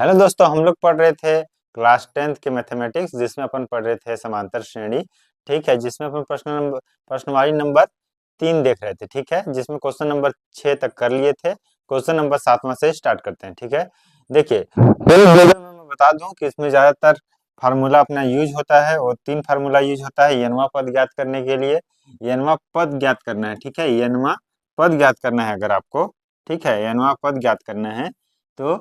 Hello दोस्तों, हम लोग पढ़ रहे थे क्लास 10th के मैथमेटिक्स, जिसमें अपन पढ़ रहे थे समांतर श्रेणी। ठीक है, जिसमें अपन प्रश्नवारी नंबर 3 देख रहे थे। ठीक है, जिसमें क्वेश्चन नंबर 6 तक कर लिए थे। क्वेश्चन नंबर 7वां से स्टार्ट करते हैं। ठीक है, देखिए वीडियो में मैं बता दूं कि इसमें ज्यादातर फार्मूला अपना यूज होता है और 3 फार्मूला यूज होता है एनवा पद ज्ञात करने के लिए। एनवा पद ज्ञात करना है। ठीक है, एनवा पद ज्ञात करना है अगर आपको। ठीक है, एनवा पद ज्ञात करना है तो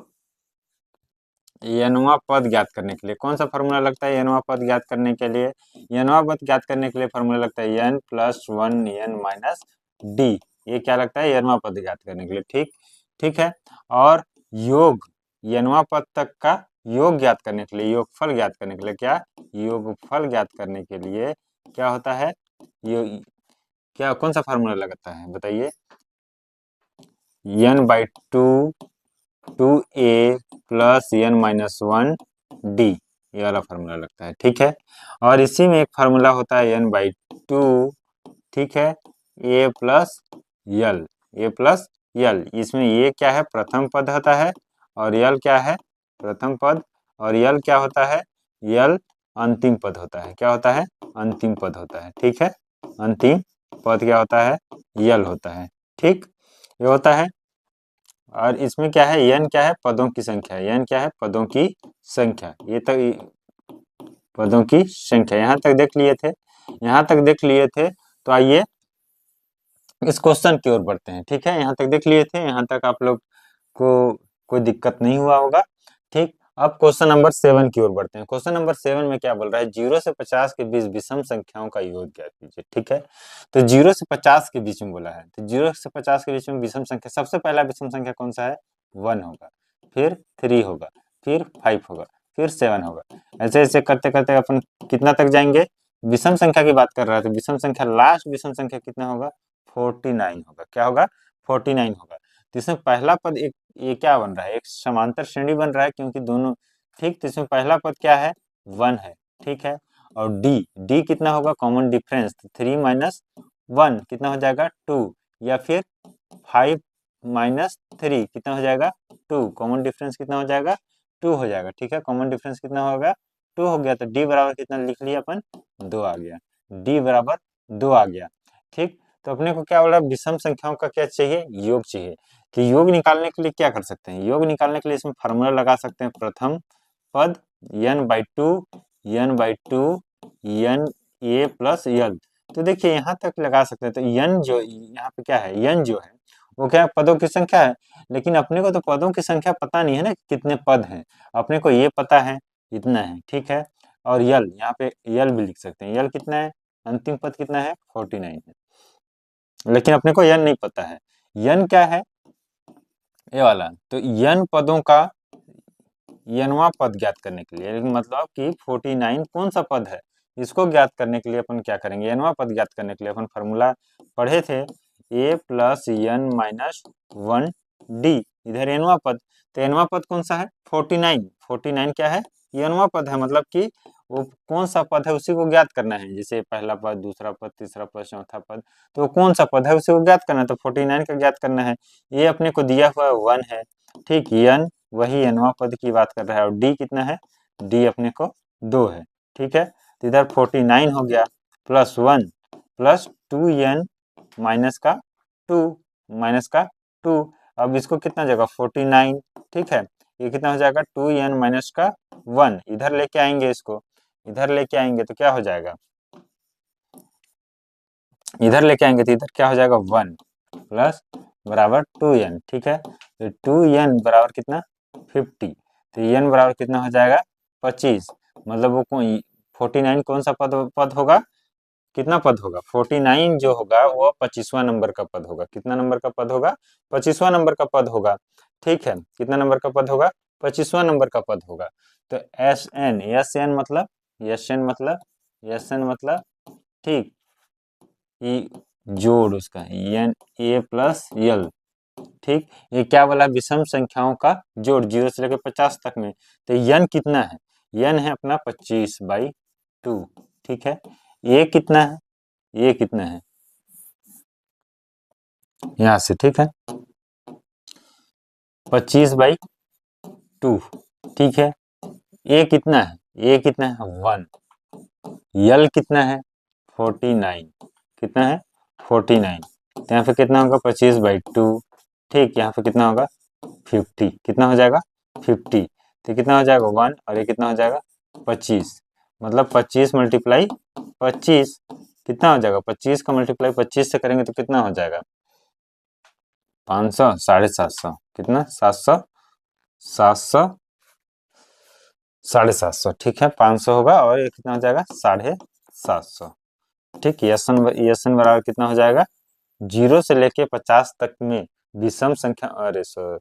एनवा पद ज्ञात करने के लिए कौन सा फॉर्मूला लगता है? एनवा पद ज्ञात करने के लिए एनवा पद ज्ञात करने के लिए फॉर्मूला लगता है n plus one n minus d. ये क्या लगता है? एनवा पद ज्ञात करने के लिए। ठीक ठीक है। और योग एनवा पद तक का योग ज्ञात करने के लिए, योगफल ज्ञात करने के लिए क्या, योगफल ज्ञात करने के लिए क्या होता है? यो क्या कौन सा फॉर्मूला लगता है बताइए? N by two a plus n minus one d, ये वाला फार्मूला लगता है। ठीक है, और इसी में एक फार्मूला होता है एन बाई टू। ठीक है, ए प्लस यल, ए प्लस यल। इसमें ये क्या है? प्रथम पद होता है। और यल क्या है? प्रथम पद। और यल क्या होता है? यल अंतिम पद होता है। क्या होता है? अंतिम पद होता है। ठीक है, अंतिम पद क्या होता है? यल होता है। ठीक, ये होता है। और इसमें क्या है? एन क्या है? पदों की संख्या। एन क्या है? पदों की संख्या। ये तक पदों की संख्या यहाँ तक देख लिए थे। यहाँ तक देख लिए थे तो आइए इस क्वेश्चन की ओर बढ़ते हैं। ठीक है, यहाँ तक देख लिए थे, यहाँ तक आप लोग को कोई दिक्कत नहीं हुआ होगा। ठीक, अब क्वेश्चन नंबर 7 की ओर बढ़ते हैं। क्वेश्चन नंबर 7 में क्या बोल रहा है? 0 से 50 के बीच विषम संख्याओं का योग ज्ञात कीजिए। ठीक है, तो 0 से 50 के बीच में बोला है, तो 0 से 50 के बीच में विषम संख्या, सबसे पहला विषम संख्या कौन सा है? 1 होगा, फिर 3 होगा, फिर 5 होगा, फिर 7 होगा। ऐसे ऐसे करते करते अपन कितना तक जाएंगे? विषम संख्या की बात कर रहा है तो विषम संख्या, लास्ट विषम संख्या कितना होगा? 49 होगा। क्या होगा? 49 होगा। तो इसमें पहला पद एक, ये क्या बन रहा है? एक समांतर श्रेणी बन रहा है, क्योंकि दोनों ठीक। तो इसमें पहला पद क्या है? 1 है। ठीक है, और डी, डी कितना होगा? कॉमन डिफरेंस, तो 3 माइनस 1 कितना हो जाएगा? 2, या फिर 5 माइनस 3 कितना हो जाएगा? 2। कॉमन डिफरेंस कितना हो जाएगा? 2 हो जाएगा। ठीक है, कॉमन डिफरेंस कितना होगा? 2 हो गया। तो डी बराबर कितना लिख लिया अपन? 2 आ गया। डी बराबर 2 आ गया। ठीक, तो अपने को क्या बोला? विषम संख्याओं का क्या चाहिए? योग चाहिए। कि योग निकालने के लिए क्या कर सकते हैं? योग निकालने के लिए इसमें फार्मूला लगा सकते हैं। प्रथम पद n by two, n by two, n a plus l. तो देखिए यहाँ तक लगा सकते हैं। तो n जो यहाँ पे क्या है? n जो है वो क्या है? पदों की संख्या है। लेकिन अपने को तो पदों की संख्या पता नहीं है ना, कितने पद हैं। अपने को ये पता है इतना है। ठीक है, और यल, यहाँ पे यल भी लिख सकते हैं। यल कितना है? अंतिम पद कितना है? 49 है। लेकिन अपने को यन नहीं पता है। यन क्या है? ये वाला। तो यन पदों का यनवा पद ज्ञात करने के लिए, मतलब कि 49 कौन सा पद है, इसको ज्ञात करने के लिए अपन क्या करेंगे? यनवा पद ज्ञात करने के लिए अपन फॉर्मूला पढ़े थे, a plus n minus one d. इधर एनवा पद, तो एनवा पद कौन सा है? 49। 49 क्या है? एनवा पद है, मतलब कि वो कौन सा पद है उसी को ज्ञात करना है। जैसे पहला पद, दूसरा पद, तीसरा पद, चौथा पद, तो वो कौन सा पद है उसी को ज्ञात करना है। तो 49 का ज्ञात करना है। ये अपने को दिया हुआ 1 है। ठीक, एन वही एनवा पद की बात कर रहा है। और डी कितना है? डी अपने को 2 है। ठीक है, तो इधर 49 हो गया, प्लस 1 प्लस 2n माइनस का 2, माइनस का 2। अब इसको कितना जगह? 49। ठीक है, ये कितना हो जाएगा? 2n माइनस का 1। इधर लेके आएंगे, इसको इधर लेके आएंगे तो क्या हो जाएगा? इधर लेके आएंगे तो इधर क्या हो जाएगा? 1 प्लस बराबर 2n। ठीक है, तो 2n बराबर कितना? 50। तो n बराबर कितना हो जाएगा? 25। मतलब वो 49 कौन सा पद पद होगा? कितना पद होगा? 49 जो होगा वो 25वां नंबर का पद होगा। कितना नंबर का पद होगा? 25वां नंबर का पद होगा। ठीक है, कितना नंबर का पद होगा? 25वां नंबर का पद होगा। तो एस एन, एस एन मतलब, एस एन मतलब, एस एन मतलब, ठीक, ये जोड़ उसका एन ए प्लस यल। ठीक, ये क्या बोला? विषम संख्याओं का जोड़ 0 से लेकर 50 तक में। तो यन कितना है? यन है अपना 25/2। ठीक है, ये कितना है? ये कितना है? यहाँ से। ठीक है, 25/2। ठीक है। ए कितना है, ए कितना है 1, यल कितना है 49, कितना है 49, तो यहाँ पे कितना होगा 25/2, ठीक, यहाँ पे कितना होगा 50, कितना हो जाएगा 50, तो कितना हो जाएगा 1 और ये कितना हो जाएगा 25, मतलब 25 मल्टीप्लाई 25 कितना हो जाएगा, 25 का मल्टीप्लाई 25 से करेंगे तो कितना हो जाएगा 500, 750, कितना 700, 700, 750, ठीक है 500 होगा और ये कितना हो जाएगा 750, ठीक। यशन बराबर कितना हो जाएगा, 0 से लेके 50 तक में विषम संख्या, अरे सो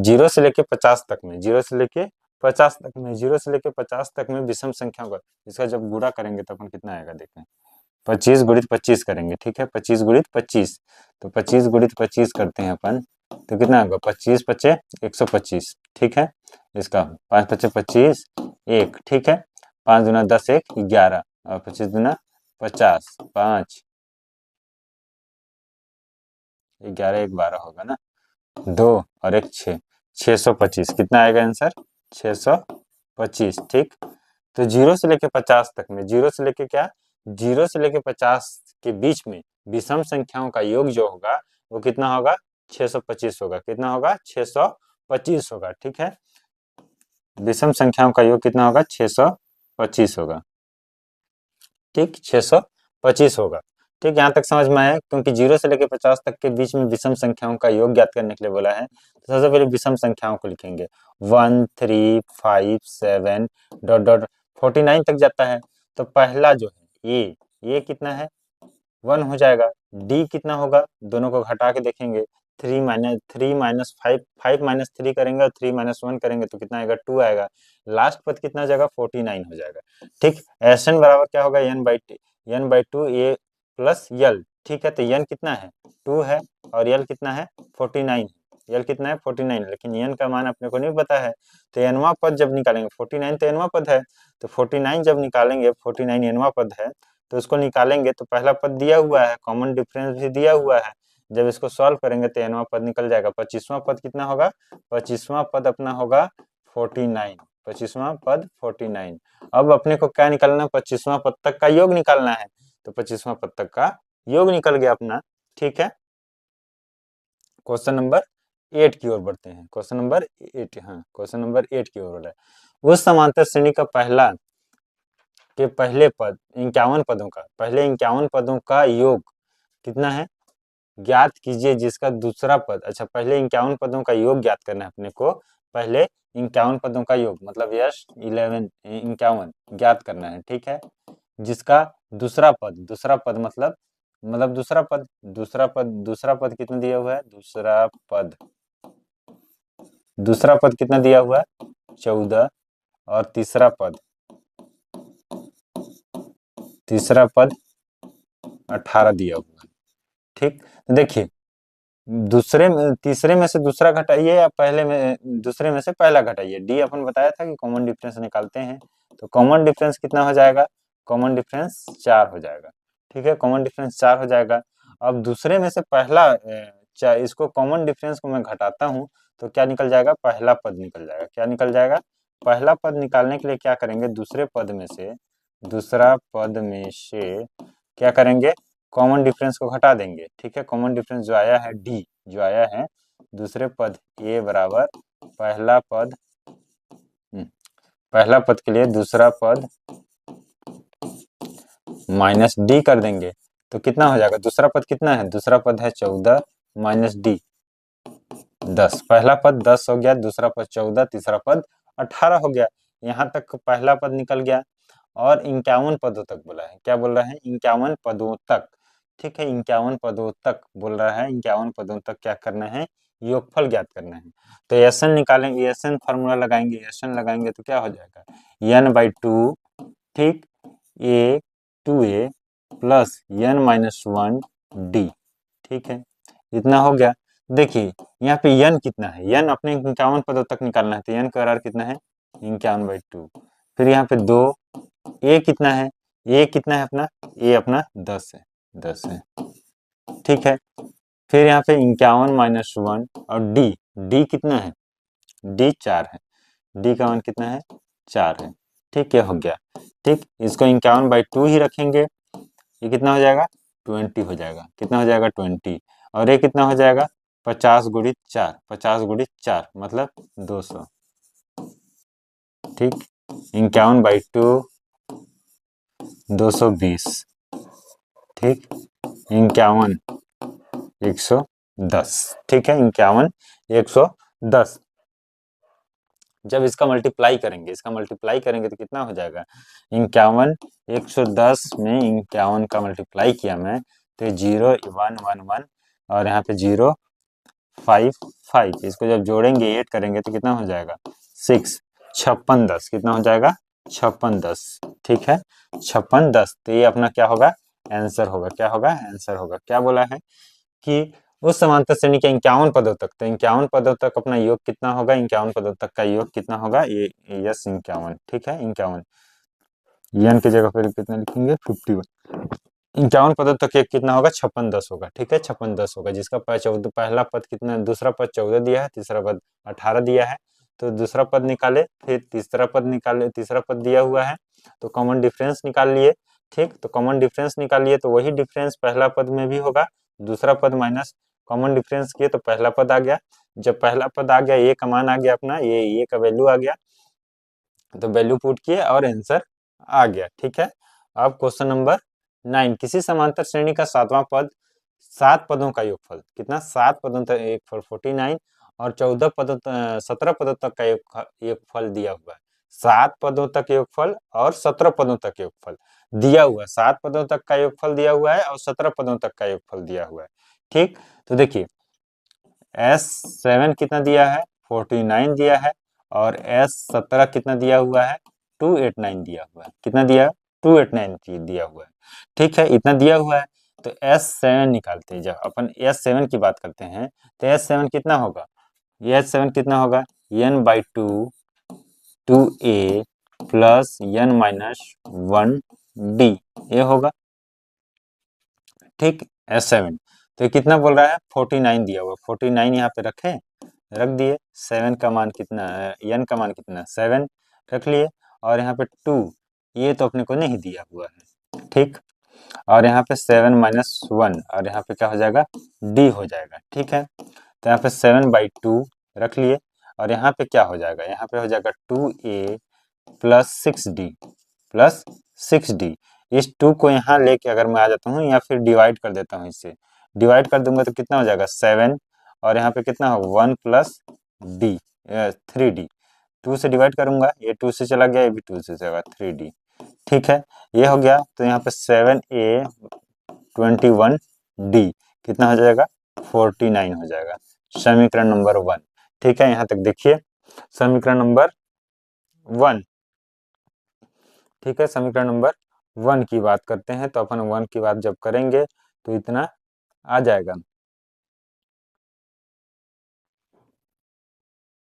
0 से लेके 50 तक में, 0 से लेके 50 तक में, 0 से लेके 50 तक में विषम संख्या का इसका जब गुणा करेंगे तो अपन कितना आएगा देखें, 25 गुणित 25 करेंगे, ठीक है 25 गुणित 25, तो 25 गुणित 25 करते हैं अपन तो कितना होगा 25 पचे 125, ठीक है। इसका 5 पचे 25 1, ठीक है, 5 दूना 10 1 11 और 25 दूना 50, 5 11 1 12 होगा ना, 2 और 1 6, 625, कितना आएगा आंसर 625, ठीक। तो 0 से लेके 50 तक में, 0 से लेके क्या, 0 से लेके 50 के बीच में विषम संख्याओं का योग जो होगा वो कितना होगा 625 होगा, कितना होगा 625 होगा, ठीक है। विषम संख्याओं का योग कितना होगा 625 होगा, ठीक 625 होगा, ठीक। यहाँ तक समझ में आया, क्योंकि 0 से लेकर 50 तक के बीच में विषम संख्याओं का योग ज्ञात करने के लिए बोला है, तो सबसे पहले विषम संख्याओं को लिखेंगे 1 3 5 7 डॉट डॉट 49 तक जाता है, तो पहला जो है ये कितना है 1 हो जाएगा, डी कितना होगा दोनों को घटा के देखेंगे 3 माइनस 5, 5 माइनस 3 करेंगे और 3 माइनस 1 करेंगे तो कितना आएगा 2 आएगा, लास्ट पद कितना हो जाएगा 49 हो जाएगा, ठीक। एस एन बराबर क्या होगा n/2 ए प्लस यल, ठीक है। तो n कितना है 2 है और यल कितना है 49, यल कितना है 49, लेकिन n का मान अपने को नहीं पता है, तो nवां पद जब निकालेंगे 49 तो nवां पद है, तो 49 जब निकालेंगे 49 nवां पद है तो उसको निकालेंगे तो पहला पद दिया हुआ है, कॉमन डिफरेंस भी दिया हुआ है, जब इसको सॉल्व करेंगे तो nवां पद निकल जाएगा, 25वां पद कितना होगा, 25वां पद अपना होगा 49, 25वां पद 49। अब अपने को क्या निकालना है 25वां पद तक का योग निकालना है, तो 25वां पद तक का योग निकल गया अपना, ठीक है। क्वेश्चन नंबर 8 की ओर बढ़ते हैं, क्वेश्चन नंबर 8, हाँ क्वेश्चन नंबर 8 की ओर बढ़ रहा है। उस समांतर श्रेणी का पहला के पहले पद 51 पदों का, पहले 51 पदों का योग कितना है ज्ञात कीजिए जिसका दूसरा पद, अच्छा पहले 51 पदों का योग ज्ञात करना है अपने को, पहले 51 पदों का योग मतलब यश 11 51 ज्ञात करना है, ठीक है। जिसका दूसरा पद मतलब दूसरा पद कितना दिया हुआ है, दूसरा पद कितना दिया हुआ है 14 और तीसरा पद 18 दिया हुआ है, ठीक। देखिए तीसरे में से दूसरा घटाइए या दूसरे में से पहला घटाइए, डी अपन बताया था कि कॉमन डिफरेंस निकालते हैं, तो कॉमन डिफरेंस कितना हो जाएगा, कॉमन डिफरेंस 4 हो जाएगा, ठीक है, कॉमन डिफरेंस 4 हो जाएगा। अब दूसरे में से पहला इसको कॉमन डिफरेंस को मैं घटाता हूँ तो क्या निकल जाएगा, पहला पद निकल जाएगा, क्या निकल जाएगा, पहला पद निकालने के लिए क्या करेंगे, दूसरा पद में से क्या करेंगे कॉमन डिफरेंस को घटा देंगे, ठीक है। कॉमन डिफरेंस जो आया है डी जो आया है दूसरे पद ए बराबर पहला पद के लिए दूसरा पद माइनस डी कर देंगे तो कितना हो जाएगा, दूसरा पद कितना है, दूसरा पद है 14 माइनस डी 10, पहला पद 10 हो गया, दूसरा पद 14, तीसरा पद 18 हो गया। यहाँ तक पहला पद निकल गया और 51 पदों तक बोला है, क्या बोल रहा है 51 पदों तक, ठीक है 51 पदों तक बोल रहा है, 51 पदों तक क्या करना है योगफल ज्ञात करना है। तो एस एन निकालेंगे, एस एन फॉर्मूला लगाएंगे, एस एन लगाएंगे तो क्या हो जाएगा n/2, ठीक ए 2a प्लस n-1d, ठीक है इतना हो गया। देखिए यहाँ पे n कितना है, n अपने 51 पदों तक निकालना है तो n का आर कितना है 51/2, फिर यहाँ पे 2 ए कितना है, ए कितना है अपना, ए अपना 10 है, ठीक है। फिर यहाँ पे 51 - 1 और डी कितना है, डी 4 है, डी का मान कितना है 4 है। ठीक, ये हो गया। ठीक, इसको 51/2 ही रखेंगे, ये कितना हो जाएगा 20 हो जाएगा। कितना हो जाएगा 20, और ये कितना हो जाएगा 50 गुणित 4, 50 गुणित 4 मतलब 200। ठीक, 51/2 220। ठीक, 51 110। ठीक है, 51 110। जब इसका मल्टीप्लाई करेंगे तो कितना हो जाएगा 51 110 में 51 का मल्टीप्लाई किया मैं तो 0 1 1 1 और यहाँ पे 0 5 5। इसको जब जोड़ेंगे ऐड करेंगे तो कितना हो जाएगा 6 56 10। कितना हो जाएगा 56 10। ठीक है, 56 10। तो ये अपना क्या होगा आंसर होगा। क्या होगा आंसर होगा। क्या बोला है कि उस समांतर श्रेणी के 51 पदों तक, तो 51 पदों तक अपना योग कितना होगा 51 पदों तक का योग कितना होगा ये यस 51। ठीक है, 51 एन की जगह पर कितना लिखेंगे 51। 51 पदों तक एक कितना होगा 56 10 होगा। ठीक है, 56 10 होगा, जिसका पहला पद कितना, दूसरा पद 14 दिया है, तीसरा पद 18 दिया है। तो दूसरा पद निकाले, फिर तीसरा पद निकाले, तीसरा पद दिया हुआ है तो कॉमन डिफरेंस निकाल लिए। ठीक, तो कॉमन डिफरेंस निकाल लिए तो वही डिफरेंस पहला पद में भी होगा, दूसरा पद माइनस कॉमन डिफरेंस किए तो पहला पद आ गया। जब पहला पद आ गया, ये का मान आ गया अपना, ये का वैल्यू आ गया, तो वैल्यू पुट किए और आंसर आ गया। ठीक है, अब क्वेश्चन नंबर 9, किसी समांतर श्रेणी का सातवां पद 7 पदों का योगफल कितना, 7 पदों तक योगफल 49 और 14 पदों 17 पदों तक का योगफल दिया हुआ है। 7 पदों तक योगफल और 17 पदों तक योगफल दिया हुआ है। 7 पदों तक का योगफल दिया हुआ है और 17 पदों तक का योगफल दिया हुआ है। ठीक, तो देखिए S7 कितना दिया है 49 दिया है, और S17 कितना दिया हुआ है 289 दिया हुआ है। कितना दिया 289 दिया हुआ है। ठीक है, इतना दिया हुआ है तो S7 निकालते हैं। जब अपन S7 की बात करते हैं तो S7 कितना होगा, ये S7 कितना होगा n/2 2a प्लस n-1d ये होगा। ठीक, S7 तो कितना बोल रहा है 49 दिया हुआ, 49 यहाँ पे रखे, रख दिए। 7 का मान कितना n का मान कितना 7 रख लिए, और यहाँ पे 2 ये तो अपने को नहीं दिया हुआ है। ठीक, और यहाँ पे 7 - 1 और यहाँ पे क्या हो जाएगा d हो जाएगा। ठीक है, तो यहाँ पे 7/2 रख लिए, और यहाँ पे क्या हो जाएगा, यहाँ पे हो जाएगा 2a प्लस 6d। इस 2 को यहाँ लेके अगर मैं आ जाता हूँ या फिर डिवाइड कर देता हूँ, इससे डिवाइड कर दूंगा तो कितना हो जाएगा 7, और यहाँ पे कितना हो 1 प्लस d 3d। 2 से डिवाइड करूंगा, ये 2 से चला गया, ये भी 2 से चला गया 3d। ठीक है, ये हो गया। तो यहाँ पे 7a 21d कितना हो जाएगा 49 हो जाएगा। समीकरण नंबर 1। ठीक है, यहाँ तक देखिए समीकरण नंबर 1। ठीक है, समीकरण नंबर 1 की बात करते हैं, तो अपन 1 की बात जब करेंगे तो इतना आ जाएगा।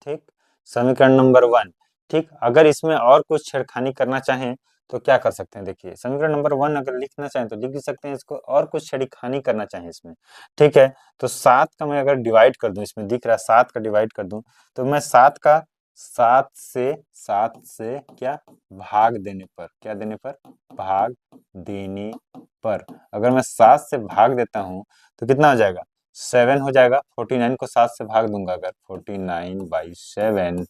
ठीक, समीकरण नंबर 1। ठीक, अगर इसमें और कुछ छेड़खानी करना चाहें तो क्या कर सकते हैं, देखिए समीकरण नंबर 1 अगर लिखना चाहें तो लिख भी सकते हैं इसको, और कुछ छेड़खानी करना चाहें इसमें। ठीक है, तो 7 का मैं अगर डिवाइड कर दूं, इसमें दिख रहा है 7 का डिवाइड कर दूं, तो मैं 7 से क्या भाग देने पर, क्या देने पर भाग देने पर अगर मैं 7 से भाग देता हूं तो कितना हो जाएगा 7 हो जाएगा। 49 को 7 से भाग दूंगा अगर 49/7।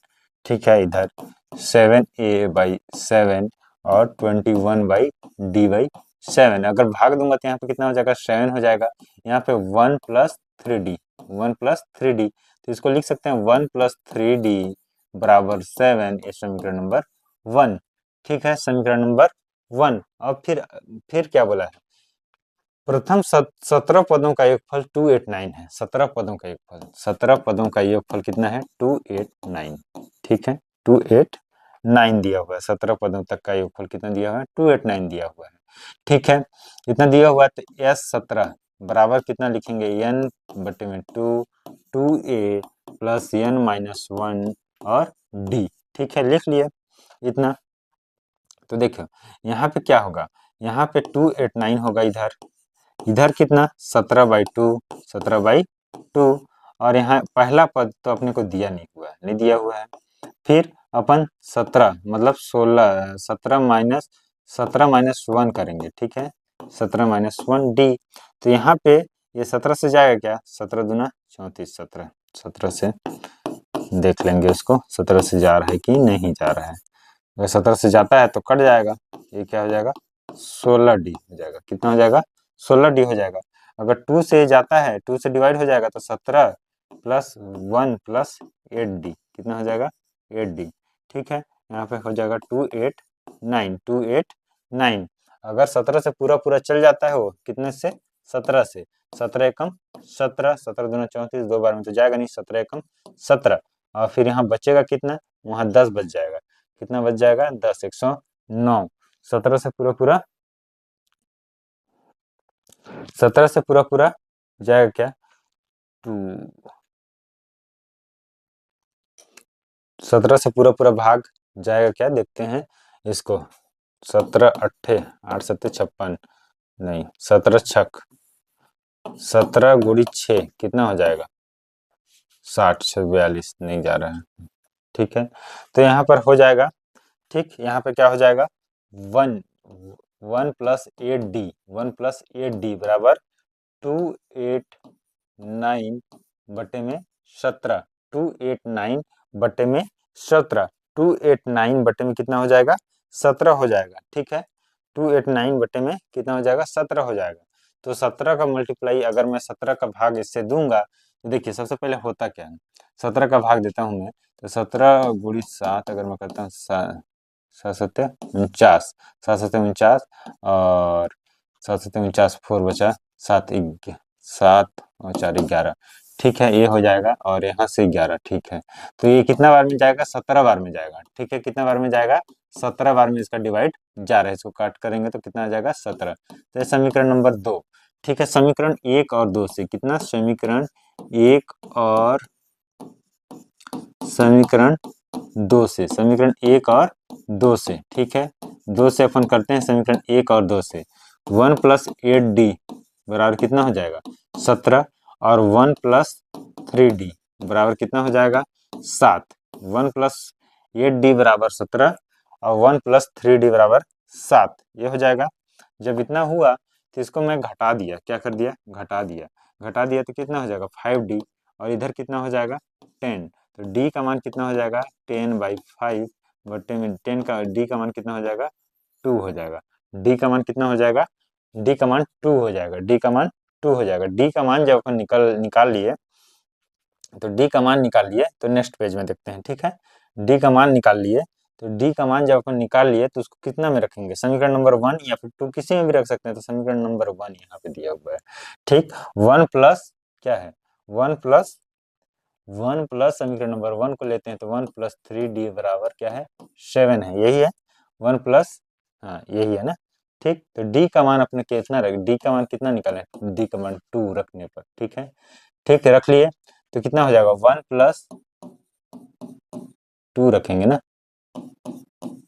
ठीक है, इधर 7a/7 और 21/d/7 अगर भाग दूंगा तो यहाँ पे कितना हो जाएगा 7 हो जाएगा। यहाँ पे 1 + 3d, 1 + 3d, तो इसको लिख सकते हैं 1 + 3d बराबर 7। ये समीकरण नंबर 1। ठीक है, समीकरण नंबर 1। और फिर क्या बोला है, प्रथम 17 पदों का योगफल 289 है। 17 पदों का योगफल, 17 पदों का योगफल कितना है 289। ठीक है, 289 दिया हुआ है। 17 पदों तक का योगफल कितना दिया हुआ है 289 दिया हुआ है। ठीक है, इतना दिया हुआ है तो S17 बराबर कितना लिखेंगे n/2 2a प्लस n-1 और d। ठीक है, लिख लिए इतना। तो देखो यहाँ पे क्या होगा, यहाँ पे 289 होगा, इधर इधर कितना 17/2 17/2, और यहाँ पहला पद तो अपने को दिया नहीं हुआ है, नहीं दिया हुआ है, फिर अपन 17 मतलब 16 17 माइनस 1 करेंगे, ठीक है, 17-1 D। तो यहाँ पे ये 17 से जाएगा क्या, 17 दूना 34, 17 से देख लेंगे उसको, 17 से जा रहा है कि नहीं जा रहा है। अगर 17 से जाता है तो कट जाएगा, ये क्या हो जाएगा 16D हो जाएगा। कितना हो जाएगा 16D हो जाएगा। अगर 2 से जाता है, 2 से डिवाइड हो जाएगा तो 17 प्लस 1 प्लस 8D कितना हो जाएगा 8D, ठीक है। यहाँ पे हो जाएगा 289। अगर 17 से पूरा पूरा चल जाता है वो कितने से 17 से, 17 एकम 17, 17 दूना 34, 2 बार में तो जाएगा नहीं, 17 एकम 17। और फिर यहाँ बचेगा कितना, वहाँ 10 बच जाएगा, कितना बच जाएगा 10, 109। 17 से पूरा पूरा 17 से पूरा पूरा जाएगा क्या 2, 17 से पूरा पूरा भाग जाएगा क्या, देखते हैं इसको। 17 अट्ठे 8 सत्ते 56, नहीं 17 छक 17 गुड़ी 6 कितना हो जाएगा 60, 42 नहीं जा रहा है, ठीक है। तो यहाँ पर हो जाएगा, ठीक, यहाँ पे क्या हो जाएगा 1 1 प्लस 8D 1 प्लस 8D बराबर 289 बटे में 17, 289 बटे में 17, 289 बटे में कितना हो जाएगा 17 हो जाएगा, ठीक है। 289 बटे में कितना हो जाएगा 17 हो जाएगा। तो 17 का मल्टीप्लाई अगर मैं 17 का भाग इससे दूंगा तो देखिए सबसे पहले होता क्या है, 17 का भाग देता हूँ मैं, तो 17 गुड़ी 7 अगर मैं करता हूँ 7 7 49 और 7 49 4 बचा 7 7 और 4 11, ठीक है, ये हो जाएगा और यहाँ से 11, ठीक है। तो ये कितना बार में जाएगा 17 बार में जाएगा, ठीक है, कितना बार में जाएगा 17 बार में इसका डिवाइड जा रहा है, इसको काट करेंगे तो कितना आ जाएगा 17। तो ये समीकरण नंबर 2, ठीक है। समीकरण 1 और 2 से कितना, समीकरण 1 और समीकरण 2 से, समीकरण 1 और 2 से, ठीक है, 2 से अपन करते हैं समीकरण 1 और 2 से। 1 प्लस 8D बराबर कितना हो जाएगा 17 और 1 प्लस 3D बराबर कितना हो जाएगा 7। 1 प्लस 8D बराबर 17 और 1 प्लस 3D बराबर 7, ये हो जाएगा। जब इतना हुआ तो इसको मैं घटा दिया, क्या कर दिया घटा दिया, घटा दिया तो कितना हो जाएगा 5D और इधर कितना हो जाएगा 10। तो D का मान कितना हो जाएगा 10/5 बटे में 10 का D का मान कितना हो जाएगा 2 हो जाएगा। D का मान कितना हो जाएगा, D का मान 2 हो जाएगा, D का मान 2 हो जाएगा। D का मान जब अपन निकाल लिए तो D का मान निकाल लिए तो नेक्स्ट पेज में देखते हैं, ठीक है। D का मान निकाल लिए तो D का मान जब अपन निकाल लिए तो उसको कितना में रखेंगे, समीकरण नंबर 1 या फिर 2 किसी में भी रख सकते हैं। तो समीकरण नंबर 1 यहाँ पे दिया हुआ है, ठीक। 1 प्लस क्या है 1 प्लस समीकरण नंबर 1 को लेते हैं तो 1 प्लस 3D बराबर क्या है 7 है, यही है 1 प्लस, हाँ यही है ना, ठीक। तो D का मान अपने कितना रख, D का मान कितना निकालें, D का मान 2 रखने पर, ठीक है, ठीक है, रख लिए तो कितना हो जाएगा 1 प्लस 2 रखेंगे ना,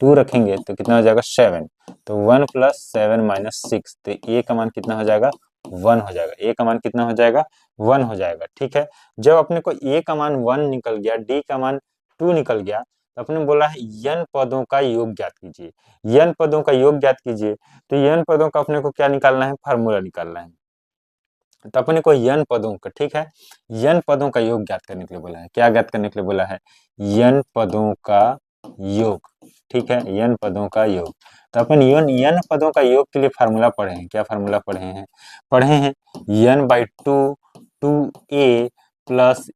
2 रखेंगे तो कितना हो जाएगा 7। तो 1 प्लस 7 माइनस 6, तो ए का मान कितना हो जाएगा 1 हो जाएगा, ए का मान कितना हो जाएगा 1 हो जाएगा, ठीक है। जब अपने को ए का मान 1 निकल गया, डी का मान 2 निकल गया, तो अपने बोला है n पदों का योग ज्ञात कीजिए, n पदों का योग ज्ञात कीजिए। तो n पदों का अपने को क्या निकालना है, फार्मूला निकालना है। तो अपने को n पदों का, ठीक है, n पदों का योग ज्ञात करने के लिए बोला है, क्या ज्ञात करने के लिए बोला है n पदों का योग, ठीक है, n पदों का योग। तो अपन n पदों का योग के लिए फार्मूला पढ़े हैं, क्या फार्मूला पढ़े हैं n/2 2a प्लस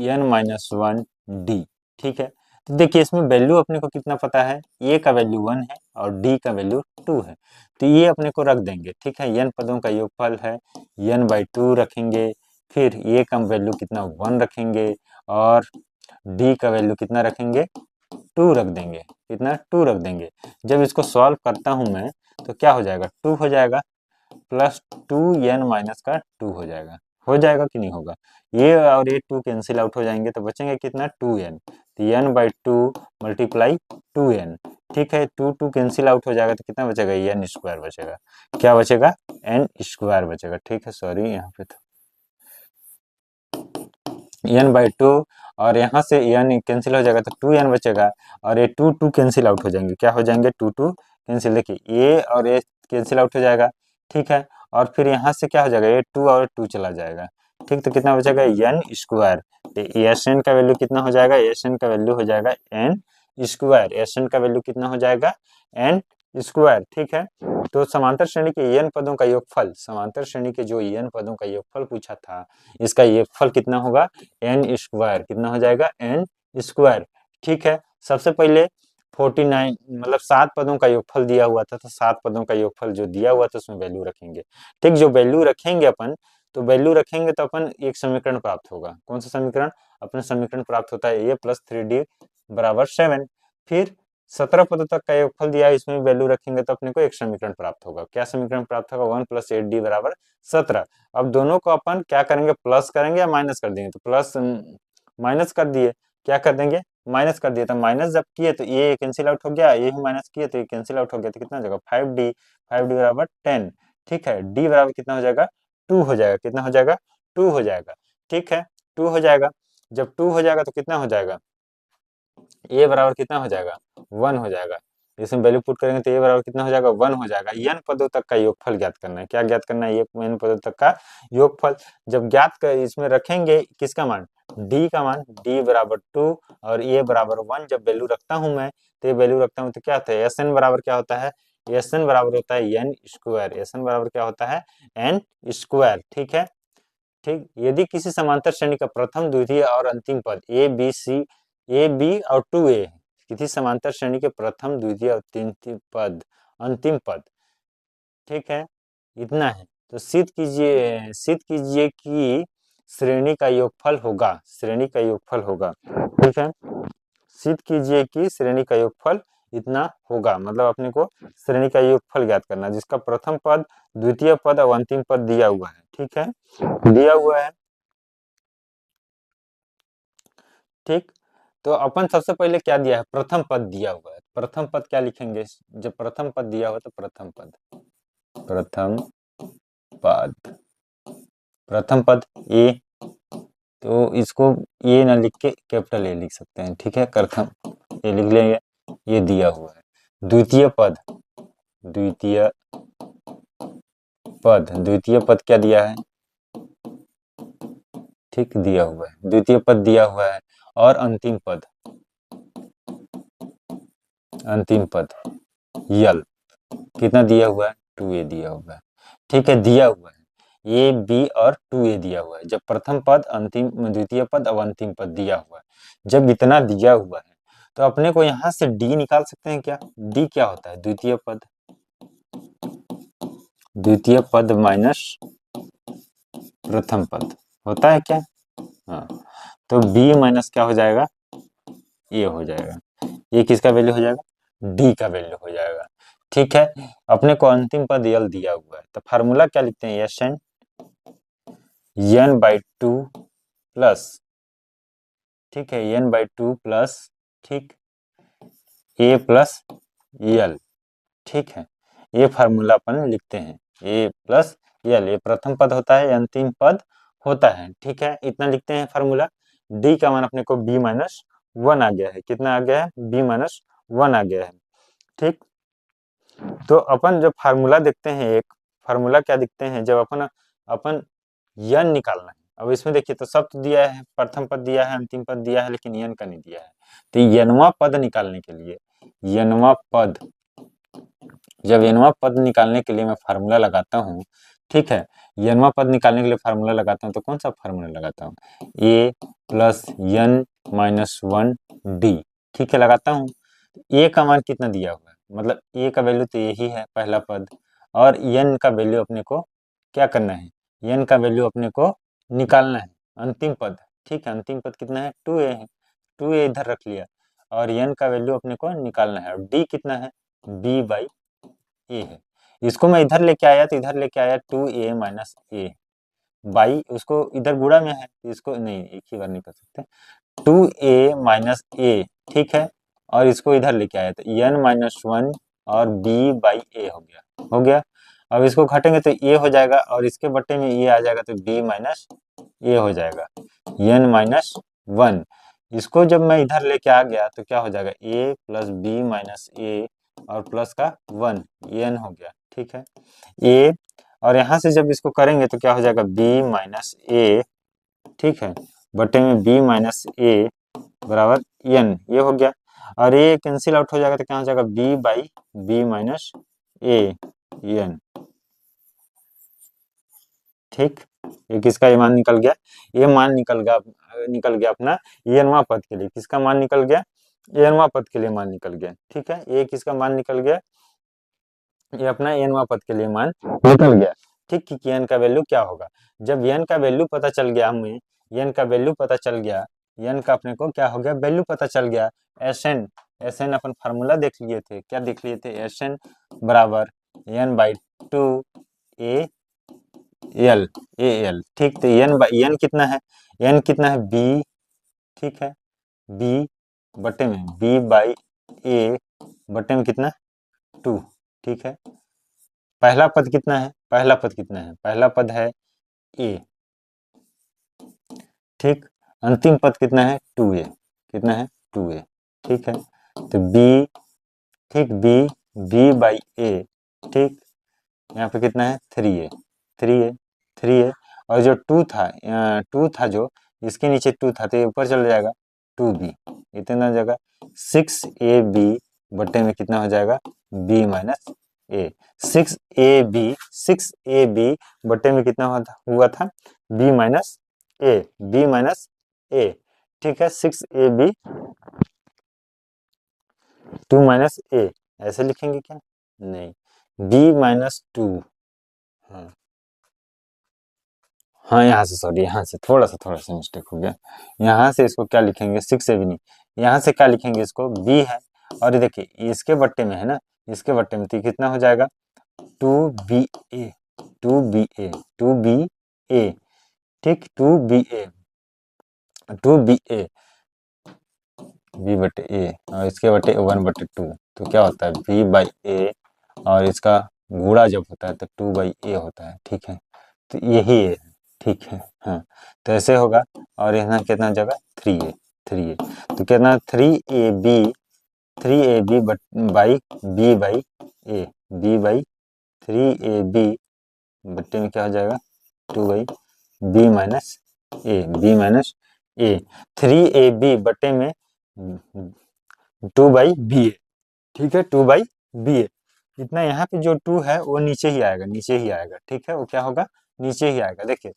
n-1d, ठीक है। तो देखिए इसमें वैल्यू अपने को कितना पता है, a का वैल्यू 1 है और d का वैल्यू 2 है, तो ये अपने को रख देंगे, ठीक है। n पदों का योगफल है n/2 रखेंगे, फिर a का वैल्यू कितना 1 रखेंगे और d का वैल्यू कितना रखेंगे 2 रख देंगे, कितना 2 रख देंगे। जब इसको सॉल्व करता हूं मैं तो क्या हो जाएगा 2 हो जाएगा प्लस 2n माइनस का 2 हो जाएगा कि नहीं होगा, ये और ये 2 कैंसिल आउट हो जाएंगे तो बचेंगे कितना 2n, तो n/2 मल्टीप्लाई 2n, ठीक है। 2 कैंसिल आउट हो जाएगा तो कितना बचेगा n स्क्वायर बचेगा, क्या बचेगा n स्क्वायर बचेगा, ठीक है। सॉरी यहाँ पे n/2 और यहाँ से n कैंसिल हो जाएगा तो 2n बचेगा और ये 2 कैंसिल आउट हो जाएंगे। क्या हो जाएंगे? 2 कैंसिल, देखिए ये और ये कैंसिल आउट हो जाएगा, ठीक है। और फिर यहाँ से क्या हो जाएगा? ये 2 और 2 चला जाएगा, ठीक। तो कितना बचेगा? n square. तो Sn का वैल्यू कितना हो जाएगा? Sn का वैल्यू हो जाएगा n स्क्वायर। Sn का वैल्यू कितना हो जाएगा? n स्क्वायर, ठीक है। तो समांतर श्रेणी के n पदों का योगफल, समांतर श्रेणी के जो n पदों का योगफल पूछा था, इसका योगफल कितना होगा? n square. कितना हो जाएगा? n स्क्वायर, ठीक है। सबसे पहले 49 मतलब 7 पदों का योगफल दिया हुआ था, तो 7 पदों का योगफल जो दिया हुआ था उसमें वैल्यू रखेंगे, ठीक। जो वैल्यू रखेंगे अपन, तो वैल्यू रखेंगे तो अपन एक समीकरण प्राप्त होगा। कौन सा समीकरण? अपना समीकरण प्राप्त होता है a + 3d = 7। फिर 17 पदों तक का योगफल दिया है, इसमें वैल्यू रखेंगे तो अपने को एक समीकरण प्राप्त होगा। क्या समीकरण प्राप्त होगा? 1 + 8d = 17। अब दोनों को अपन क्या करेंगे? प्लस करेंगे या माइनस कर देंगे? तो प्लस माइनस कर दिए, क्या कर देंगे? माइनस कर दिए। तो माइनस जब किए तो ये कैंसिल आउट हो गया, ये भी माइनस किए तो ये कैंसिल आउट हो गया, तो कितना हो जाएगा? 5d, 5d = 10, ठीक है। d बराबर कितना हो जाएगा? 2 हो जाएगा। कितना हो जाएगा? 2 हो जाएगा, ठीक है। 2 हो जाएगा। जब 2 हो जाएगा तो कितना हो जाएगा? a बराबर कितना हो जाएगा? 1 हो जाएगा। इसमें वैल्यू पुट करेंगे तो a बराबर कितना हो जाएगा? 1 हो जाएगा। n पदों तक का योगफल ज्ञात करना है। क्या ज्ञात करना है? ये n पदों तक का योगफल। जब ज्ञात कर इसमें रखेंगे किसका मान? d का मान। d = 2 और a = 1 जब वैल्यू रखता हूं मैं, तो ये वैल्यू रखता हूं तो क्या होता है? Sn बराबर क्या होता है? Sn बराबर होता है n स्क्वायर। Sn बराबर क्या होता है? n स्क्वायर, ठीक है। ठीक, यदि किसी समांतर श्रेणी का प्रथम, द्वितीय और अंतिम पद ए बी और 2a, किसी समांतर श्रेणी के प्रथम, द्वितीय और अंतिम पद, ठीक है, इतना है। तो सिद्ध कीजिए कि श्रेणी का योगफल होगा, श्रेणी का योगफल होगा, ठीक है। सिद्ध कीजिए कि श्रेणी का योगफल इतना होगा, मतलब अपने को श्रेणी का योगफल ज्ञात करना है, जिसका प्रथम पद, द्वितीय पद और अंतिम पद दिया हुआ है, ठीक है, दिया हुआ है, ठीक। तो अपन सबसे पहले क्या दिया है? प्रथम पद दिया हुआ है। प्रथम पद क्या लिखेंगे? जब प्रथम पद दिया हुआ तो प्रथम पद, प्रथम पद, प्रथम पद ए, तो इसको ए ना लिख के कैपिटल ए लिख सकते हैं, ठीक है। प्रथम ए लिख लेंगे, ये दिया हुआ है। द्वितीय पद, द्वितीय पद, द्वितीय पद क्या दिया है? ठीक, दिया हुआ है, द्वितीय पद दिया हुआ है। और अंतिम पद, अंतिम पद यल कितना दिया हुआ है? 2a दिया हुआ है, ठीक है, दिया हुआ है। ए बी और 2a दिया हुआ है। जब प्रथम पद, अंतिम, द्वितीय पद और अंतिम पद दिया हुआ है, जब इतना दिया हुआ है तो अपने को यहाँ से d निकाल सकते हैं क्या? d क्या होता है? द्वितीय पद, द्वितीय पद माइनस प्रथम पद होता है क्या? हाँ, तो b माइनस क्या हो जाएगा? a हो जाएगा। ये किसका वैल्यू हो जाएगा? d का वैल्यू हो जाएगा, ठीक है। अपने को अंतिम पद यल दिया हुआ है, तो फार्मूला क्या लिखते हैं? Sn n/2 प्लस, ठीक है, n/2 प्लस, ठीक, a प्लस यल, ठीक है। ये फार्मूला अपन लिखते हैं, a प्लस यल, ये प्रथम पद होता है, अंतिम पद होता है, ठीक है, इतना लिखते हैं फार्मूला। d का मान अपने को b-1 आ गया है। कितना आ गया है? b-1 आ गया है, ठीक। तो अपन जब फार्मूला देखते हैं, एक फार्मूला क्या दिखते हैं, जब अपन अपन यन निकालना है। अब इसमें देखिए तो सब तो दिया है, प्रथम पद दिया है, अंतिम पद दिया है, लेकिन यन का नहीं दिया है। तो यनवा पद निकालने के लिए, यनवा पद, जब यनवा पद निकालने के लिए मैं फार्मूला लगाता हूँ, ठीक है, यनवा पद निकालने के लिए फार्मूला लगाता हूँ, तो कौन सा फार्मूला लगाता हूँ? a प्लस n-1 d, ठीक है, लगाता हूँ। a का मान कितना दिया हुआ है? मतलब a का वैल्यू तो यही है, पहला पद, और n का वैल्यू अपने को क्या करना है? n का वैल्यू अपने को निकालना है, अंतिम पद, ठीक है, अंतिम पद कितना है? 2a है, 2a इधर रख लिया, और n का वैल्यू अपने को निकालना है, और d कितना है? b/a है। इसको मैं इधर लेके आया, तो इधर लेके आया 2a माइनस a बाई, उसको इधर गुणा में है, इसको नहीं, एक ही बार नहीं कर सकते, 2a माइनस a, ठीक है, और इसको इधर लेके आया तो n-1 और b/a हो गया, हो गया। अब इसको घटेंगे तो a हो जाएगा, और इसके बट्टे में a आ जाएगा, तो b-a ए हो जाएगा, n माइनस 1। इसको जब मैं इधर लेके आ गया तो क्या हो जाएगा, a प्लस बी माइनस ए और प्लस का 1 n हो गया, ठीक है। a और यहाँ से जब इसको करेंगे तो क्या हो जाएगा, b माइनस ए, ठीक है, बटे में b माइनस ए बराबर n, ये हो गया। और ये कैंसिल आउट हो जाएगा तो क्या हो जाएगा, b by b minus a n, ठीक। ये किसका ये मान निकल गया, ये मान निकल गया अपना nवां पद के लिए। किसका मान निकल गया, nवां पद के लिए मान निकल गया, ठीक है। ये किसका मान निकल गया, ये अपना nवां पद के लिए मान निकल गया, ठीक। कि n का वैल्यू क्या होगा, जब n का वैल्यू पता चल गया हमें, n का वैल्यू पता चल गया, n का अपने को क्या हो गया, वैल्यू पता चल गया। Sn अपन फार्मूला देख लिए थे, क्या देख लिए थे, Sn बराबर n/2 AL, ठीक। तो n कितना है, n कितना है b, ठीक है, b बटे में b बाई ए बटे में कितना 2, ठीक है। पहला पद कितना है, पहला पद कितना है, पहला पद है a, ठीक। अंतिम पद कितना है 2a, कितना है 2a, ठीक है। तो b, ठीक, b बाई ए, ठीक, यहाँ पे कितना है 3a, 3a और जो 2 था जो इसके नीचे 2 था तो ये ऊपर चला जाएगा 2b, इतना जगह 6ab बटे में कितना हो जाएगा, b माइनस ए। 6ab बटे में कितना हुआ था, b माइनस ए, ठीक है। 6ab 2 माइनस ए, ऐसे लिखेंगे क्या, नहीं, b माइनस 2, हाँ हाँ, यहाँ से सॉरी, यहाँ से थोड़ा सा मिस्टेक हो गया। यहाँ से इसको क्या लिखेंगे, 6ab नहीं, यहाँ से क्या लिखेंगे, इसको b है और ये देखिए इसके बट्टे में है ना, इसके बट्टे में तो कितना हो जाएगा 2ba, 2ba, ठीक, 2ba b बटे ए और इसके बटे 1/2, तो क्या होता है b बाई ए और इसका गुणा जब होता है तो 2/a होता है, ठीक है। तो यही है, ठीक है, हाँ। तो ऐसे होगा और यहाँ कितना जगह 3a, तो कितना 3ab by b by 3ab बट्टे में क्या हो जाएगा 2/b माइनस ए, 3ab बट्टे में 2/ba, ठीक है, 2/ba। इतना यहाँ पे जो 2 है वो नीचे ही आएगा, ठीक है, वो क्या होगा, नीचे ही आएगा। देखिए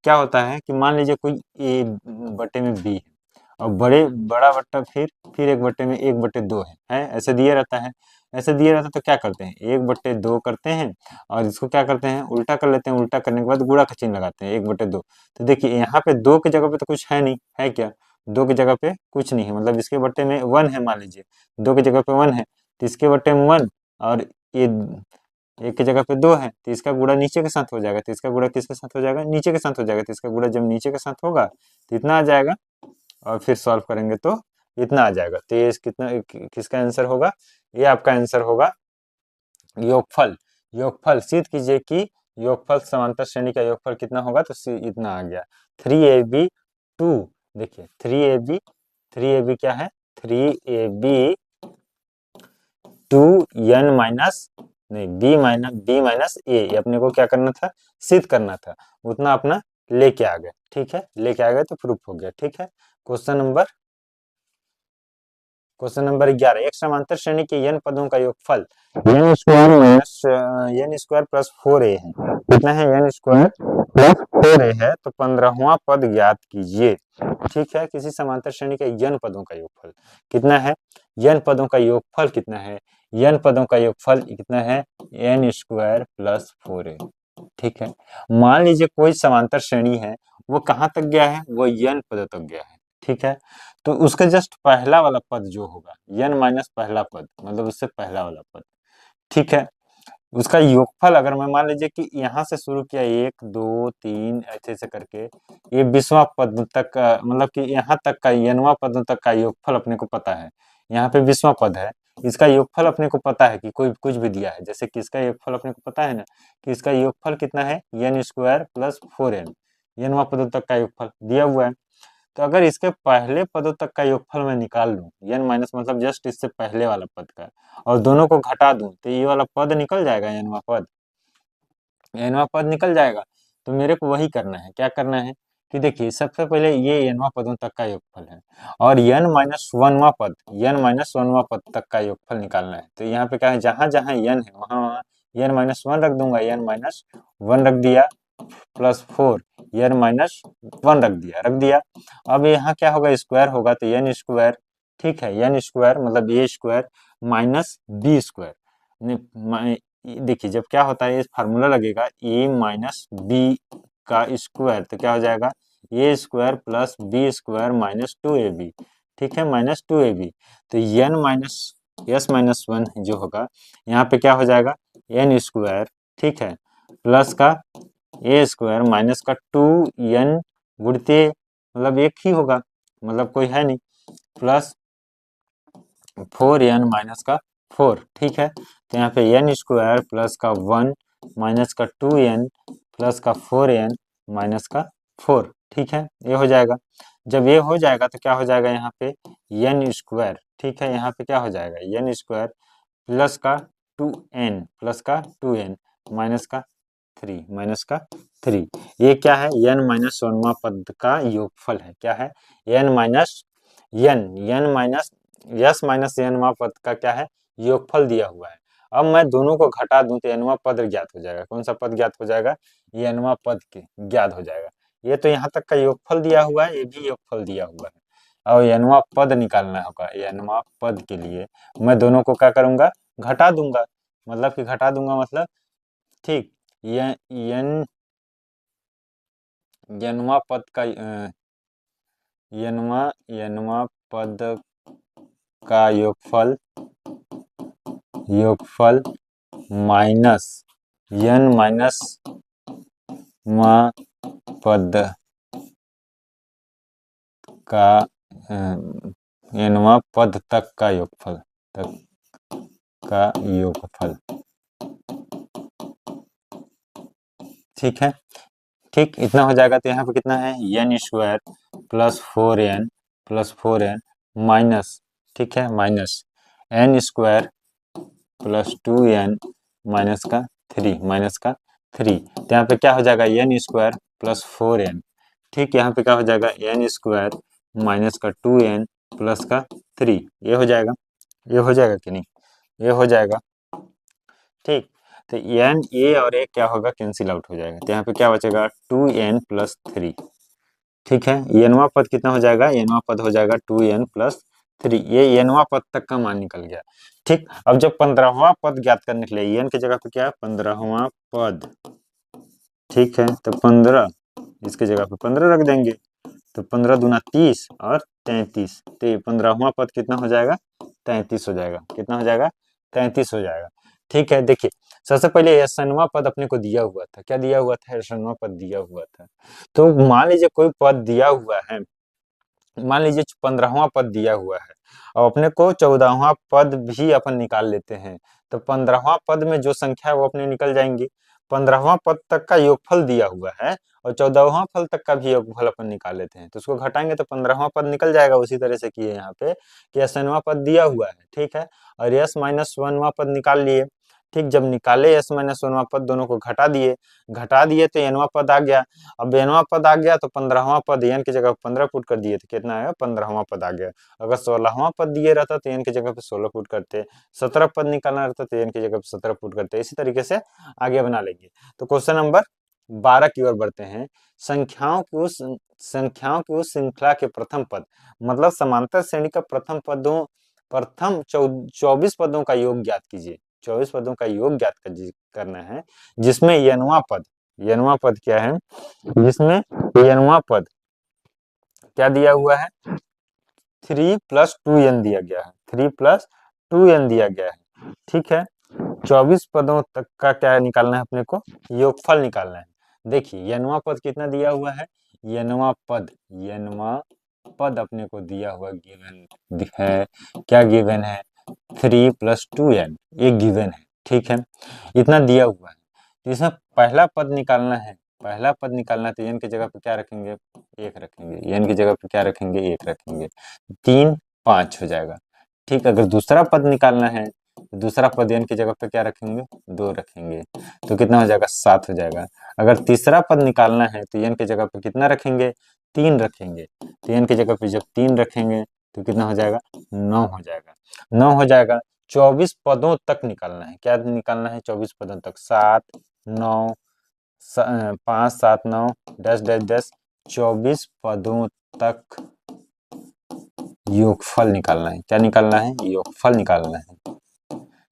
क्या होता है कि मान लीजिए कोई ए बटे में बी है और बड़ा बट्टा फिर 1/2 है, ऐसे दिया रहता है। ऐसे दिया रहता है तो क्या करते हैं, 1/2 करते हैं और इसको क्या करते हैं, उल्टा कर लेते हैं, उल्टा करने के बाद गुणा का चिन्ह लगाते हैं 1/2। तो देखिए यहाँ पे 2 की जगह पे तो कुछ है नहीं, है क्या, 2 की जगह पे कुछ नहीं है, मतलब इसके बट्टे में 1 है, मान लीजिए 2 की जगह पे 1 है तो इसके बट्टे में 1 और ये 1 की जगह पे 2 है तो इसका गुणा नीचे के साथ हो जाएगा, तो इसका गुणा किसके साथ हो जाएगा, नीचे के साथ हो जाएगा। तो इसका गुणा जब नीचे के साथ होगा तो इतना आ जाएगा और फिर सॉल्व करेंगे तो इतना आ जाएगा। तो ये किसका आंसर होगा, ये आपका आंसर होगा योगफल सिद्ध कीजिए कि योगफल समांतर श्रेणी का योगफल कितना होगा, तो इतना आ गया 3ab 2, देखिए 3ab क्या है, 3ab 2n माइनस नहीं b माइनस ए, अपने को क्या करना था, सिद्ध करना था, उतना अपना लेके आ गए, ठीक है, लेके आ गए तो प्रूफ हो गया, ठीक है। क्वेश्चन नंबर 11, एक समांतर श्रेणी के n पदों का योगफल n स्क्वायर प्लस 4a है, कितना है, n स्क्वायर प्लस 4a है, तो 15वां पद ज्ञात कीजिए, ठीक है। किसी समांतर श्रेणी के n पदों का योगफल कितना है, n पदों का योगफल कितना है, n पदों का योगफल कितना है, n स्क्वायर प्लस 4a, ठीक है। मान लीजिए कोई समांतर श्रेणी है, वो कहाँ तक गया है, वो n पद तक गया है, ठीक है। तो उसका जस्ट पहला वाला पद जो होगा n माइनस पहला पद, मतलब उससे पहला वाला पद, ठीक है, उसका योगफल अगर मैं मान लीजिए कि यहाँ से शुरू किया 1 2 3 ऐसे ऐसे करके ये 20वां पद तक का, मतलब कि यहाँ तक का nवां पद तक का योगफल अपने को पता है, यहाँ पे 20वां पद है, इसका योगफल अपने को पता है कि कोई कुछ भी दिया है, जैसे कि इसका योगफल अपने को पता है ना कि इसका योगफल कितना है, n स्क्वायर प्लस 4n, nवां पदों तक का योगफल दिया हुआ है। तो अगर इसके पहले पदों तक का योगफल मैं निकाल लूं, n माइनस मतलब जस्ट इससे पहले वाला पद का, और दोनों को घटा दूं तो ये वाला पद निकल जाएगा, nवां पद निकल जाएगा। तो मेरे को वही करना है, क्या करना है कि देखिए सबसे पहले ये nवां पदों तक का योगफल है और n-1वां पद तक का योगफल निकालना है। तो यहाँ पे क्या है, जहां जहां n है वहां n-1 रख दूंगा, n-1 रख दिया, प्लस 4 n-1 रख दिया। अब यहाँ क्या होगा, स्क्वायर होगा तो n स्क्वायर, ठीक है, n स्क्वायर मतलब a square minus b square. देखिए जब क्या होता है, ये फार्मूला लगेगा ए माइनस बी का स्क्वायर, तो क्या हो जाएगा, a square plus b square minus 2ab, ठीक है, माइनस 2ab। तो n माइनस एस माइनस 1 जो होगा यहाँ पे क्या हो जाएगा, n स्क्वायर, ठीक है, प्लस का ए स्क्वायर माइनस का 2n गुणते मतलब एक ही होगा, मतलब कोई है नहीं, प्लस 4n माइनस का 4, ठीक है। तो यहाँ पे n स्क्वायर प्लस का 1 माइनस का 2n प्लस का 4n माइनस का 4, ठीक है, ये हो जाएगा। जब ये हो जाएगा तो क्या हो जाएगा यहाँ पे n स्क्वायर, ठीक है, यहाँ पे क्या हो जाएगा n स्क्वायर प्लस का 2n माइनस का 3 ये क्या है, n माइनस 1वां पद का योगफल है, क्या है, n माइनस n माइनस यस माइनस nवां पद का क्या है, योगफल दिया हुआ है। अब मैं दोनों को घटा दूं तो nवां पद ज्ञात हो जाएगा। कौन सा पद ज्ञात हो जाएगा, ये nवां पद के ज्ञात हो जाएगा। ये तो यहाँ तक का योगफल दिया हुआ है, ये भी योगफल दिया हुआ है, और nवां पद निकालना होगा। nवां पद के लिए मैं दोनों को क्या करूंगा, घटा दूंगा, मतलब कि घटा दूंगा मतलब, ठीक, ये nवां पद का nवां पद का योगफल माइनस n माइनस पद का nवां पद तक का योगफल, ठीक है, ठीक, इतना हो जाएगा। तो यहाँ पे कितना है, n square plus 4n minus, ठीक है, minus n square plus 2n minus का 3 तो यहाँ पे क्या हो जाएगा, n स्क्वायर प्लस 4n, ठीक, यहाँ पे क्या हो जाएगा, n स्क्वायर माइनस का 2n प्लस का 3, ये हो जाएगा, ये हो जाएगा कि नहीं, ये हो जाएगा, ठीक। तो n ए और ए क्या होगा, कैंसिल आउट हो जाएगा। तो यहाँ पे क्या बचेगा, 2n प्लस 3, ठीक है, nवां पद कितना हो जाएगा, nवां पद हो जाएगा 2n प्लस 3, ये nवां पद तक का मान निकल गया, ठीक। अब जब 15वां पद ज्ञात करने के लिए n की जगह पे क्या है, 15वां पद, ठीक है, तो 15 इसके जगह पे 15 रख देंगे, तो 15 दूना 30 और 33, तो ये 15वां पद कितना हो जाएगा, 33 हो जाएगा, कितना हो जाएगा, 33 हो जाएगा, ठीक है। देखिए सबसे पहले एसनवा पद अपने को दिया हुआ था, क्या दिया हुआ था, एसनवा पद दिया हुआ था। तो मान लीजिए कोई पद दिया हुआ है, मान लीजिए 15वां पद दिया हुआ है और अपने को 14वां पद भी अपन निकाल लेते हैं, तो 15वां पद में जो संख्या है वो अपने निकल जाएंगी। 15वां पद तक का योगफल दिया हुआ है और 14वां पद तक का भी योगफल अपन निकाल लेते हैं, तो उसको घटाएंगे तो 15वां पद निकल जाएगा। उसी तरह से किए यहाँ पे कि एसनवां पद दिया हुआ है, ठीक है, और एस माइनस वनवां पद निकाल लिए, ठीक, जब निकाले एस माइनस वनवां पद दोनों को घटा दिए तो एनवां पद आ गया। अब एनवां पद आ गया तो 15वां पद एन की जगह 15 पुट कर दिए तो कितना आएगा, 15वां पद आ गया। अगर 16वां पद दिए रहता तो एन की जगह पे 16 पुट करते, 17 पद निकालना रहता तो एन की जगह पे 17 पुट करते, इसी तरीके से आगे बना लेंगे। तो क्वेश्चन नंबर 12 की ओर बढ़ते हैं। संख्याओं की उस श्रृंखला के प्रथम पद, मतलब समांतर श्रेणी का प्रथम 24 पदों का योग ज्ञात कीजिए। 24 पदों का योग ज्ञात करना है जिसमें यनवा पद क्या है, जिसमें यनवा पद क्या दिया हुआ है, 3 प्लस 2n दिया गया है, 3 प्लस 2n दिया गया है, ठीक है। 24 पदों तक का क्या निकालना है अपने को, योगफल निकालना है। देखिए यनवा पद कितना दिया हुआ है, यनवा पद अपने को दिया हुआ गिवन है, क्या गिवन है, 3 प्लस 2n, ये गिवन है, ठीक है, इतना दिया हुआ है। तो इसमें पहला पद निकालना है, पहला पद निकालना है तो n की जगह पे क्या रखेंगे, 1 रखेंगे, n की जगह पे क्या रखेंगे, 1 रखेंगे, 3 5 हो जाएगा। ठीक, अगर दूसरा पद निकालना है तो दूसरा पद n की जगह पे क्या रखेंगे, 2 रखेंगे, तो कितना हो जाएगा, 7 हो जाएगा। अगर तीसरा पद निकालना है तो n की जगह पे कितना रखेंगे, 3 रखेंगे, तो n की जगह पे जब 3 रखेंगे तो कितना हो जाएगा, 9 हो जाएगा। 9 हो जाएगा। 24 पदों तक निकालना है, क्या निकालना है, 24 पदों तक, 7 9 5 7 9 10 10 10, 24 पदों तक योगफल निकालना है। क्या निकालना है, योगफल निकालना है।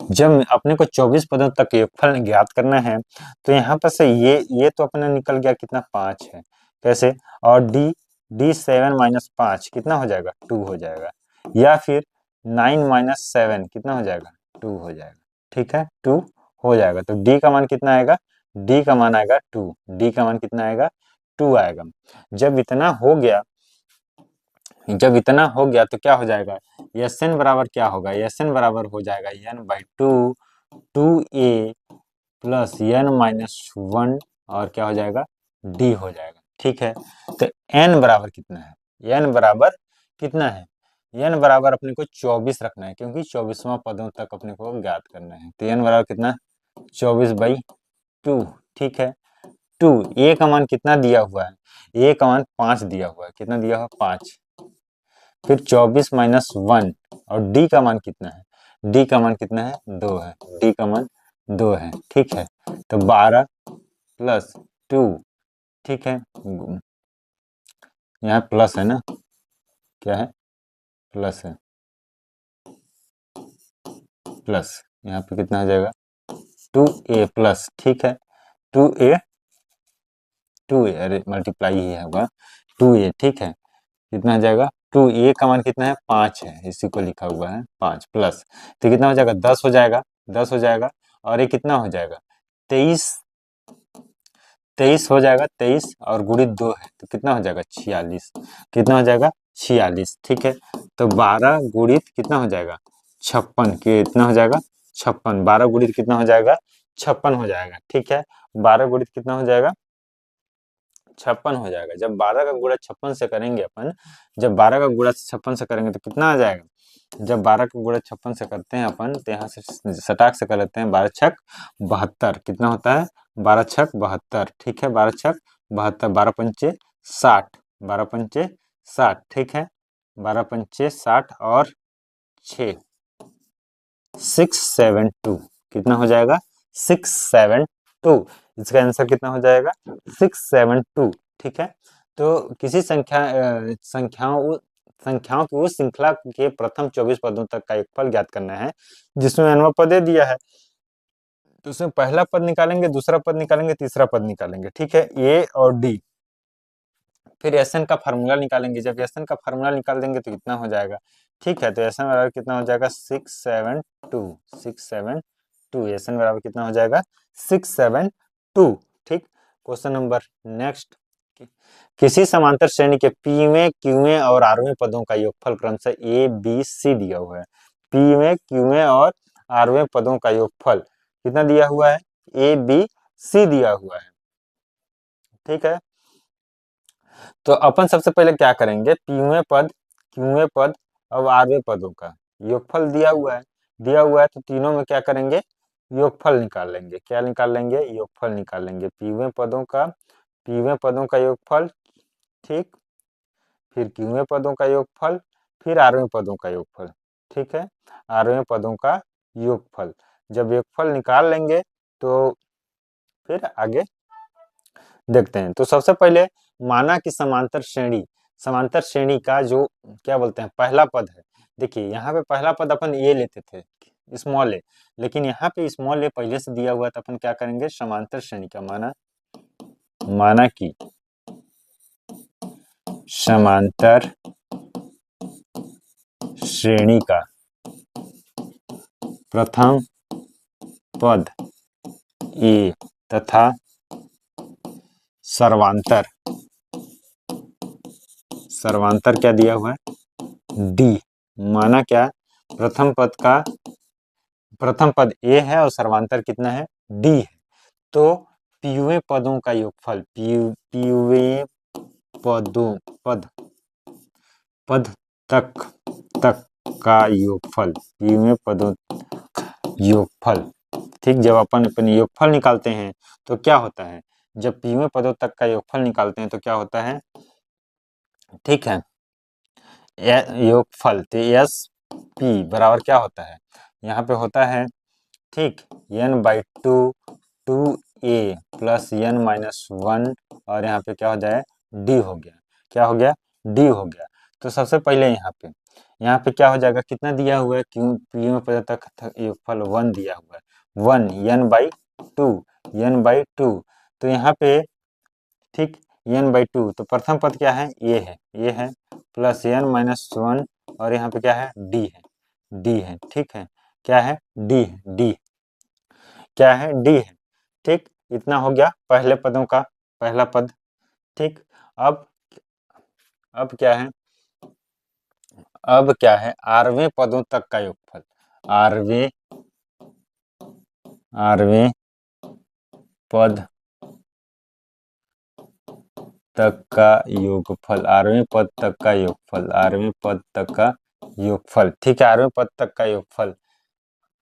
जब अपने को 24 पदों तक योगफल ज्ञात करना है तो यहाँ पर से ये तो अपना निकल गया कितना, 5 है, कैसे, और d7 माइनस 5 कितना हो जाएगा, 2 हो जाएगा, या फिर 9 माइनस 7 कितना हो जाएगा, 2 हो जाएगा। ठीक है, 2 हो जाएगा। तो d का मान कितना आएगा, d का मान आएगा 2, d का मान कितना आएगा, 2 आएगा। जब इतना हो गया, जब इतना हो गया तो क्या हो जाएगा, Sn बराबर क्या होगा, Sn बराबर हो जाएगा n/2 2a plus n minus 1 और क्या हो जाएगा, d हो जाएगा। ठीक है, तो n बराबर कितना है, n बराबर कितना है, n बराबर अपने को 24 रखना है, क्योंकि 24वां पदों तक अपने को ज्ञात करना है। तो n बराबर कितना, 24/2। ठीक है, 2 a का मान कितना दिया हुआ है, a का मान 5 दिया हुआ है, कितना दिया हुआ, 5, फिर 24 माइनस 1 और d का मान कितना है, d का मान कितना है, 2 है, d का मान 2 है। ठीक है, तो 12 प्लस 2, ठीक है, यहाँ प्लस है ना, क्या है, प्लस है, प्लस यहाँ पे कितना हो जाएगा, 2a प्लस, ठीक है, 2a 2a, अरे मल्टीप्लाई ही होगा, 2a, ठीक है, कितना हो जाएगा, 2a का मान कितना है, 5 है, इसी को लिखा हुआ है 5 प्लस, तो कितना हो जाएगा, 10 हो जाएगा, 10 हो जाएगा, और ये कितना हो जाएगा, 23, 23 हो जाएगा, 23 और गुणित 2 है तो कितना हो जाएगा, 46, कितना हो जाएगा, 46। ठीक है, तो 12 गुणित कितना हो जाएगा, 56, कितना हो जाएगा, 56, 12 गुणित कितना हो जाएगा, 56 हो जाएगा। ठीक है, 12 गुणित कितना हो जाएगा, 56 हो जाएगा। जब 12 का गुणा 56 से करेंगे अपन, जब 12 का गुणा 56 से करेंगे तो कितना आ जाएगा, जब 12 का गुणा 56 से करते हैं अपन तो यहाँ से सटाक से कर लेते हैं, 12 छक 72, कितना होता है, 12 छक 72। ठीक है, 12 छक 72, 12 पंचे 60, 12 पंचे 60, ठीक है, 12 पंचे 60 और 6 672, कितना हो जाएगा, 672, इसका आंसर कितना हो जाएगा, 672। ठीक है, तो किसी संख्याओं की उस श्रृंखला के प्रथम 24 पदों तक का योगफल ज्ञात करना है जिसमें n पद दे दिया है, तो उसमें पहला पद निकालेंगे, दूसरा पद निकालेंगे, तीसरा पद निकालेंगे। ठीक है, a और d, फिर Sn का फार्मूला निकालेंगे, जब Sn का फार्मूला निकाल देंगे तो कितना हो जाएगा। ठीक है, तो Sn बराबर कितना हो जाएगा, 672, 672, Sn बराबर कितना हो जाएगा, 672। ठीक, क्वेश्चन नंबर नेक्स्ट, किसी समांतर श्रेणी के पीवें क्यूवें और आरवें पदों का योगफल क्रमशः ए बी सी दिया हुआ है। पीवें क्यूवें और आरवें पदों का योगफल कितना दिया हुआ है, ए बी सी दिया हुआ है। ठीक है, तो अपन सबसे पहले क्या करेंगे, पीवें पद, क्यूवें पद और आरवें पदों का योगफल दिया हुआ है, दिया हुआ है तो तीनों में क्या करेंगे, योगफल निकाल लेंगे। क्या निकाल लेंगे, योगफल निकाल लेंगे, पीवें पदों का योगफल, ठीक, फिर क्यूवें पदों का योगफल, फिर आरवें पदों का योगफल। ठीक है, आरवें पदों का योगफल, जब योगफल निकाल लेंगे तो फिर आगे देखते हैं। तो सबसे पहले माना कि समांतर श्रेणी का जो क्या बोलते हैं पहला पद है, देखिए यहाँ पे पहला पद अपन ए लेते थे, स्मॉल ए, लेकिन यहाँ पे स्मॉल ए पहले से दिया हुआ है तो अपन क्या करेंगे, समांतर श्रेणी का माना कि समांतर श्रेणी का प्रथम पद ए तथा सर्वांतर क्या दिया हुआ है, डी, माना क्या, प्रथम पद ए है और सर्वांतर कितना है, डी है, तो पीवे पदों का योगफल, पीवे पदों पद तक का योगफल, पीवे पदों योगफल। ठीक, जब अपन अपने योगफल निकालते हैं तो क्या होता है, जब पीवे पदों तक का योगफल निकालते हैं तो क्या होता है, ठीक है, योगफल तो एस पी बराबर क्या होता है, यहाँ पे होता है, ठीक, n/2 2a प्लस n-1 और यहाँ पे क्या हो जाए d हो गया, क्या हो गया, d हो गया। तो सबसे पहले यहाँ पे क्या हो जाएगा, कितना दिया हुआ है, क्यों पी में पद तक योगफल 1 दिया हुआ है, 1 n/2 तो यहाँ पे, ठीक, n/2 तो प्रथम पद क्या है, ये है प्लस n-1 और यहाँ पे क्या है, d है, ठीक है, क्या है, d क्या है, d है, ठीक, इतना हो गया पहले पदों का पहला पद। ठीक, अब क्या है आरवें पदों तक का योगफल, आरवें पद तक का योगफल, आरवें पद तक का योगफल, आरवें पद तक का योगफल, ठीक है, आरवें पद तक का योगफल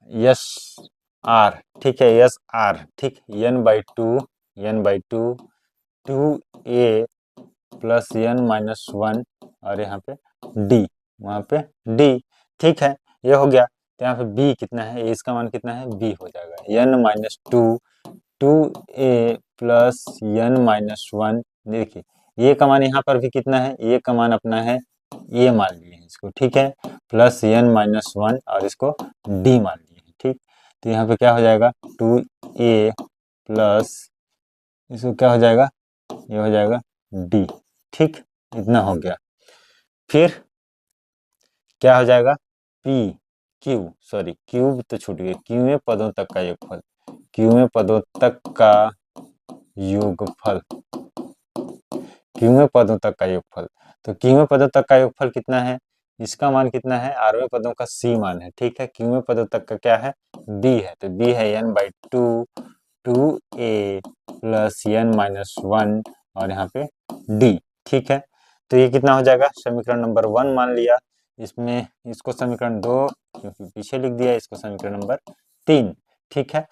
यस आर, ठीक है, यस आर, ठीक, n/2 2a प्लस n-1 और यहाँ पे d, वहाँ पे d, ठीक है, ये हो गया। तो यहाँ पे b कितना है, इसका मान कितना है, b हो जाएगा n-2 2a प्लस n-1, देखिए ये का मान यहाँ पर भी कितना है, ये का मान अपना है, ये मान लिए हैं इसको, ठीक है, प्लस n-1 और इसको d मान लिए हैं, ठीक, तो यहाँ पे क्या हो जाएगा 2a प्लस इसको क्या हो जाएगा, ये हो जाएगा d, ठीक, इतना हो गया। फिर क्या हो जाएगा, क्यूब तो छूट गया, क्यूवें पदों तक का योगफल, क्यूवें पदों तक का योगफल, क्यूवें पदों तक का योगफल, तो क्यूवें पदों तक का योगफल कितना है, इसका मान कितना है, आरवें पदों का सी मान है, ठीक है, क्यूवें पदों तक का क्या है, बी है, तो बी है n/2 2a प्लस n-1 और यहाँ पे d, ठीक है, तो ये कितना हो जाएगा, समीकरण नंबर 1 मान लिया, इसमें इसको समीकरण 2 क्योंकि पीछे लिख दिया, इसको समीकरण नंबर 3, ठीक है,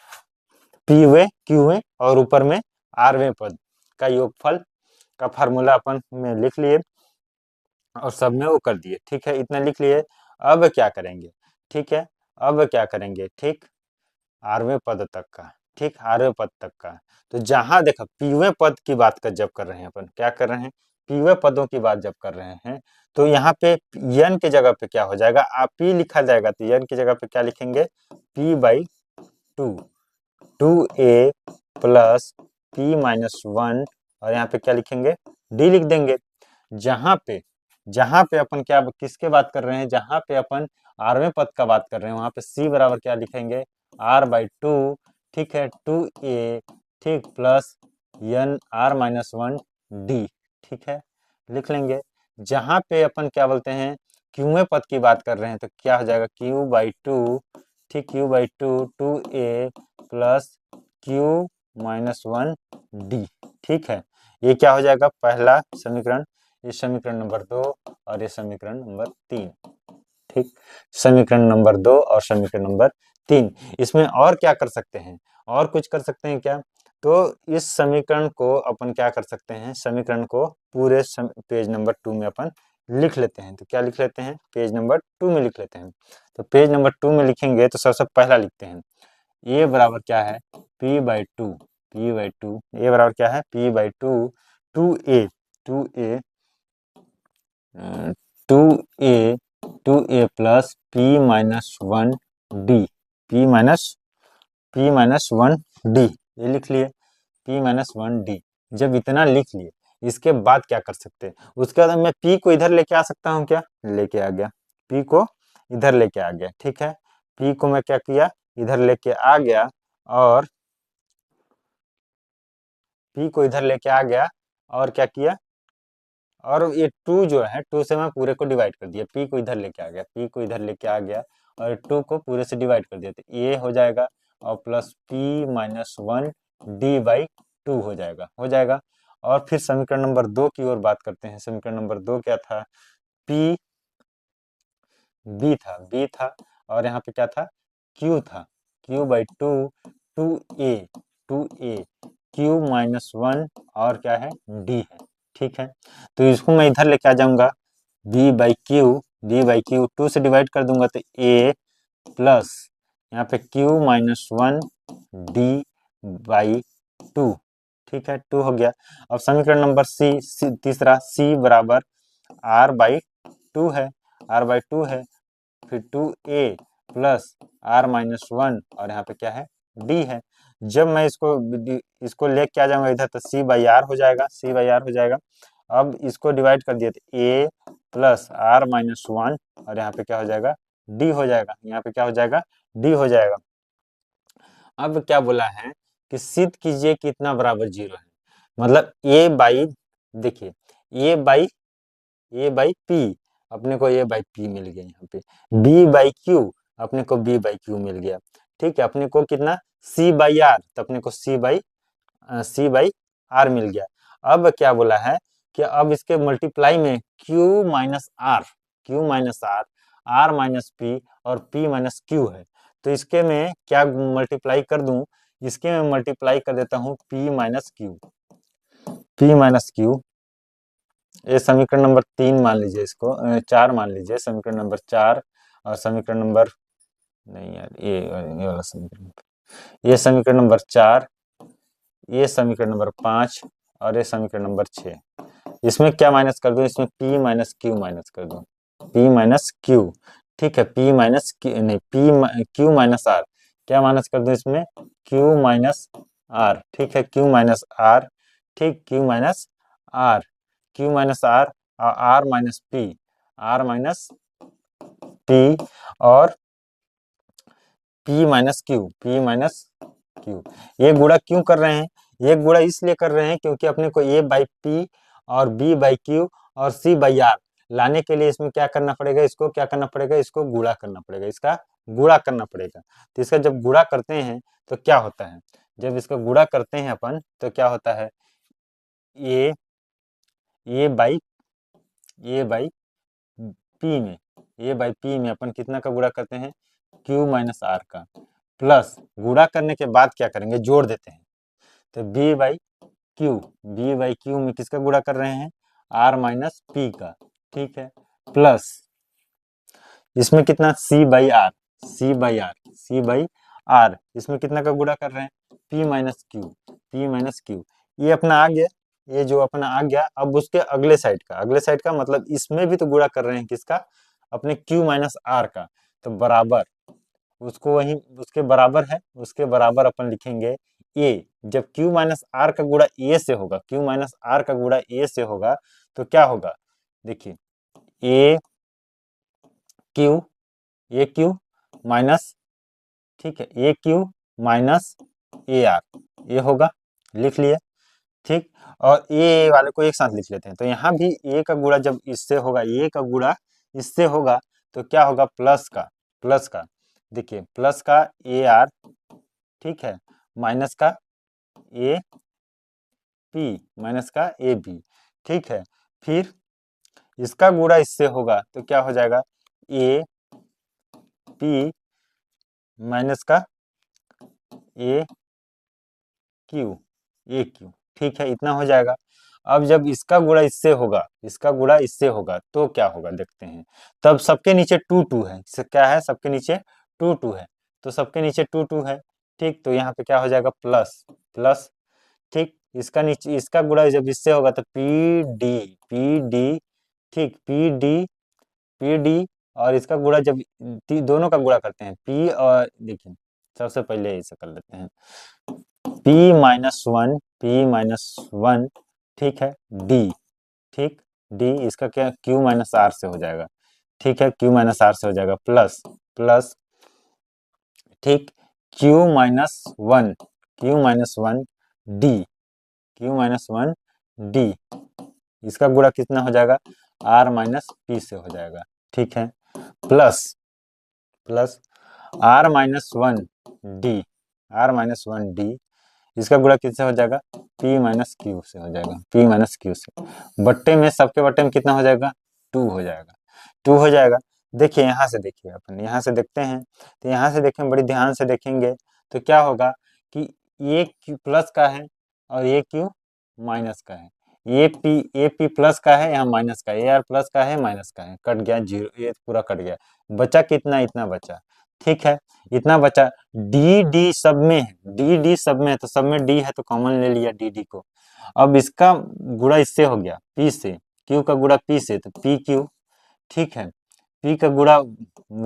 पीवे क्यूवे और ऊपर में आरवें पद का योगफल का फार्मूला अपन में लिख लिए और सब में वो कर दिए, ठीक है, इतना लिख लिए। अब क्या करेंगे, ठीक है, अब क्या करेंगे, ठीक, आरवें पद तक का, ठीक, आरवें पद तक का, तो जहां देखो पीवे पद की बात कर जब कर रहे हैं अपन, क्या कर रहे हैं, पीवे पदों की बात जब कर रहे हैं, तो यहाँ पे n की जगह पे क्या हो जाएगा, आप p लिखा जाएगा, तो n की जगह पे क्या लिखेंगे, p/2 2a प्लस p-1 और यहाँ पे क्या लिखेंगे, d लिख देंगे। जहां पे अपन क्या किसके बात कर रहे हैं, जहां पे अपन आरवें पद का बात कर रहे हैं, वहां पे c बराबर क्या लिखेंगे, r/2, ठीक है, 2a, ठीक, प्लस n(r-1) d, ठीक है, लिख लेंगे। जहां पे अपन क्या बोलते हैं क्यूवें पद की बात कर रहे हैं, तो क्या हो जाएगा q/2, ठीक, q/2 2a plus q-1 d, ठीक है, ये क्या हो जाएगा पहला समीकरण, ये समीकरण नंबर 2 और ये समीकरण नंबर 3, ठीक, समीकरण नंबर 2 और समीकरण नंबर 3। इसमें और क्या कर सकते हैं, और कुछ कर सकते हैं क्या, तो इस समीकरण को अपन क्या कर सकते हैं, समीकरण को पूरे पेज नंबर 2 में अपन लिख लेते हैं, तो क्या लिख लेते हैं, पेज नंबर 2 में लिख लेते हैं। तो पेज नंबर 2 में लिखेंगे तो सबसे पहला लिखते हैं, ए बराबर क्या है, p/2, ए बराबर क्या है, p/2 2a 2a plus p-1 d, p-1 d, ये लिख लिए, p-1 d। जब इतना लिख लिए इसके बाद क्या कर सकते हैं, उसके बाद मैं p को इधर लेके आ सकता हूँ, क्या लेके आ गया, p को इधर लेके आ गया, ठीक है, p को मैं क्या किया, इधर लेके आ गया और p को इधर लेके आ गया और क्या किया, और ये 2 जो है 2 से मैं पूरे को डिवाइड कर दिया, p को इधर लेके आ गया, p को इधर लेके आ गया और 2 को पूरे से डिवाइड कर दिया, तो ये हो जाएगा और प्लस p-1 d/2, 2 हो जाएगा। और फिर समीकरण नंबर 2 की ओर बात करते हैं। समीकरण नंबर 2 क्या था? पी बी था और यहाँ पे क्या था? क्यू था, q by two, two a q minus one और क्या है? डी है। ठीक है, तो इसको मैं इधर लेके आ जाऊंगा, बी बाई क्यू 2 से डिवाइड कर दूंगा तो ए प्लस यहाँ पे Q minus one D by two. ठीक है, 2 हो गया। अब समीकरण नंबर तीसरा सी बराबर आर बाई टू है, फिर 2a plus r minus one और यहाँ पे क्या है? डी है। जब मैं इसको ले क्या जाऊंगा इधर तो सी बाई आर हो जाएगा, अब इसको डिवाइड कर दिया तो a plus r minus one और यहाँ पे क्या हो जाएगा? डी हो जाएगा। अब क्या बोला है कि सिद्ध कीजिए कि इतना बराबर 0 है, मतलब देखिए ए बाई पी, अपने को ए बाई पी मिल गया, यहाँ पे बी बाई क्यू, अपने को बी बाई क्यू मिल गया। ठीक है, अपने को कितना? सी बाई आर, तो अपने को सी बाई आर मिल गया। अब क्या बोला है कि अब इसके मल्टीप्लाई में q minus r minus p और पी माइनस क्यू है, तो इसके में क्या मल्टीप्लाई कर दूं? इसके में मल्टीप्लाई कर देता हूं पी माइनस क्यू। ये समीकरण नंबर 3 मान लीजिए, इसको 4 मान लीजिए, समीकरण नंबर 4 और समीकरण नंबर नहीं यार, ये वाला समीकरण, ये समीकरण नंबर 4, ये समीकरण नंबर 5 और ये समीकरण नंबर 6। इसमें क्या माइनस कर दूं? इसमें पी माइनस क्यू माइनस कर दूं, पी माइनस क्यू। ठीक है, पी माइनस नहीं, क्यू माइनस आर, क्या माइनस कर दूं इसमें? Q minus r. ठीक है, क्यू माइनस आर, ठीक, क्यू माइनस आर और आर माइनस पी और पी माइनस क्यू। ये गुणा क्यों कर रहे हैं? ये गुणा इसलिए कर रहे हैं क्योंकि अपने को ए बाई पी और बी बाई क्यू और सी बाई आर लाने के लिए इसमें क्या करना पड़ेगा? इसको गुणा करना पड़ेगा, तो इसका जब गुणा करते हैं तो क्या होता है? जब इसका गुणा करते हैं अपन तो क्या होता है? ए बाई पी में अपन कितना का गुणा करते हैं? क्यू माइनस आर का, प्लस गुणा करने के बाद क्या करेंगे? जोड़ देते हैं, तो बी बाई क्यू में किसका गुणा कर रहे हैं? आर माइनस पी का। ठीक है, प्लस इसमें कितना? सी बाई आर, इसमें कितना का गुणा कर रहे हैं? P minus q. ये अपना आ गया, ये जो अपना आ गया, अब उसके अगले साइड का मतलब इसमें भी तो गुणा कर रहे हैं किसका? अपने क्यू माइनस आर का, तो बराबर उसको वही उसके बराबर है, उसके बराबर अपन लिखेंगे ए। जब क्यू माइनस आर का गुणा ए से होगा तो क्या होगा? देखिए ए क्यू माइनस, ठीक है, ए क्यू माइनस ए आर, ये होगा, लिख लिए। ठीक, और ए वाले को एक साथ लिख लेते हैं, तो यहाँ भी ए का गुणा जब इससे होगा तो क्या होगा? प्लस का देखिए, प्लस का ए आर, ठीक है, माइनस का ए पी, माइनस का ए बी। ठीक है, फिर इसका गुणा इससे होगा तो क्या हो जाएगा? ए पी माइनस का ए क्यू, ठीक है, इतना हो जाएगा। अब जब इसका गुणा इससे होगा तो क्या होगा देखते हैं। तब सबके नीचे टू है, क्या है? सबके नीचे टू है, तो सबके नीचे टू है। ठीक, तो यहाँ पे क्या हो जाएगा? प्लस, ठीक, इसका नीचे इसका गुणा जब इससे होगा तो पी डी, ठीक, पी डी और इसका गुणा जब दोनों का गुणा करते हैं, पी और देखिए सबसे पहले ऐसे कर लेते हैं, पी माइनस वन, ठीक है, डी इसका क्या? क्यू माइनस आर से हो जाएगा। ठीक है, क्यू माइनस आर से हो जाएगा, प्लस ठीक, क्यू माइनस वन डी, इसका गुणा कितना हो जाएगा? आर माइनस पी से हो जाएगा। ठीक है, plus r minus one d इसका गुणा किससे हो जाएगा, p माइनस क्यू से हो जाएगा, p माइनस क्यू से। बट्टे में सबके बट्टे में कितना हो जाएगा, 2 हो जाएगा, 2 हो जाएगा। देखिए यहाँ से, देखिए अपन यहाँ से देखते हैं, तो यहाँ से देखें, बड़ी ध्यान से देखेंगे तो क्या होगा कि ये क्यू प्लस का है और ये क्यू माइनस का है, ये पी प्लस का है, यहाँ माइनस का है, ये आर प्लस का है, माइनस का है, कट गया जीरो, ये पूरा कट गया, बचा कितना, इतना बचा। ठीक है, इतना बचा। डी डी सब में है, डी डी सब में है, तो सब में डी है तो कॉमन ले लिया डी डी को। अब इसका गुणा इससे हो गया पी से, क्यू का गुणा पी से तो पी क्यू। ठीक है, पी का गुणा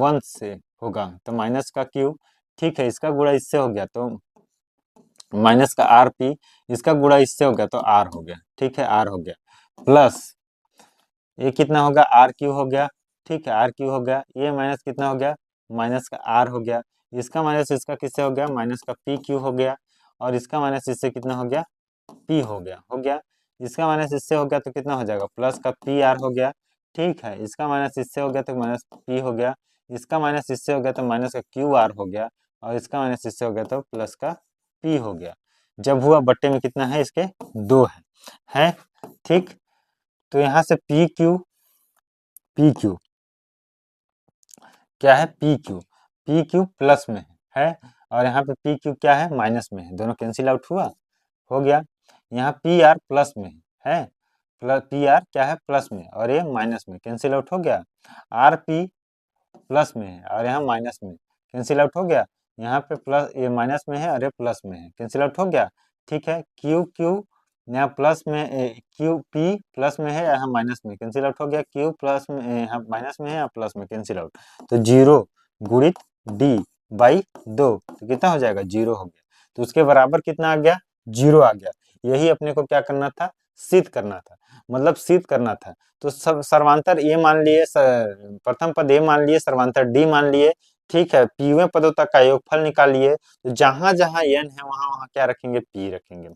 1 से होगा तो माइनस का क्यू। ठीक है, इसका गुणा इससे हो गया तो माइनस का आर पी, इसका गुणा इससे हो गया तो आर हो गया। ठीक है, आर हो गया, प्लस ये कितना होगा, आर क्यू हो गया। ठीक है, आर क्यू हो गया, ये माइनस कितना हो गया, माइनस का आर हो गया, इसका माइनस इसका किससे हो गया, माइनस का पी क्यू हो गया, और इसका माइनस इससे कितना हो गया, पी हो गया, हो गया। इसका माइनस इससे हो गया तो कितना हो जाएगा, प्लस का पी आर हो गया। ठीक है, इसका माइनस इससे हो गया तो माइनस पी हो गया, इसका माइनस इससे हो गया तो माइनस का क्यू आर हो गया, और इसका माइनस इससे हो गया तो प्लस का पी हो गया। जब हुआ बट्टे में कितना है, इसके 2 है। ठीक, तो यहाँ से पी क्यू क्या है, पी क्यू प्लस में है, और यहाँ पे पी क्यू क्या है, माइनस में है, दोनों कैंसिल आउट हुआ, हो गया। यहाँ पी आर प्लस में है, प्लस पी आर क्या है, प्लस में, और ये माइनस में, कैंसिल आउट हो गया। आर पी प्लस में है और यहाँ माइनस में, कैंसिल आउट हो गया। यहाँ पे प्लस, ये माइनस में है और ये प्लस में है, कैंसिल आउट हो गया। ठीक है, क्यू क्यू यहाँ प्लस में, क्यू पी प्लस में है, यहाँ माइनस में, कैंसिल आउट हो गया। क्यू प्लस में, यहाँ माइनस में है, यहाँ प्लस में, कैंसिल आउट। तो 0 गुणित डी बाई 2 तो कितना हो जाएगा, 0 हो गया। तो उसके बराबर कितना आ गया, 0 आ गया। यही अपने को क्या करना था, सिद्ध करना था, मतलब सिद्ध करना था। तो सब सर्वांतर ए मान लिए, प्रथम पद ए मान लिए, सर्वांतर डी मान लिए। ठीक है, पीवें पदों तक का योगफल निकालिए। तो जहां जहां एन है वहां वहां क्या रखेंगे, पी रखेंगे।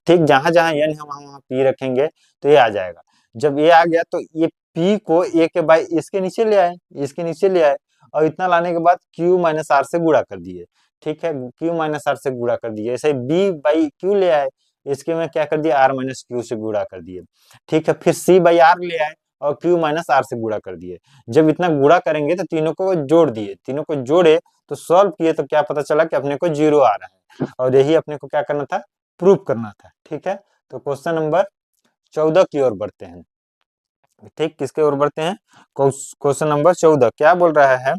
ठीक, जहां जहां एन है वहां वहां पी रखेंगे तो ये आ जाएगा। जब ये आ गया तो ये पी को ए के बाई इसके नीचे ले आए, इसके नीचे ले आए, और इतना लाने के बाद क्यू माइनस आर से गुणा कर दिए। ठीक है, क्यू माइनस आर से गुणा कर दिए, ऐसे बी बाई क्यू ले आए, इसके में क्या कर दिया, आर माइनस क्यू से गुणा कर दिए। ठीक है, फिर सी बाई आर ले आए और क्यू माइनस आर से गुणा कर दिए। जब इतना गुणा करेंगे तो तीनों को जोड़ दिए, तीनों को जोड़े तो सॉल्व किए तो क्या पता चला कि अपने को 0 आ रहा है, और यही अपने को क्या करना था, प्रूव करना था। ठीक है, तो क्वेश्चन नंबर 14 की ओर बढ़ते हैं। ठीक, किसके ओर बढ़ते हैं, क्वेश्चन नंबर 14 क्या बोल रहा है,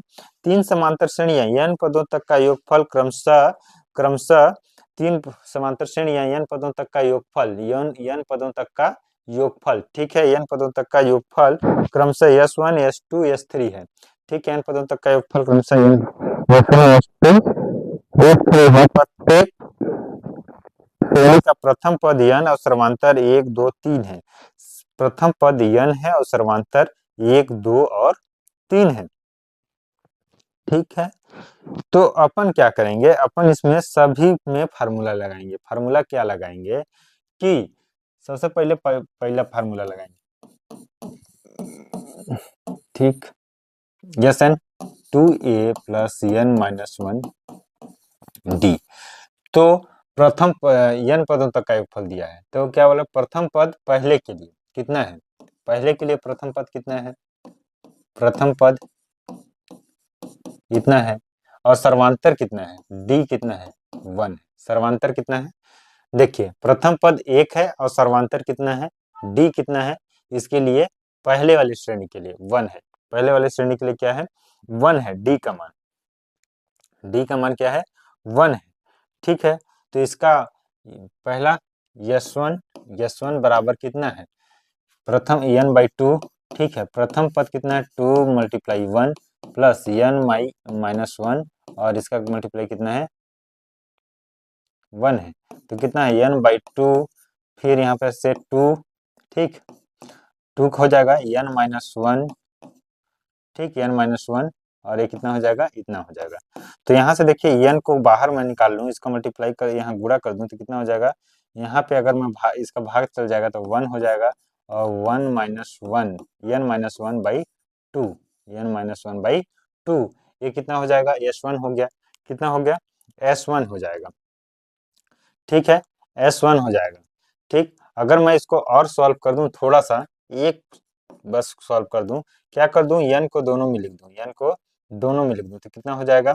3 समांतर श्रेणियां n पदों तक का योगफल क्रमशः क्रमशः 3 समांतर श्रेणियां n पदों तक का योगफल, n पदों तक का योगफल। ठीक है, n पदों तक का योगफल क्रमशः S1 S2 S3 है। ठीक है, n पदों तक का योगफल क्रमशः S1 S2 S3 है। प्रत्येक श्रेणी का प्रथम पद n और सर्वांतर 1 2 3 है। प्रथम पद n है और सर्वांतर 1 2 और 3 है। ठीक है, तो अपन क्या करेंगे, अपन इसमें सभी में फार्मूला लगाएंगे। फार्मूला क्या लगाएंगे कि सबसे पहले पहला फार्मूला लगाएंगे। ठीक, S n 2a plus n minus 1 d. तो प्रथम n पदों तक का योगफल दिया है, तो क्या बोला, प्रथम पद पहले के लिए कितना है, पहले के लिए प्रथम पद कितना है, प्रथम पद इतना है, और सर्वांतर कितना है, d कितना है, 1 है। सर्वांतर कितना है, देखिए प्रथम पद 1 है और सर्वांतर कितना है, d कितना है, इसके लिए पहले वाली श्रेणी के लिए 1 है। पहले वाली श्रेणी के लिए क्या है, 1 है, d का मान, d का मान क्या है, 1 है। ठीक है, तो इसका पहला S1 बराबर कितना है, प्रथम n बाई 2। ठीक है, प्रथम पद कितना है, 2 मल्टीप्लाई 1 प्लस n माइनस 1, और इसका मल्टीप्लाई कितना है, 1 है। तो कितना है, n बाई 2, फिर यहाँ पे से 2, ठीक 2 हो जाएगा n माइनस 1। ठीक, n माइनस 1, और ये कितना हो जाएगा, इतना हो जाएगा। तो यहाँ से देखिए n को बाहर मैं निकाल लूँ, इसका मल्टीप्लाई कर यहाँ गुणा कर दूं तो कितना हो जाएगा, यहाँ पे अगर मैं इसका भाग चल जाएगा तो 1 हो जाएगा, और 1 minus 1 n minus 1 by 2, n minus 1 by 2, ये कितना हो जाएगा, S1 हो गया, कितना हो गया, S1 हो जाएगा। ठीक है, S1 हो जाएगा। ठीक, अगर मैं इसको और सॉल्व कर दूं थोड़ा सा, एक बस सॉल्व कर दूं, क्या कर दूं, n को दोनों में लिख दूं, n को दोनों में लिख दूं, तो कितना हो जाएगा,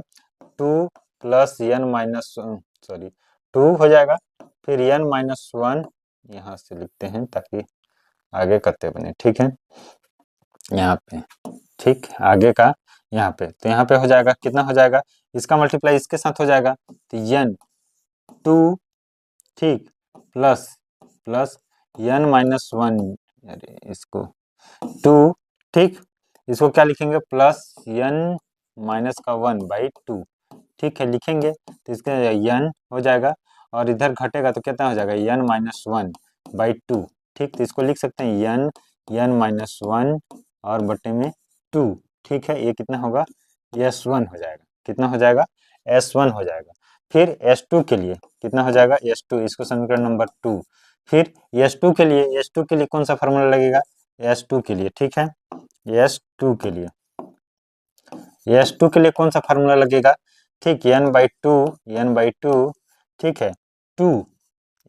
2 प्लस n माइनस सॉरी 2 हो जाएगा, फिर n माइनस 1 यहाँ से लिखते हैं ताकि आगे करते बने। ठीक है, यहाँ पे, ठीक, आगे का यहाँ पे, तो यहाँ पे हो जाएगा, कितना हो जाएगा, इसका मल्टीप्लाई इसके साथ हो जाएगा, तो n 2, ठीक, प्लस प्लस n माइनस 1, अरे इसको 2, ठीक, इसको क्या लिखेंगे, प्लस n माइनस का 1/2, ठीक है, लिखेंगे तो इसका n हो जाएगा, और इधर घटेगा तो कितना हो जाएगा, n माइनस 1/2, ठीक, तो इसको लिख सकते हैं n माइनस 1 और बटे में 2, ठीक है, ये कितना होगा, S1 हो जाएगा, कितना हो जाएगा, S1 हो जाएगा। फिर S2 के लिए कितना हो जाएगा, S2, इसको समीकरण नंबर 2। फिर S2 के लिए कौन सा फार्मूला लगेगा, S2 के लिए, ठीक है, S2 के लिए, S2 के लिए कौन सा फार्मूला लगेगा, ठीक, n/2, ठीक है, 2,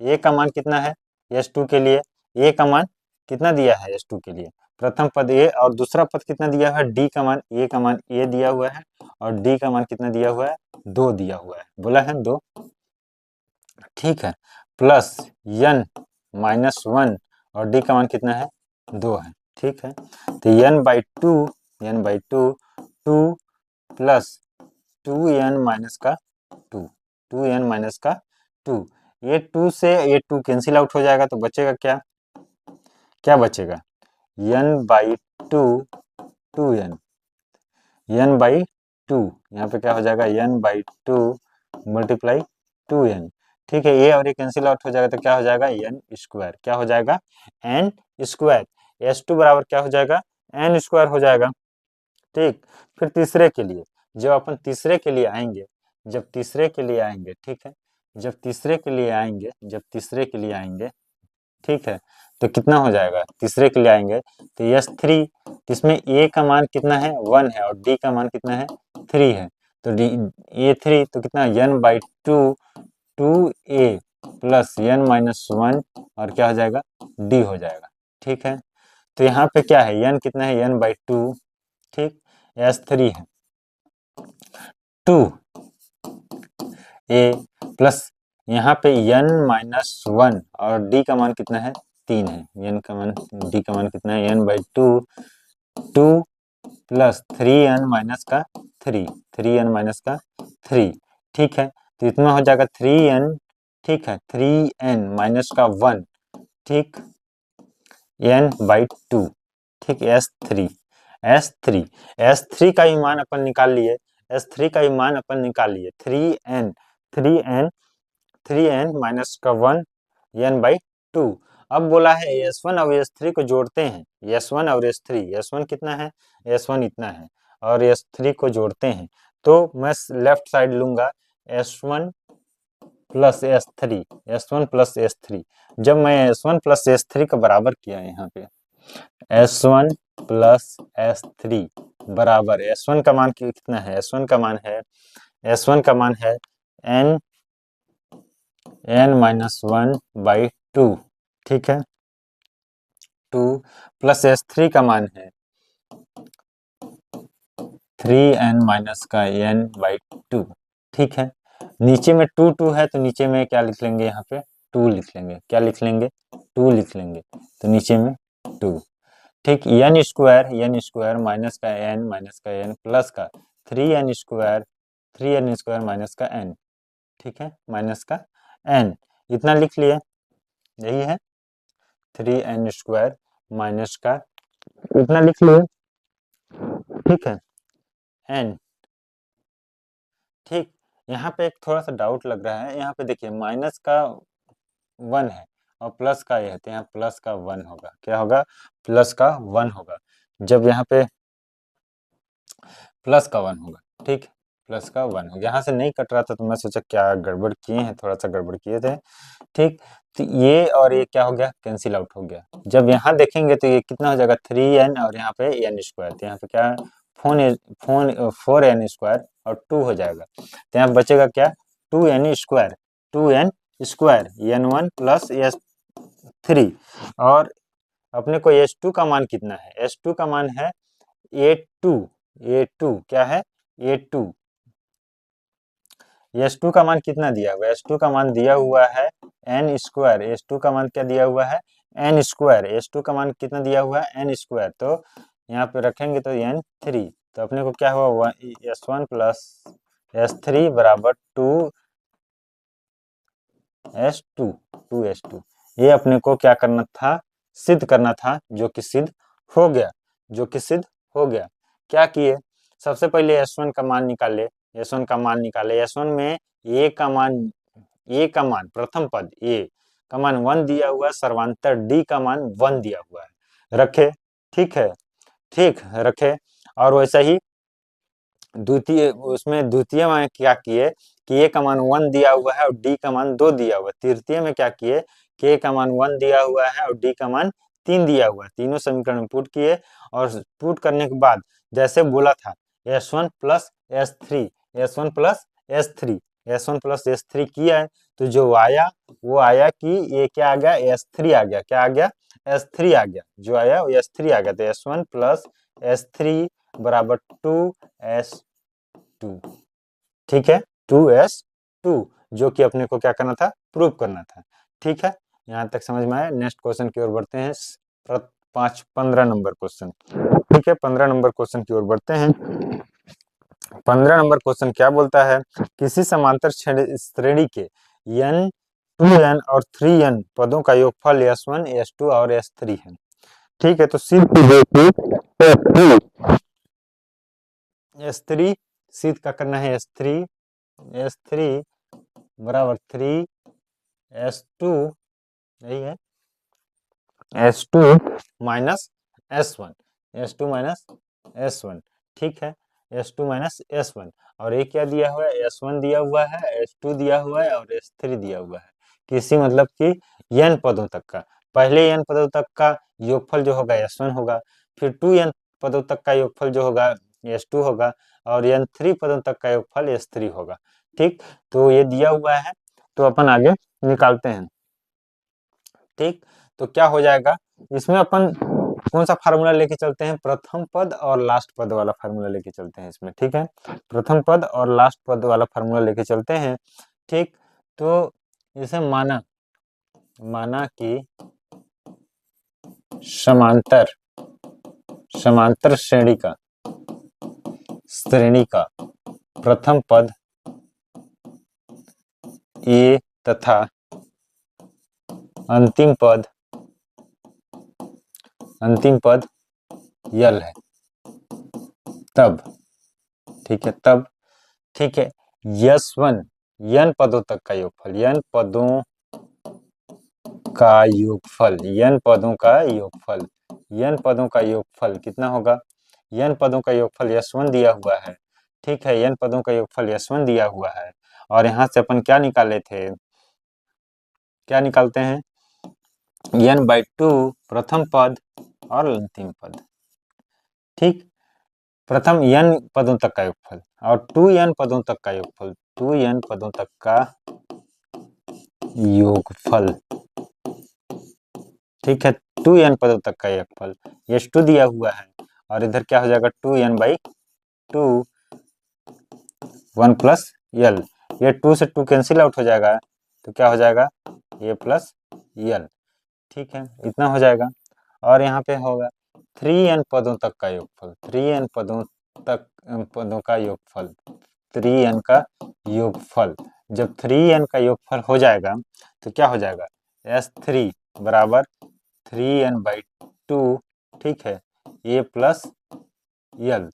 ए का मान कितना है, S2 के लिए, ए का मान कितना दिया है S2 के लिए, प्रथम पद ए, और दूसरा पद कितना दिया है, डी का मान, ए का मान ए दिया हुआ है, और डी का मान कितना दिया हुआ है, 2 दिया हुआ है, बोला है 2, ठीक है, प्लस n माइनस 1 और डी का मान कितना है, 2 है, ठीक है, तो n/2 2 प्लस 2n माइनस का 2, 2n माइनस का 2, ये 2 से ये 2 कैंसिल आउट हो जाएगा, तो बचेगा क्या, क्या बचेगा, n/2 2n, n/2, यहाँ पे क्या हो जाएगा, n/2 मल्टीप्लाई 2n, ठीक है, ये और ये कैंसिल आउट हो जाएगा, तो क्या हो जाएगा, n स्क्वायर, क्या हो जाएगा, n स्क्वायर, S2 बराबर क्या हो जाएगा, n स्क्वायर हो जाएगा, ठीक। फिर तीसरे के लिए, जब अपन तीसरे के लिए आएंगे, जब तीसरे के लिए आएंगे, ठीक है, जब तीसरे के लिए आएंगे, जब तीसरे के लिए आएंगे, ठीक है, तो कितना हो जाएगा, तीसरे के लिए आएंगे तो S3, इसमें a का मान कितना है, 1 है, और d का मान कितना है, 3 है, तो A3 तो कितना, n/2 2a plus n minus 1 और क्या हो जाएगा, d हो जाएगा, ठीक है, तो यहाँ पे क्या है, n कितना है, n/2, ठीक, S3 है 2a प्लस यहाँ पे n माइनस 1 और d का मान कितना है, 3 है, n का मान, d का मान कितना है, n/2 2 प्लस 3n माइनस का 3, 3n माइनस का 3, ठीक है, तो इतना हो जाएगा 3n, ठीक है, 3n माइनस का 1, ठीक, n/2, ठीक, S3 का ही मान अपन निकाल लिए, S3 का ही मान अपन निकाल लिए, 3n माइनस का 1 n/2। अब बोला है S1 और S3 को जोड़ते हैं, S1 और S1 कितना है, S1 इतना है, और S3 को जोड़ते हैं, तो मैं लेफ्ट साइड लूंगा S1 प्लस S3, जब मैं S1 प्लस S3 का बराबर किया यहाँ पे, S1 प्लस S3 बराबर, S1 का मान कितना है, S1 का मान है n माइनस 1/2, ठीक है, 2 प्लस S3 का मान है 3n माइनस का n/2, ठीक है, नीचे में 2 है, तो नीचे में क्या लिख लेंगे, यहाँ पे 2 लिख लेंगे, क्या लिख लेंगे, 2 लिख लेंगे, तो नीचे में 2, ठीक, n स्क्वायर माइनस का n प्लस का 3n स्क्वायर माइनस का n, ठीक है, माइनस का n, इतना लिख लिए, यही है 3n स्क्वायर माइनस का, इतना लिख लिए, ठीक है, n, ठीक, यहाँ पे एक थोड़ा सा डाउट लग रहा है, यहाँ पे देखिए माइनस का 1 है और प्लस का ये है, तो यहाँ प्लस का 1 होगा, क्या होगा, प्लस का 1 होगा, जब यहाँ पे प्लस का 1 होगा, ठीक, प्लस का 1 होगा, यहाँ से नहीं कट रहा था, तो मैं सोचा क्या गड़बड़ किए हैं, थोड़ा सा गड़बड़ किए थे, ठीक, तो ये और ये क्या हो गया, कैंसिल आउट हो गया, जब यहाँ देखेंगे तो ये कितना हो जाएगा, 3n और यहाँ पे n स्क्वायर, तो यहाँ पे क्या, 4n स्क्वायर और 2 हो जाएगा, तो यहाँ बचेगा क्या, 2n square, 2n square N1 plus S3। और अपने को S2 का मान कितना है? S2 का मान है A2 क्या है? A2। S2 का मान कितना दिया हुआ है? S2 का मान दिया हुआ है n स्क्वायर। S2 का मान क्या दिया हुआ है? n square. S2 का मान कितना दिया हुआ है? n square. तो यहाँ पे रखेंगे तो N3। तो अपने को क्या हुआ? S1 प्लस S3 बराबर 2S2। ये अपने को क्या करना था? सिद्ध करना था, जो कि सिद्ध हो गया। क्या किए? सबसे पहले S1 का मान निकाले। S1 में ए का मान प्रथम पद ए का मान 1 दिया हुआ है, सर्वांतर डी का मान 1 दिया हुआ है, रखे। ठीक है, ठीक रखे। और वैसा ही द्वितीय में क्या किए कि ए का मान 1 दिया हुआ है और डी का मान 2 दिया हुआ है। तृतीय में क्या किए कि ए का मान 1 दिया हुआ है और डी का मान 3 दिया हुआ है। तीनों समीकरण में पुट किए और पुट करने के बाद जैसे बोला था S1 plus S3 S1 plus S3 S1 plus S3 किया है, तो जो आया वो आया कि ये क्या आ गया? S3 आ गया। क्या आ गया? S3 आ गया। जो आया वो S3 आ गया। तो S1 प्लस S3 बराबर 2S2। ठीक है, 2S2, जो कि अपने को क्या करना था? प्रूव करना था। ठीक है, यहाँ तक समझ में आया। नेक्स्ट क्वेश्चन की ओर बढ़ते हैं। 15 नंबर क्वेश्चन। ठीक है, 15 नंबर क्वेश्चन की ओर बढ़ते हैं। 15 नंबर क्वेश्चन क्या बोलता है? किसी समांतर श्रेणी के n 2n और 3n पदों का योगफल S1 S2 और S3 है। ठीक है, तो सिद्ध S3 सिद्ध का करना है। S3 बराबर 3S2, यही है, S2 माइनस S1। ठीक है, S2 माइनस S1। और ये क्या दिया हुआ है? S1 दिया हुआ है, S2 दिया हुआ है और S3 दिया हुआ है। किसी मतलब कि n पदों तक का। पहले n पदों तक का योगफल जो होगा S1 होगा, फिर 2n पदों तक का योगफल जो होगा S2 होगा, और n3 पदों तक का योगफल S3 होगा। ठीक, तो ये दिया हुआ है, तो अपन आगे निकालते हैं। ठीक, तो क्या हो जाएगा इसमें? अपन कौन सा फार्मूला लेके चलते हैं? प्रथम पद और लास्ट पद वाला फार्मूला लेके चलते हैं इसमें। ठीक है, प्रथम पद और लास्ट पद वाला फार्मूला लेके चलते हैं। ठीक, तो इसे माना कि समांतर श्रेणी का प्रथम पद ए तथा अंतिम पद यल है, तब। ठीक है, तब। ठीक है, S1 n पदों तक का योगफल, n पदों का योगफल कितना होगा? n पदों का योगफल S1 दिया हुआ है। ठीक है, n पदों का योगफल S1 दिया हुआ है। और यहाँ से अपन क्या निकाले थे? क्या निकालते हैं? n/2 प्रथम पद और अंतिम पद। ठीक, प्रथम n पदों तक का योगफल और 2n पदों तक का योगफल, 2n पदों तक का योगफल। ठीक है, 2n पदों तक का योगफल S2 दिया हुआ है, और इधर क्या हो जाएगा? 2n/2 1 प्लस यल। ये 2 से 2 कैंसिल आउट हो जाएगा, तो क्या हो जाएगा? a प्लस यल। ठीक है, इतना हो जाएगा। और यहाँ पे होगा 3n पदों तक का योगफल, 3n पदों का योगफल, 3n का योगफल। जब 3n का योगफल हो जाएगा तो क्या हो जाएगा? S3 बराबर 3n/2। ठीक है, a प्लस यल।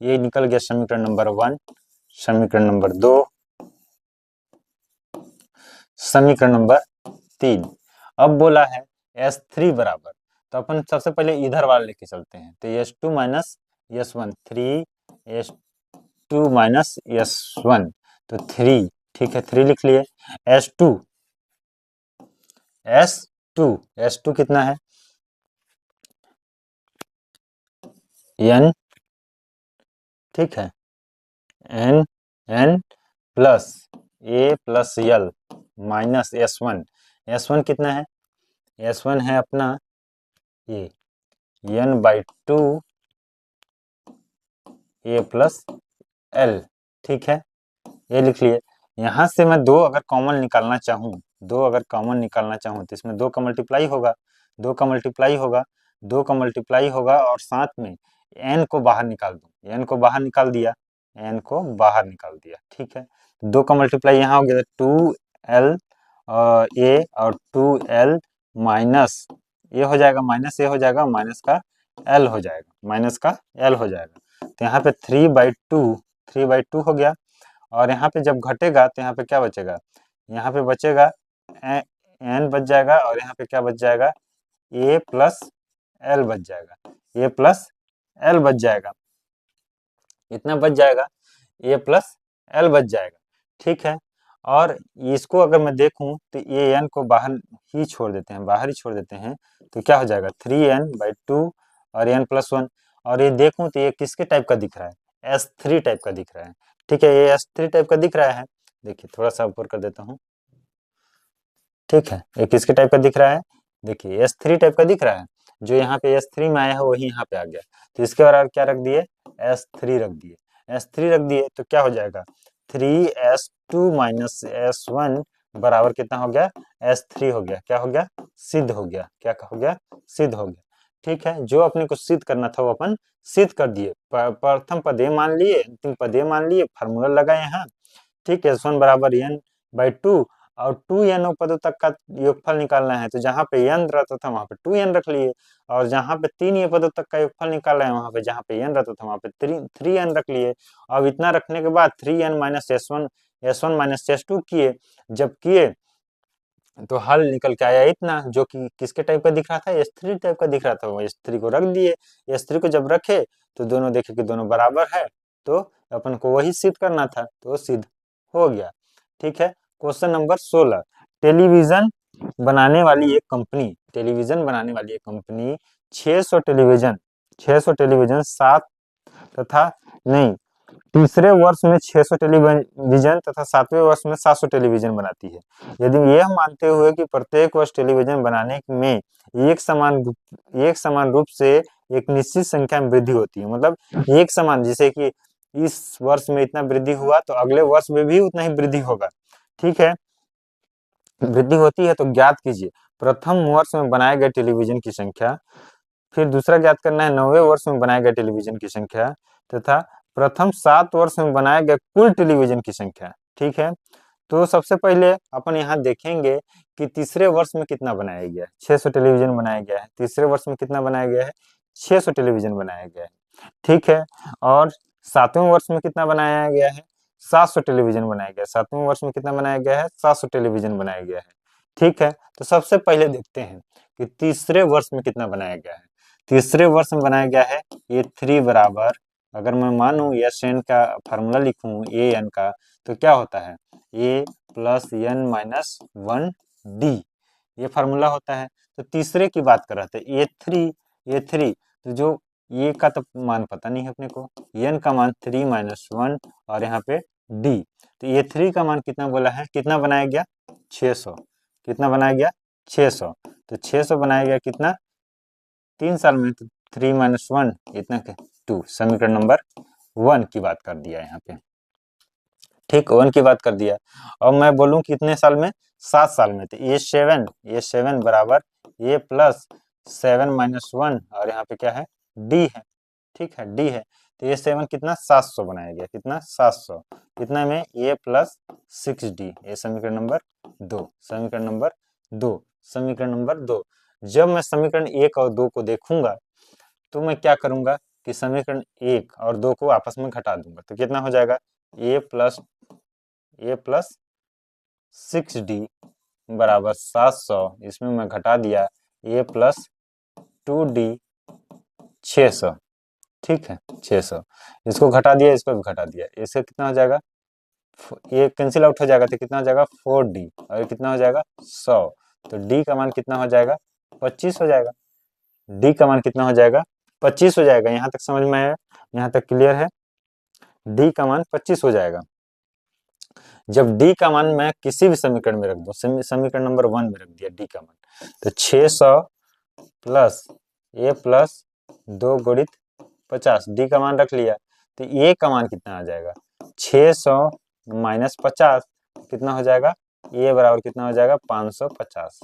ये निकल गया समीकरण नंबर 1। समीकरण नंबर 2, समीकरण नंबर 3। अब बोला है S3 बराबर, तो अपन सबसे पहले इधर वाला लेके चलते हैं। तो S2 minus S1, 3S2 minus S1, तो 3। ठीक है, 3 लिख लिए। S2 कितना है? n। ठीक है, n plus a plus L minus S1, S1 कितना है, S1 है अपना ये n/2 a प्लस l, ठीक है, ये लिख लिए। यहाँ से मैं दो अगर कॉमन निकालना चाहूँ, तो इसमें दो का मल्टीप्लाई होगा, दो का मल्टीप्लाई होगा, दो का मल्टीप्लाई होगा, और साथ में n को बाहर निकाल दूँ, n को बाहर निकाल दिया, n को बाहर निकाल दिया, ठीक है। दो का मल्टीप्लाई यहाँ हो गया 2l a और 2l माइनस ये हो जाएगा, माइनस ये हो जाएगा, माइनस का l हो जाएगा, माइनस का l हो जाएगा। तो यहाँ पे 3/2 हो गया, और यहाँ पे जब घटेगा तो यहाँ पे क्या बचेगा, यहाँ पे बचेगा n बच जाएगा, और यहाँ पे क्या बच जाएगा, a प्लस l बच जाएगा, a प्लस l बच जाएगा, इतना बच जाएगा, a प्लस l बच जाएगा, ठीक है। और इसको अगर मैं देखूं तो ये n को बाहर ही छोड़ देते हैं, बाहर ही छोड़ देते हैं, तो क्या हो जाएगा 3n/2 और n+1, और ये देखूं तो ये किसके टाइप का दिख रहा है, S3 टाइप का दिख रहा है, ठीक है, ये S3 टाइप का दिख रहा है। देखिए थोड़ा सा ऊपर कर देता हूँ, ठीक है, ये किसके टाइप का दिख रहा है, देखिए S3 टाइप का दिख रहा है, जो यहाँ पे S3 में आया है वही यहाँ पे आ गया, तो इसके बराबर क्या रख दिए, S3 रख दिए, S3 रख दिए, तो क्या हो जाएगा 3s2 माइनस S1 बराबर कितना हो गया, S3 हो गया, क्या हो गया, सिद्ध हो गया, क्या हो गया, सिद्ध हो गया, ठीक है। जो अपने को सिद्ध करना था वो अपन सिद्ध कर दिए, प्रथम पद ए मान लिए, अंतिम पद ए मान लिए, फार्मूला लगाए यहाँ, ठीक है, S1 बराबर n/2, और 2n पदों तक का योगफल निकालना है, तो जहाँ पे n रहता था वहां पे 2n रख लिए, और जहाँ पे 3 पदों तक का योगफल निकालना है वहां पे जहाँ पे n रहता था वहां पे 3n रख लिए। अब इतना रखने के बाद 3n minus S1 minus S2 किए, जब किए तो हल निकल के आया इतना, जो कि किसके टाइप का दिख रहा था, S3 टाइप का दिख रहा था, वो S3 को रख दिए। S3 को जब रखे तो दोनों देखे कि दोनों बराबर है, तो अपन को वही सिद्ध करना था, तो सिद्ध हो गया, ठीक है। क्वेश्चन नंबर 16, टेलीविजन बनाने वाली एक कंपनी 600 टेलीविजन 7 तथा नहीं तीसरे वर्ष में 600 टेलीविजन तथा 7वें वर्ष में 700 टेलीविजन बनाती है। यदि यह मानते हुए कि प्रत्येक वर्ष टेलीविजन बनाने में एक समान रूप से एक निश्चित संख्या में वृद्धि होती है, मतलब एक समान, जैसे कि इस वर्ष में इतना वृद्धि हुआ तो अगले वर्ष में भी उतना ही वृद्धि होगा, ठीक है, वृद्धि होती है, तो ज्ञात कीजिए प्रथम वर्ष में बनाए गए टेलीविजन की संख्या, फिर दूसरा ज्ञात करना है 9वें वर्ष में बनाए गए टेलीविजन की संख्या, तथा प्रथम 7 वर्ष में बनाए गए कुल टेलीविजन की संख्या, ठीक है। तो सबसे पहले अपन यहाँ देखेंगे कि तीसरे वर्ष में कितना बनाया गया है, 600 टेलीविजन बनाया गया है, तीसरे वर्ष में कितना बनाया गया है, 600 टेलीविजन बनाया गया है, ठीक है। और 7वें वर्ष में कितना बनाया गया है, 700 टेलीविजन बनाया गया है, 7वें वर्ष में कितना बनाया गया है, 700 टेलीविजन बनाया गया है, ठीक है। तो सबसे पहले देखते हैं कि तीसरे वर्ष में कितना बनाया गया है। तीसरे वर्ष में बनाया गया है ये 3 बराबर, अगर मैं मानूं एस एन का फार्मूला लिखूं ए एन का, तो क्या होता है ए प्लस एन माइनस 1 डी, ये फार्मूला होता है। तो तीसरे की बात कर रहे थे ए थ्री, तो जो ये का तो मान पता नहीं है अपने को, एन का मान 3 - 1 और यहाँ पे डी, तो ए3 का मान कितना बोला है, कितना बनाया गया 600, कितना बनाया गया 600, तो 600 बनाया गया कितना 3 साल में, तो 3 - 1 इतना के 2, समीकरण नंबर 1 की बात कर दिया यहाँ पे, ठीक 1 की बात कर दिया। अब मैं बोलूं कितने साल में, 7 साल में, तो ए7 बराबर ए प्लस 7 - 1 और यहाँ पे क्या है डी है, ठीक है डी है, तो ए7 कितना 700 बनाया गया, कितना 700, कितना में ए प्लस 6d, ये समीकरण नंबर 2, समीकरण नंबर 2। जब मैं समीकरण 1 और 2 को देखूंगा तो मैं क्या करूंगा कि समीकरण 1 और 2 को आपस में घटा दूंगा, तो कितना हो जाएगा ए प्लस 6d बराबर 700, इसमें मैं घटा दिया ए प्लस 2d 600, ठीक है 600, इसको घटा दिया, इसको भी घटा दिया, इससे कितना हो जाएगा, ये कैंसिल आउट हो जाएगा, तो कितना हो जाएगा 4d, और ये कितना हो जाएगा 100, तो d का मान कितना हो जाएगा 25 हो जाएगा, d का मान कितना हो जाएगा 25 हो जाएगा। यहाँ तक समझ में आया, यहाँ तक क्लियर है, d का मान 25 हो जाएगा। जब डी का मान मैं किसी भी समीकरण में रख दूं, समीकरण नंबर 1 में रख दिया डी का मान, तो 600 प्लस ए प्लस 2 गुणित 50, डी का मान रख लिया, तो ए का मान कितना आ जाएगा 600 माइनस 50, कितना हो जाएगा ए बराबर कितना हो जाएगा 550।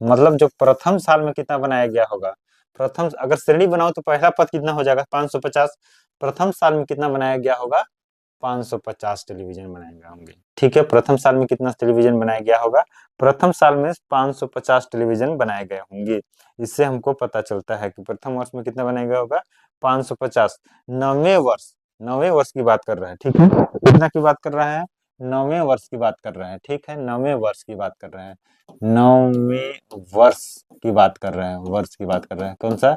मतलब जो प्रथम साल में कितना बनाया गया होगा, प्रथम अगर श्रेणी बनाओ तो पहला पद कितना हो जाएगा 550, प्रथम साल में कितना बनाया गया होगा 550 टेलीविजन बनाए गए होंगे। ठीक है, प्रथम साल में कितना टेलीविजन बनाया गया होगा, प्रथम साल में 550 टेलीविजन बनाए गए होंगे। इससे हमको पता चलता है कि प्रथम वर्ष में कितना बनाया गया होगा 550। 9वें वर्ष की बात कर रहे हैं, ठीक है, कितना की बात कर रहे हैं 9वें वर्ष की बात कर रहे हैं, ठीक है, 9वें वर्ष की बात कर रहे हैं, 9वें वर्ष की बात कर रहे हैं, वर्ष की बात कर रहे हैं, कौन सा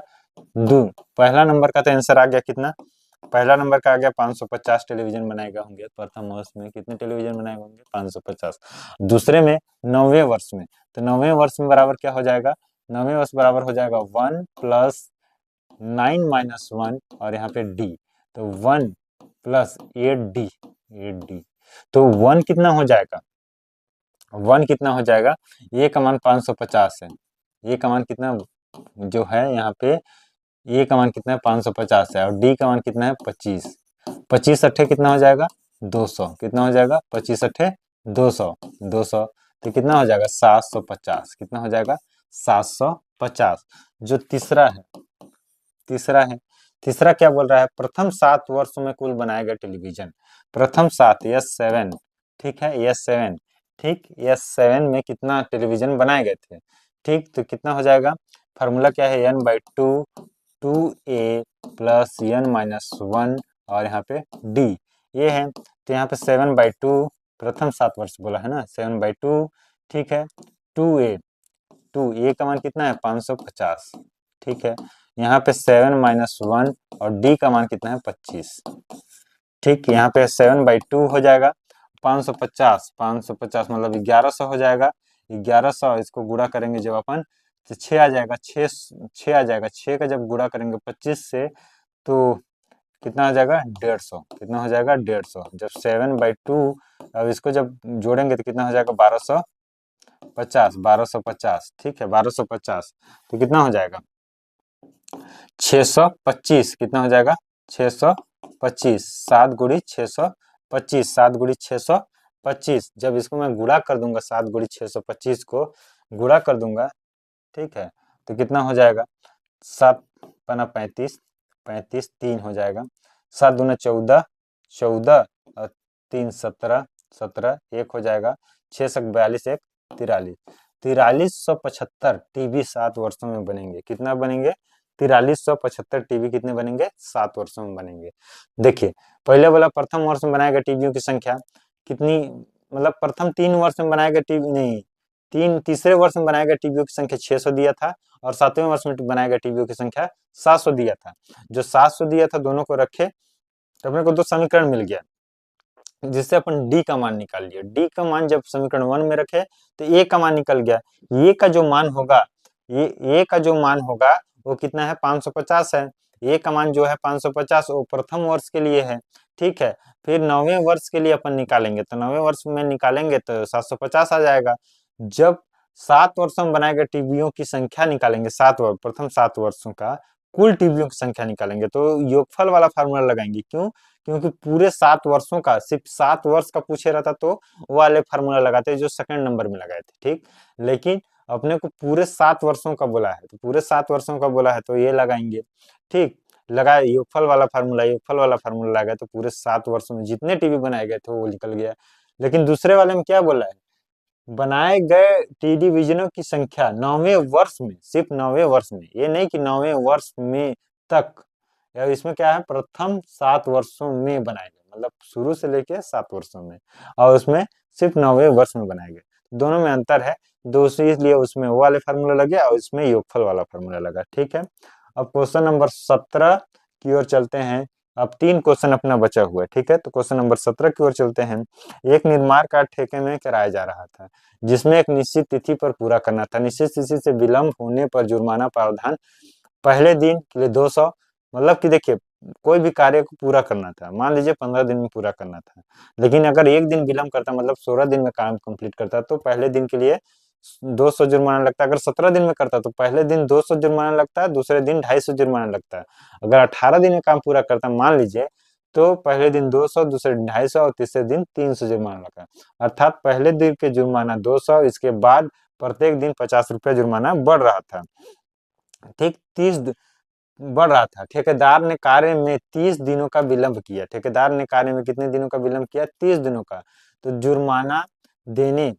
पहला नंबर का तो आंसर आ गया कितना, पहला नंबर का आ गया 550 टेलीविजन बनाए गए होंगे। प्रथम वर्ष में कितने टेलीविजन बनाए होंगे 550। दूसरे में 9वें वर्ष में, तो 9वें वर्ष में बराबर क्या हो जाएगा, 9वें वर्ष बराबर हो जाएगा 1 प्लस 9 माइनस 1 और यहाँ पे डी, तो 1 प्लस 8D, तो 1 कितना हो जाएगा, 1 कितना हो जाएगा, ये का मान 550 है, ये का मान कितना जो है यहाँ पे ए का मान कितना है 550 है और डी का मान कितना है 25, 25 अट्ठे कितना हो जाएगा 200, कितना हो जाएगा 25 अट्ठे 200, 200 तो कितना हो जाएगा 750, कितना हो जाएगा 750। जो तीसरा है, तीसरा क्या बोल रहा है, प्रथम 7 वर्षों में कुल बनाया गया टेलीविजन, प्रथम 7 यस 7, ठीक है, यस 7, ठीक, यस 7 में कितना टेलीविजन बनाए गए थे, ठीक, तो कितना हो जाएगा, फार्मूला क्या है n/2 2a plus n minus 1 और यहाँ पे d ये है, तो यहाँ पे 7/2 प्रथम 7 वर्ष बोला है ना, 7/2, ठीक है, 2a का मान कितना है 550, ठीक है, यहाँ पे 7 माइनस 1 और d का मान कितना है 25, ठीक, यहाँ पे 7/2 हो जाएगा 550 मतलब 1100 हो जाएगा, 1100 इसको गुणा करेंगे जब अपन तो 6 आ जाएगा, 6 आ जाएगा, 6 का जब गुणा करेंगे 25 से तो कितना हो जाएगा 150, कितना हो जाएगा 150, जब 7/2 अब इसको जब जोड़ेंगे तो कितना हो जाएगा 1250, ठीक है 1250, तो कितना हो जाएगा 625, कितना हो जाएगा 625, 7 गुड़ी 625, 7 गुड़ी 625, जब इसको मैं गुणा कर दूंगा 7 गुड़ी 625 को गुणा कर दूंगा, ठीक है, तो कितना हो जाएगा 7 पना 35, 35 3 हो जाएगा, 7 दूना 14, 14 और 3 17, 17 1 हो जाएगा, 6 सक 42 1 43, 4375 टीवी 7 वर्षों में बनेंगे, कितना बनेंगे 4375 टीवी कितने बनेंगे 7 वर्षों में बनेंगे। देखिए पहले वाला प्रथम वर्ष में बनाए गए टीवियों की संख्या कितनी, मतलब प्रथम 3 वर्ष में बनाए गए टीवी नहीं, तीसरे वर्ष में बनाए गए टीवियों की संख्या 600 दिया था और 7वें वर्ष में बनाए गए टीवियों की संख्या 700 दिया था। जो 700 दिया था दोनों को रखे तो अपने को दो समीकरण मिल गया जिससे अपन डी का मान निकाल लिया। डी का मान जब समीकरण 1 में रखे तो ए का मान निकल गया। ए का जो मान होगा वो कितना है 550 है। ए का मान जो है 550 वो प्रथम वर्ष के लिए है, ठीक है। फिर 9वें वर्ष के लिए अपन निकालेंगे तो 9वें वर्ष में निकालेंगे तो 750 आ जाएगा। जब 7 वर्षों में बनाए गए टीवियों की संख्या निकालेंगे, प्रथम 7 वर्षों का कुल टीवियों की संख्या निकालेंगे तो योगफल वाला फार्मूला लगाएंगे। क्यों? क्योंकि पूरे 7 वर्षों का सिर्फ 7 वर्ष का पूछे रहता तो वो वाले फार्मूला लगाते जो सेकंड नंबर में लगाए थे, ठीक। लेकिन अपने को पूरे 7 वर्षों का बोला है तो पूरे 7 वर्षों का बोला है तो ये लगाएंगे, ठीक। लगाए योगफल वाला फार्मूला लगाए तो पूरे 7 वर्षों में जितने टीवी बनाए गए थे वो निकल गया। लेकिन दूसरे वाले में क्या बोला है, बनाए गए टेलीविजनों की संख्या 9वें वर्ष में, सिर्फ 9वें वर्ष में, ये नहीं कि 9वें वर्ष में तक, या इसमें क्या है प्रथम 7 वर्षों में बनाए गए, मतलब शुरू से लेके 7 वर्षों में, और उसमें सिर्फ 9वें वर्ष में बनाए गए। दोनों में अंतर है, दूसरी इसलिए उसमें वो वाले फार्मूला लगे और इसमें योगफल वाला फार्मूला लगा, ठीक है। अब क्वेश्चन नंबर 17 की ओर चलते हैं। अब 3 क्वेश्चन अपना बचा हुआ है, ठीक है। तो क्वेश्चन नंबर 17 की ओर चलते हैं। एक निर्माण कार्य ठेके में कराया जा रहा था जिसमें एक निश्चित तिथि पर पूरा करना था। निश्चित तिथि से विलंब होने पर जुर्माना प्रावधान पहले दिन के लिए 200, मतलब कि देखिए कोई भी कार्य को पूरा करना था, मान लीजिए 15 दिन में पूरा करना था, लेकिन अगर एक दिन विलम्ब करता मतलब 16 दिन में काम कंप्लीट करता तो पहले दिन के लिए 200 जुर्माना लगता है। अगर 17 दिन में करता तो पहले दिन 200 जुर्माना लगता है, दूसरे दिन 250 जुर्माना लगता है। अगर 18 दिन में काम पूरा करता मान लीजिए तो पहले दिन 200, दूसरे दिन 250 और तीसरे दिन 300 जुर्माना लगा। अर्थात पहले दिन के जुर्माना 200, इसके बाद प्रत्येक दिन 50 रुपया जुर्माना बढ़ रहा था। ठीक, 30 बढ़ रहा था। ठेकेदार ने कार्य में 30 दिनों का विलंब किया। ठेकेदार ने कार्य में कितने दिनों का विलंब किया? 30 दिनों का। तो जुर्माना देने,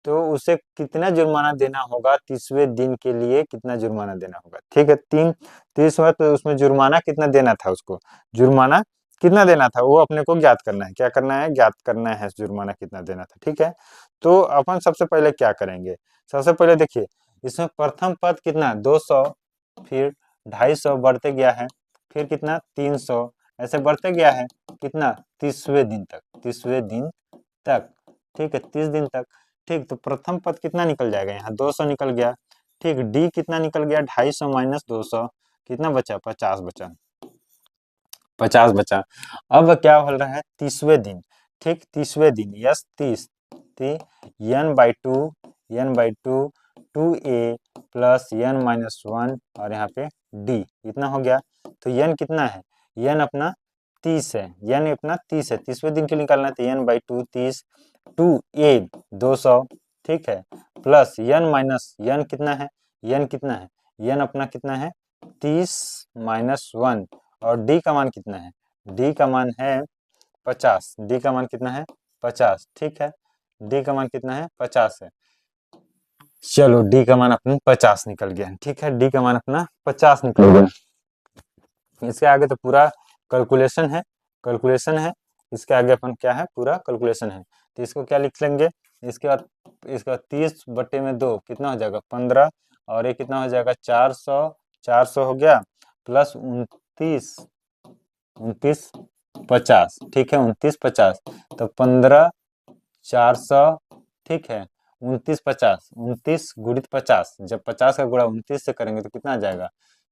तो उसे कितना जुर्माना देना होगा? 30वें दिन के लिए कितना जुर्माना देना होगा? ठीक है, 30 हुआ तो उसमें जुर्माना कितना देना था उसको? जुर्माना कितना देना था वो अपने को ज्ञात करना है। क्या करना है? ज्ञात करना है जुर्माना कितना देना था। ठीक है, तो अपन सबसे पहले क्या करेंगे? सबसे पहले देखिए, इसमें प्रथम पद कितना? 200, फिर 250 बढ़ते गया है, फिर कितना? 300, ऐसे बढ़ते गया है कितना? 30वें दिन तक, 30वें दिन तक। ठीक है, 30 दिन तक। ठीक, तो प्रथम पद कितना निकल जाएगा? यहाँ 200 निकल गया। ठीक, डी कितना निकल गया? 250 माइनस 200, कितना बचा? 50 बचा, 50 बचा। अब क्या हो रहा है? 30वें दिन। ठीक, 30वें दिन, yes 30, n by to, n by to, 2a plus n minus 1 और यहाँ पे d इतना हो गया। तो n कितना है? n अपना 30 है, n अपना 30 है। 30वें दिन के लिए निकालना है तो n बाई टू 30, 2a 200, ठीक है, प्लस n माइनस n कितना है? n कितना है? n अपना कितना है? 30 माइनस 1 और d का मान कितना है? d का मान है 50। d का मान कितना है? 50। ठीक है, d का मान कितना है? 50 है। चलो d का मान अपना 50 निकल गया। ठीक है, d का मान अपना 50 निकल गया। इसके आगे तो पूरा कैलकुलेशन है, कैलकुलेशन है। इसके आगे अपन क्या है? पूरा कैलकुलेशन है। तो इसको क्या लिख लेंगे? इसके बाद 30/2 कितना हो जाएगा? 15 और ये कितना हो जाएगा? 400, 400 हो गया प्लस 29, 29 50। ठीक है, 29 50 तो 15 400। ठीक है, 29 50, 29 गुणित 50, जब 50 का गुणा 29 से करेंगे तो कितना आ जाएगा?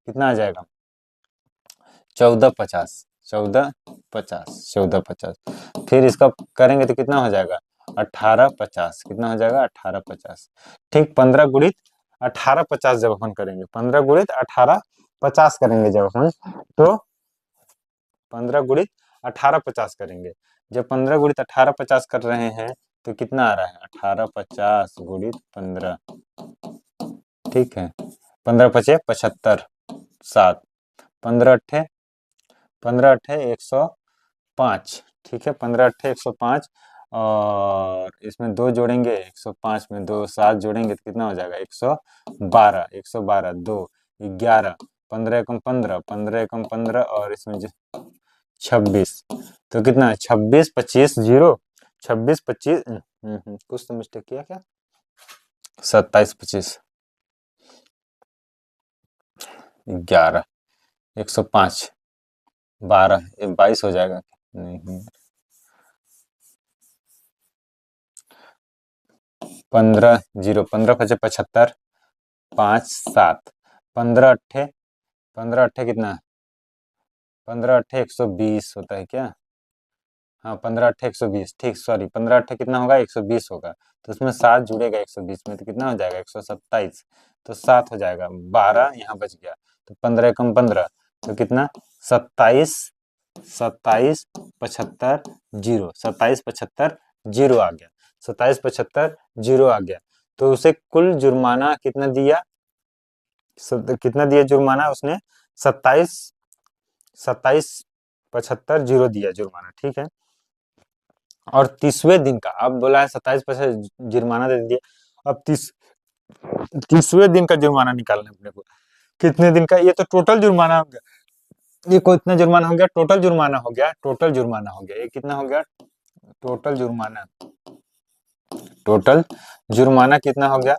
कितना आ जाएगा? 1450, 1450, 1450। फिर इसका करेंगे तो कितना हो जाएगा? 1850। कितना हो जाएगा? 1850। ठीक, 15 गुणित 1850 जब अपन करेंगे, 15 गुणित 1850 करेंगे जब अपन, तो 15 गुणित 1850 करेंगे। जब 15 गुणित 1850 कर रहे हैं तो कितना आ रहा है? 1850 गुणित 15। ठीक है, 15 पचे 75, 7, 15 अट्ठे 105। ठीक है, 15 अट्ठे 105 और इसमें 2 जोड़ेंगे, 105 में 2 7 जोड़ेंगे तो कितना हो जाएगा? 112, 112 2 11, 15 एकम 15, 15 एकम 15 और इसमें 26। तो कितना है? 26 25 0, 26 25 कुछ तो मिस्टेक किया क्या? 27 25 11, 105 12, 22 हो जाएगा। नहीं, 15 0, 15 पचे 75, 5 7, 15 अट्ठे, 15 अट्ठे कितना? 15 अट्ठे 120 होता है क्या? हाँ, 15 अट्ठे 120। ठीक, सॉरी, 15 अट्ठे कितना होगा? 120 होगा। तो उसमें 7 जुड़ेगा 120 में तो कितना हो जाएगा? 127। तो 7 हो जाएगा, 12 यहाँ बच गया। तो 15 एकम 15 तो कितना? 27, 27 75 0, 27 75 0 आ गया, 27 75 0 आ गया। तो उसे कुल जुर्माना कितना दिया? कितना दिया जुर्माना उसने? 27 27 75 0 दिया जुर्माना। ठीक है, और 30वें दिन का अब बोला है 27 जुर्माना दे दिया। अब 30वें दिन का जुर्माना निकालना है अपने को। कितने दिन का? ये तो टोटल जुर्माना हो गया। ये को इतना जुर्माना हो गया? टोटल जुर्माना हो गया, टोटल जुर्माना हो गया। ये कितना हो गया? टोटल जुर्माना, टोटल जुर्माना कितना हो गया?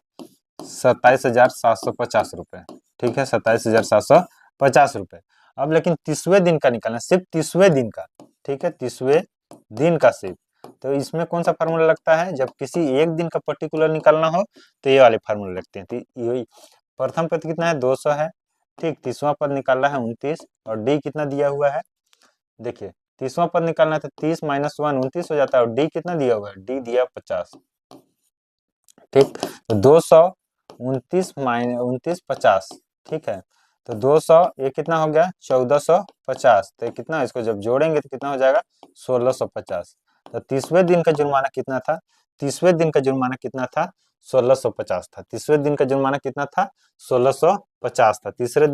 27,750 रुपए। ठीक है, 27,750 रुपए। अब लेकिन 30वें दिन का निकालना, सिर्फ 30वें दिन का। ठीक है, 30वें दिन का सिर्फ। तो इसमें कौन सा फार्मूला लगता है? जब किसी एक दिन का पर्टिकुलर निकालना हो तो ये वाले फार्मूला लगते हैं। तो ये प्रथम पद कितना है? 200 है, ठीक, 30वां पद निकालना है 29 और डी कितना दिया हुआ है, देखिए 30वां पद निकालना है तो 30 माइनस 1 29 हो जाता है और डी कितना दिया हुआ है, डी दिया 50। ठीक, तो 229 माइनस 29 50, ठीक है, तो 200 ये कितना हो गया 1450, तो ये कितना, इसको जब जोड़ेंगे तो कितना हो जाएगा 1650। तो 30वें दिन का जुर्माना कितना था, 30वें दिन का जुर्माना कितना था 1650 था, 30वें दिन का जुर्माना कितना था 1650 था, 30वें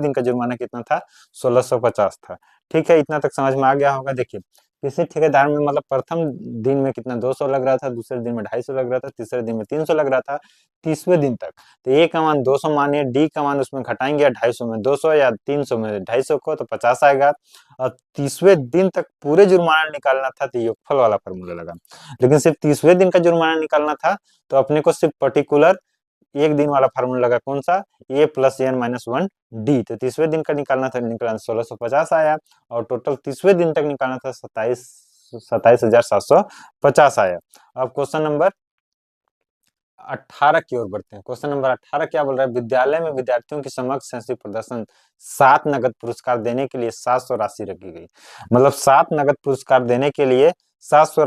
दिन का जुर्माना कितना था 1650 था। ठीक है, इतना तक समझ में आ गया होगा। देखिए किसी ठेकेदार में मतलब प्रथम दिन में कितना 200 लग रहा था, दूसरे दिन में 250 लग रहा था, तीसरे दिन में 300 लग रहा था, 30वें दिन तक। तो ए का मान 200 मानिए, डी का मान उसमें घटाएंगे 250 में 200 या 300 में 250 को, तो 50 आएगा। और 30वें दिन तक पूरे जुर्माना निकालना था तो योगफल वाला फॉर्मूला लगा, लेकिन सिर्फ 30वें दिन का जुर्माना निकालना था तो अपने को सिर्फ पर्टिकुलर एक दिन वाला फार्मूला लगा, कौन सा, ए प्लस एन माइनस 1 डी। तो 30वें दिन का निकालना था, निकालना 1650 आया और टोटल 30वें दिन तक निकालना था 27,750 आया। अब क्वेश्चन नंबर 18 की ओर बढ़ते हैं। क्वेश्चन नंबर 18 क्या बोल रहा है, विद्यालय में विद्यार्थियों की समक्ष शैक्षिक प्रदर्शन 7 नगद पुरस्कार देने के लिए 700 राशि रखी गई। मतलब 7 नगद पुरस्कार देने के लिए 700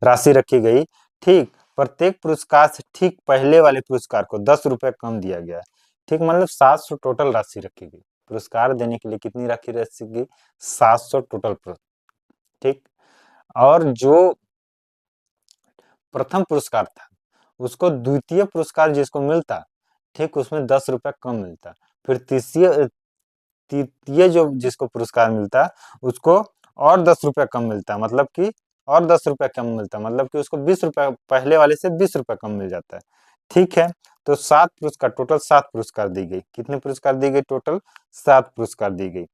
राशि रखी गई। ठीक, प्रत्येक पुरस्कार से ठीक पहले वाले पुरस्कार को 10 रुपए कम दिया गया। ठीक, मतलब 700 टोटल राशि रखी गई। पुरस्कार देने के लिए कितनी राशि रखी गई, 700 टोटल। ठीक, और जो प्रथम पुरस्कार था उसको द्वितीय पुरस्कार जिसको मिलता, ठीक, उसमें 10 रुपए कम मिलता। फिर तृतीय जो जिसको पुरस्कार मिलता उसको और 10 रुपए कम मिलता, मतलब कि और 10 रुपए कम मिलता, मतलब कि उसको 20 रुपए पहले वाले से 20 रुपए कम मिल जाता है। ठीक है, तो 7 पुरस्कार, टोटल 7 पुरस्कार दी गई। कितने पुरस्कार दी गई, टोटल 7 पुरस्कार दी गई।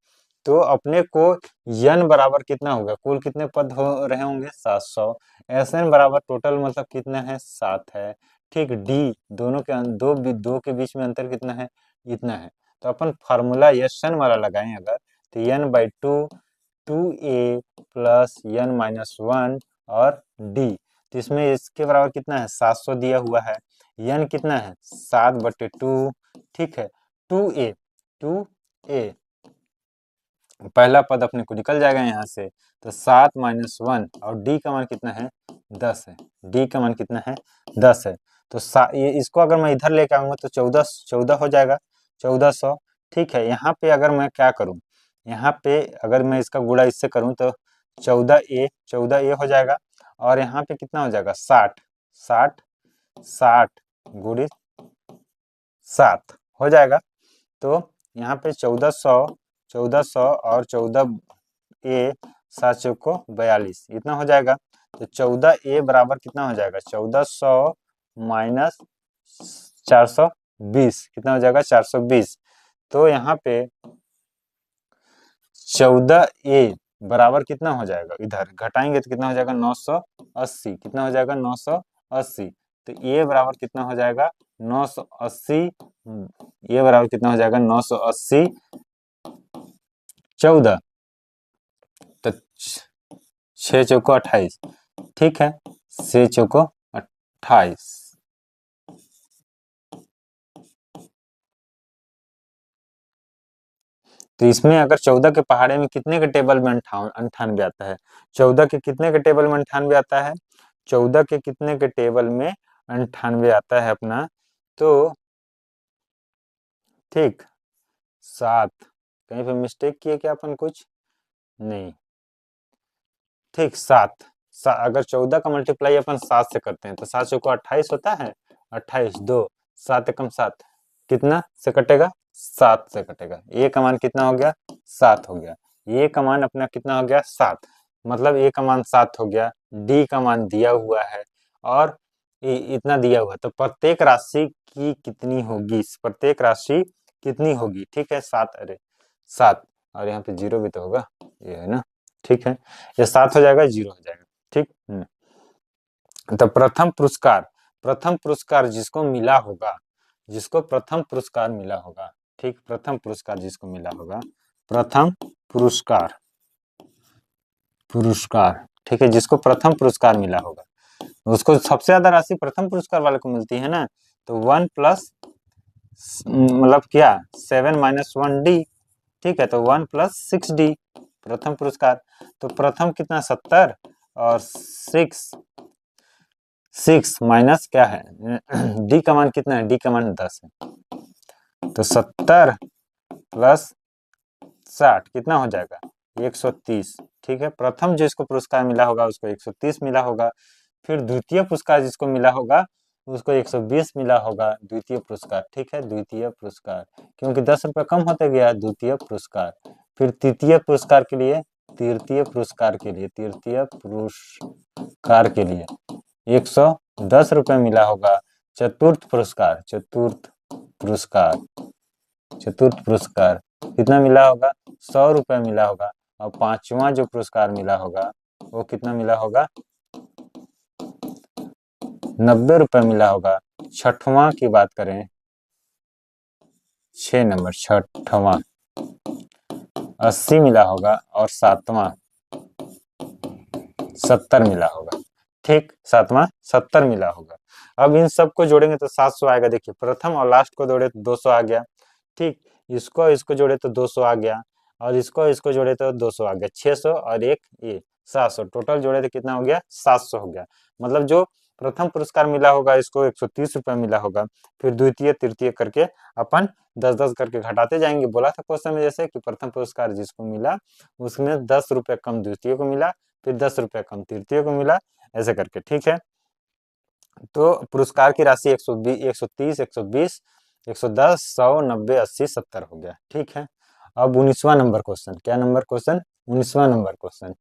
तो अपने को यन बराबर कितना होगा, कुल कितने पद हो रहे होंगे 700, एस एन बराबर टोटल मतलब कितना है 7 है। ठीक, डी दोनों के दो के बीच में अंतर कितना है, इतना है। तो अपन फार्मूला एस एन वाला लगाएं अगर, तो n by two a plus n minus 1 और डी, तो इसमें इसके बराबर कितना है 700 दिया हुआ है, एन कितना है 7/2। ठीक है, टू ए पहला पद अपने को निकल जाएगा यहाँ से, तो 7 माइनस 1 और डी का मान कितना है 10 है, डी का मान कितना है 10 है। तो ये इसको अगर मैं इधर लेके आऊंगा तो 14 हो जाएगा, 1400। ठीक है, यहाँ पे अगर मैं क्या करूँ, यहाँ पे अगर मैं इसका गुणा इससे करूँ तो 14a हो जाएगा और यहाँ पे कितना हो जाएगा 60 गुणित 7 हो जाएगा। तो यहाँ पे 1400 और 14a 7 चौको 42 इतना हो जाएगा। तो 14a बराबर कितना हो जाएगा 1400 माइनस 420 कितना हो जाएगा 420। तो यहाँ पे 14a बराबर कितना हो जाएगा, इधर घटाएंगे तो कितना हो जाएगा 980, कितना हो जाएगा 980। तो ए बराबर कितना हो जाएगा 980, ये बराबर कितना हो जाएगा 980 14, तो 6 चौको 28। ठीक है, 6 चौको 28। तो इसमें अगर 14 के पहाड़े में कितने के टेबल में 98 आता है, 14 के कितने के टेबल में 98 आता है, 14 के कितने के टेबल में 98 आता है अपना, तो ठीक 7, कहीं पे मिस्टेक किए क्या अपन कुछ, नहीं, ठीक 7, अगर 14 का मल्टीप्लाई अपन 7 से करते हैं तो 7 चौको 28 होता है, 28 2 7 एकम 7, कितना से कटेगा 7 से कटेगा। ए का मान कितना हो गया 7 हो गया, ए का मान अपना कितना हो गया 7, मतलब ए का मान 7 हो गया, डी का मान दिया हुआ है और इतना दिया हुआ, तो प्रत्येक राशि की कितनी होगी, प्रत्येक राशि कितनी होगी, ठीक है 7, अरे 7 और यहाँ पे 0 भी तो होगा, ये है ना। ठीक है, ये 7 हो जाएगा 0 हो जाएगा। ठीक, तो प्रथम पुरस्कार जिसको मिला होगा, जिसको प्रथम पुरस्कार मिला होगा, ठीक, प्रथम पुरस्कार जिसको मिला होगा, प्रथम पुरस्कार ठीक है, जिसको प्रथम पुरस्कार मिला होगा उसको सबसे ज्यादा राशि प्रथम पुरस्कार वाले को मिलती है ना, तो 1 प्लस मतलब क्या 7-1D, ठीक है, तो 1+6D प्रथम पुरस्कार। तो प्रथम कितना 70 और 6 माइनस क्या है डी का मान कितना है, डी का मान 10 है, तो 70 प्लस 60 कितना हो जाएगा 130, ठीक है। प्रथम जिसको पुरस्कार मिला होगा उसको 130 मिला होगा, फिर द्वितीय पुरस्कार जिसको मिला होगा उसको 120 मिला होगा, द्वितीय पुरस्कार, ठीक है, द्वितीय पुरस्कार, क्योंकि 10 रुपये कम होते गया द्वितीय पुरस्कार। फिर तृतीय पुरस्कार के लिए, तृतीय पुरस्कार के लिए, तृतीय पुरस्कार के लिए 110 रुपये मिला होगा। चतुर्थ पुरस्कार, चतुर्थ पुरस्कार, चतुर्थ पुरस्कार कितना मिला होगा 100 रुपये मिला होगा। और पांचवा जो पुरस्कार मिला होगा वो कितना मिला होगा 90 रुपये मिला होगा। छठवां की बात करें, 6 नंबर छठवां 80 मिला होगा, और सातवां 70 मिला होगा, ठीक, सातवां 70 मिला होगा। अब इन सबको जोड़ेंगे तो 700 आएगा। देखिए प्रथम और लास्ट को जोड़े तो 200 आ गया, ठीक, इसको जोड़े तो 200 आ गया, और इसको जोड़े तो 200 आ गया, 600 और एक ये 700, टोटल जोड़े तो कितना हो गया 700 हो गया। मतलब जो प्रथम पुरस्कार मिला होगा इसको 130 रुपये मिला होगा, फिर द्वितीय तृतीय करके अपन 10-10 करके घटाते जाएंगे। बोला था क्वेश्चन में जैसे कि प्रथम पुरस्कार जिसको मिला उसमें 10 रुपये कम द्वितीय को मिला, फिर 10 रुपये कम तृतीय को मिला, ऐसे करके, ठीक है। तो पुरस्कार की राशि 120, 130, 120, 110, 100, 90, 80, 70 हो गया, ठीक है। अब 19वां नंबर क्वेश्चन, क्या नंबर क्वेश्चन 19वां नंबर क्वेश्चन,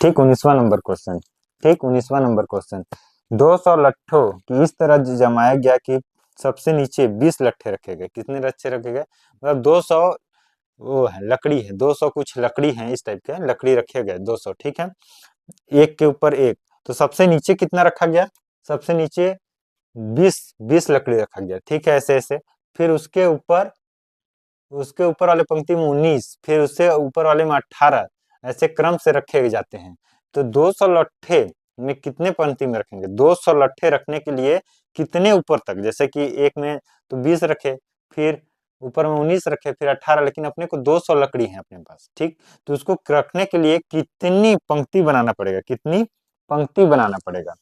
ठीक, 19वां नंबर क्वेश्चन, ठीक, 19वां नंबर क्वेश्चन। 200 लट्ठों की इस तरह जमाया गया कि सबसे नीचे 20 लट्ठे रखे गए। कितने लट्ठे रखे गए, मतलब 200 वो है लकड़ी है, 200 कुछ लकड़ी है, इस टाइप के लकड़ी रखे गए 200, ठीक है, एक के ऊपर एक। तो सबसे नीचे कितना रखा गया, सबसे नीचे 20 लकड़ी रखा गया, ठीक है, ऐसे ऐसे। फिर उसके ऊपर वाले पंक्ति में 19, फिर उससे ऊपर वाले में 18, ऐसे क्रम से रखे जाते हैं। तो 200 लट्ठे में कितने पंक्ति में रखेंगे, 200 लट्ठे रखने के लिए कितने ऊपर तक, जैसे कि एक में तो 20 रखे, फिर ऊपर में 19 रखे, फिर 18, लेकिन अपने को 200 लकड़ी है अपने पास, ठीक, तो उसको रखने के लिए कितनी पंक्ति बनाना पड़ेगा, कितनी पंक्ति बनाना पड़ेगा,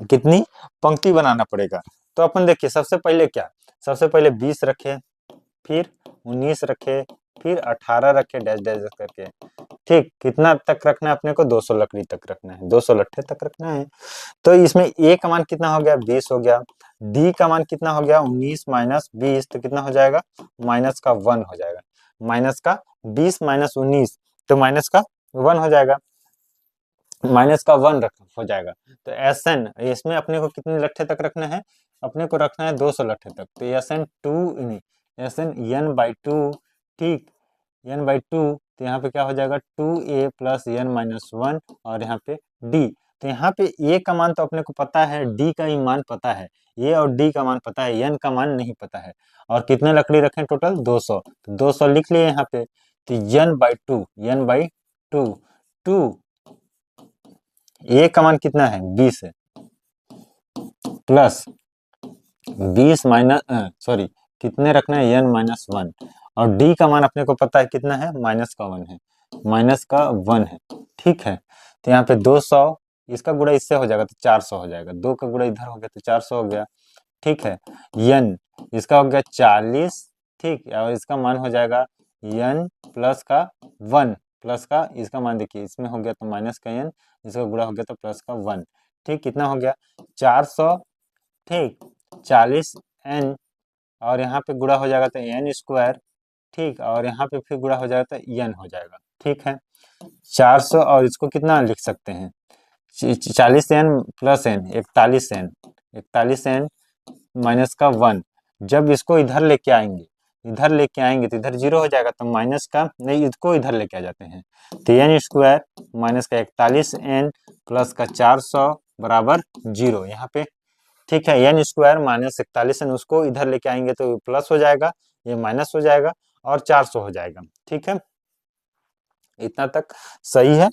कितनी पंक्ति बनाना पड़ेगा। तो अपन देखिए सबसे पहले क्या, सबसे पहले 20 रखे, फिर 19 रखे, फिर 18 रखे, डैश डैश करके, ठीक, कितना तक रखना है अपने को 200 लकड़ी तक रखना है, 200 लट्ठे तक रखना है। तो इसमें ए का मान कितना हो गया 20 हो गया, डी का मान कितना हो गया 19 माइनस 20, तो कितना हो जाएगा माइनस का 1 हो जाएगा, माइनस का 20 माइनस 19, तो माइनस का 1 हो जाएगा, माइनस का 1 हो जाएगा। तो एस एन इसमें अपने को कितने लट्ठे तक रखना है, अपने को रखना है 200 लट्ठे तक। तो S n n by two, ठीक, एन बाई टू, तो यहाँ पे क्या हो जाएगा 2a प्लस एन माइनस 1, और यहाँ पे डी। तो यहाँ पे ए का मान तो अपने को पता है, डी का ही मान पता है, ए और डी का मान पता है, एन का मान नहीं पता है। और कितने लकड़ी रखें टोटल 200, तो 200 लिख लिए यहाँ पे। तो एन बाई टू, टू ए का मान कितना है 20 है, प्लस 20 माइनस सॉरी कितने रखना है एन माइनस 1, और डी का मान अपने को पता है कितना है माइनस का 1 है, माइनस का 1 है, ठीक है। तो यहाँ पे 200, इसका गुणा इससे हो जाएगा तो 400 हो जाएगा, 2 का गुणा इधर हो गया तो 400 हो गया, ठीक है। एन इसका हो गया 40, ठीक, और इसका मान हो जाएगा एन प्लस का 1, प्लस का इसका मान देखिए इसमें हो गया तो माइनस का एन, इसका गुणा हो गया तो प्लस का 1, ठीक, कितना हो गया 400, ठीक, 40 एन, और यहाँ पे गुणा हो जाएगा तो एन स्क्वायर, ठीक, और यहाँ पे फिर गुणा हो जाएगा तो एन हो जाएगा, ठीक है। 400 और इसको कितना लिख सकते हैं 40 n plus n 41 n, 41 n minus का 1। जब इसको इधर लेके आएंगे तो इधर 0 हो जाएगा, तो माइनस का नहीं, इसको इधर लेके आ जाते हैं, तो एन स्क्वायर माइनस का 41 एन प्लस का 400 बराबर 0 यहाँ पे, ठीक है। एन स्क्वायर माइनस 41 एन, उसको इधर लेके आएंगे तो प्लस हो जाएगा, ये माइनस हो जाएगा, और 400 हो जाएगा, ठीक है। इतना तक सही है,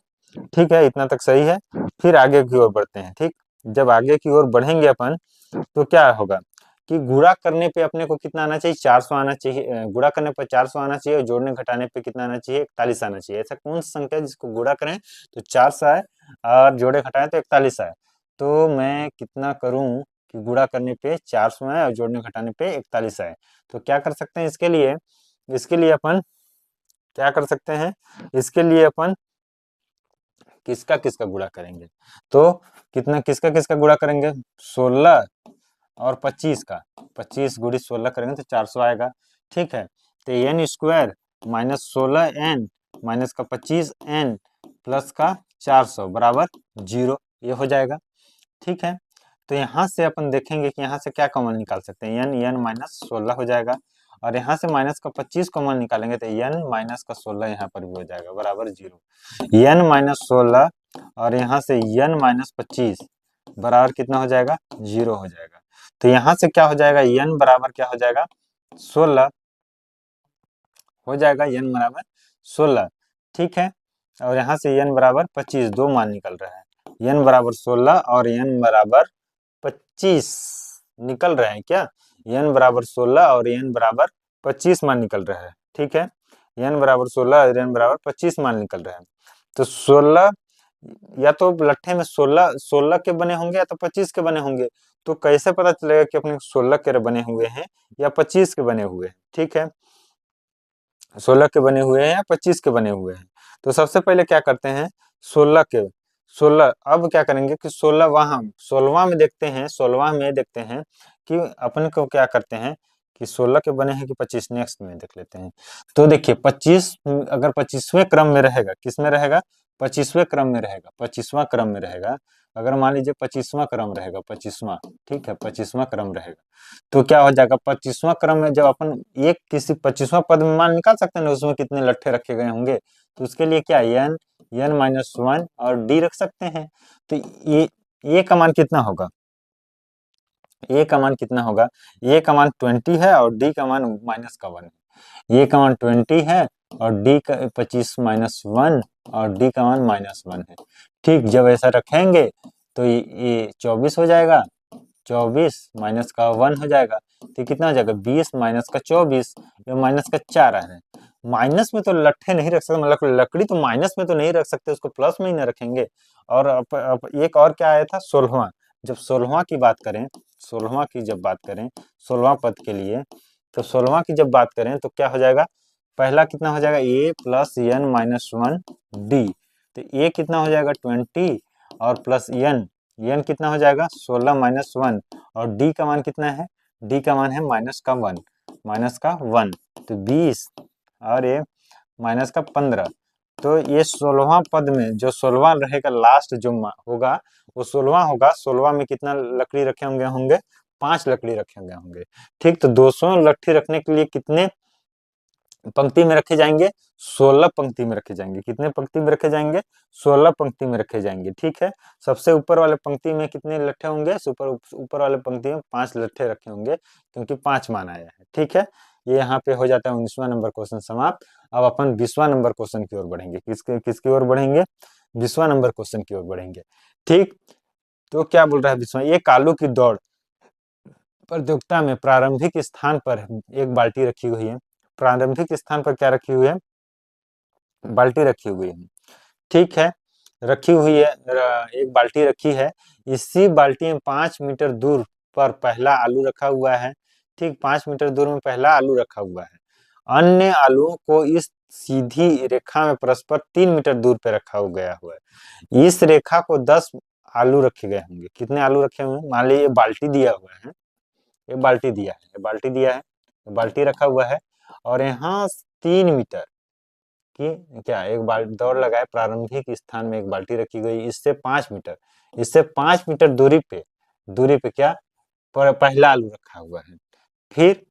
ठीक है, इतना तक सही है। फिर आगे की ओर बढ़ते हैं, ठीक, जब आगे की ओर बढ़ेंगे अपन तो क्या होगा, कि गुणा करने पे अपने को कितना आना चाहिए, 400 आना चाहिए। गुणा करने पर 400 आना चाहिए और जोड़ने घटाने पे कितना आना चाहिए, 41 आना चाहिए। ऐसा कौन सी संख्या है जिसको गुणा करें तो 400 आए और जोड़े घटाएं तो 41 आए। तो मैं कितना करूं कि गुणा करने पे 400 आए और जोड़ने घटाने पे 41 आए। तो क्या कर सकते हैं इसके लिए अपन क्या कर सकते हैं, इसके लिए अपन किसका किसका गुणा करेंगे। तो कितना किसका किसका गुणा करेंगे, 16 और 25 का, 25 गुणित 16 करेंगे तो 400 आएगा। ठीक है, तो N square minus 16n minus का 25n प्लस का 400 बराबर 0, ये हो जाएगा। ठीक है, तो यहाँ से अपन देखेंगे कि यहाँ से क्या कॉमन निकाल सकते हैं, एन माइनस 16 हो जाएगा और यहाँ से माइनस का 25 कॉमन निकालेंगे तो एन माइनस का 16 यहाँ पर भी हो जाएगा बराबर 0। एन माइनस 16 और यहाँ से एन माइनस 25 बराबर कितना हो जाएगा, 0 हो जाएगा। तो यहाँ से क्या हो जाएगा, एन बराबर क्या हो जाएगा, 16 हो जाएगा, एन बराबर 16। ठीक है, और यहाँ से एन बराबर 25, दो मान निकल रहा है, एन बराबर 16 और एन बराबर 25 निकल रहे हैं क्या, एन बराबर 16 और एन बराबर 25 मान निकल रहा है। ठीक है, एन बराबर 16 और एन बराबर 25 मान निकल रहा है। तो 16 या तो लट्ठे में 16 के बने होंगे या तो 25 के बने होंगे। तो कैसे पता चलेगा कि अपने 16 के बने हुए हैं या 25 के बने हुए हैं। ठीक है, 16 के बने हुए हैं या 25 के बने हुए हैं। तो सबसे पहले क्या करते हैं, 16 के 16, अब क्या करेंगे कि 16वां में देखते हैं, 16वां में देखते हैं कि अपन को क्या करते हैं कि 16 के बने हैं कि 25, नेक्स्ट में देख लेते हैं। तो देखिए 25 अगर 25वें क्रम में रहेगा, किस में रहेगा, 25वें क्रम में रहेगा, 25वां क्रम में रहेगा। अगर मान लीजिए 25वां क्रम रहेगा, 25वां, ठीक है, 25वां क्रम रहेगा तो क्या हो जाएगा, 25वां क्रम में जब अपन एक किसी 25वां पद में मान निकाल सकते हैं ना, उसमें कितने लट्ठे रखे गए होंगे। तो उसके लिए क्या एन माइनस 1 और डी रख सकते हैं। तो ये का मान कितना होगा, ए का मान कितना होगा, ए का मान 20 है और डी का मान माइनस का 1 है। ए का मान 20 है और डी का 25 माइनस 1 और डी का मान माइनस 1 है। ठीक, जब ऐसा रखेंगे तो ये 24 हो जाएगा, 24 माइनस का 1 हो जाएगा तो कितना हो जाएगा, 20 माइनस का 24, ये माइनस का 4 आ रहा है। माइनस में तो लट्ठे नहीं रख सकते, मतलब लकड़ी तो माइनस में तो नहीं रख सकते, उसको प्लस में ही ना रखेंगे। और अब एक और क्या आया था, 16वां, जब 16वां की बात करें, 16वां की जब बात करें, 16वां पद के लिए, तो 16वां की जब बात करें तो क्या हो जाएगा, पहला कितना हो जाएगा, ए प्लस एन माइनस 1 डी। तो ए कितना हो जाएगा 20 और प्लस एन कितना हो जाएगा 16 माइनस 1 और डी का मान कितना है, डी का मान है माइनस का 1, माइनस का 1, तो 20 और ये माइनस का 15। तो ये 16वां पद में जो 16वां रहेगा लास्ट जो होगा वो 16वां होगा। 16वां में कितना लकड़ी रखे होंगे, 5 लकड़ी रखे होंगे। ठीक, तो 200 लकड़ी रखने के लिए कितने पंक्ति में रखे जाएंगे, 16 पंक्ति में रखे जाएंगे। कितने पंक्ति में रखे जाएंगे, 16 पंक्ति में रखे जाएंगे। ठीक है, सबसे ऊपर वाले पंक्ति में कितने लट्ठे होंगे, ऊपर वाले पंक्ति में 5 लट्ठे रखे होंगे क्योंकि 5 मान आया है। ठीक है, ये यहाँ पे हो जाता है 19वां नंबर क्वेश्चन समाप्त। अब अपन 20वां नंबर क्वेश्चन की ओर बढ़ेंगे, किसकी ओर बढ़ेंगे, 20वां नंबर क्वेश्चन की ओर बढ़ेंगे। ठीक, तो क्या बोल रहा है 20वां, एक आलू की दौड़ प्रतियोगिता में प्रारंभिक स्थान पर एक बाल्टी रखी हुई है। प्रारंभिक स्थान पर क्या रखी हुई है, बाल्टी रखी हुई है। ठीक है, रखी हुई है, एक बाल्टी रखी है। इसी बाल्टी में 5 मीटर दूर पर पहला आलू रखा हुआ है। ठीक, 5 मीटर दूर में पहला आलू रखा हुआ है। अन्य आलूओं को इस सीधी रेखा में परस्पर 3 मीटर दूर पे रखा गया हुआ है। इस रेखा को 10 आलू रखे गए होंगे। कितने आलू रखे हुए हैं, मान लीजिए बाल्टी दिया हुआ है, ये बाल्टी दिया है, ये बाल्टी दिया है, ये बाल्टी रखा हुआ है और यहाँ 3 मीटर कि क्या एक दौड़ लगाए, प्रारंभिक स्थान में एक बाल्टी रखी गई, इससे 5 मीटर, इससे 5 मीटर दूरी पे क्या पहला आलू रखा हुआ है। फिर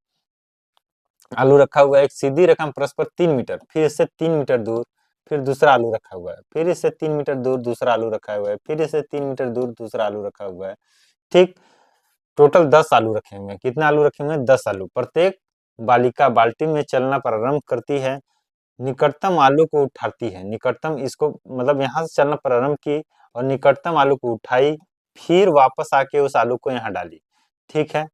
आलू रखा हुआ है एक सीधी रेखा में परस्पर 3 मीटर, फिर इससे 3 मीटर दूर फिर दूसरा आलू रखा हुआ है, फिर इससे 3 मीटर दूर दूसरा आलू रखा हुआ है, फिर इससे 3 मीटर दूर दूसरा आलू रखा हुआ है। ठीक, टोटल 10 आलू रखे हुए हैं। कितने आलू रखे हुए हैं, 10 आलू। प्रत्येक बालिका बाल्टी में चलना प्रारंभ करती है, निकटतम आलू को उठाती है, निकटतम इसको मतलब यहाँ से चलना प्रारंभ की और निकटतम आलू को उठाई, फिर वापस आके उस आलू को यहाँ डाली। ठीक है,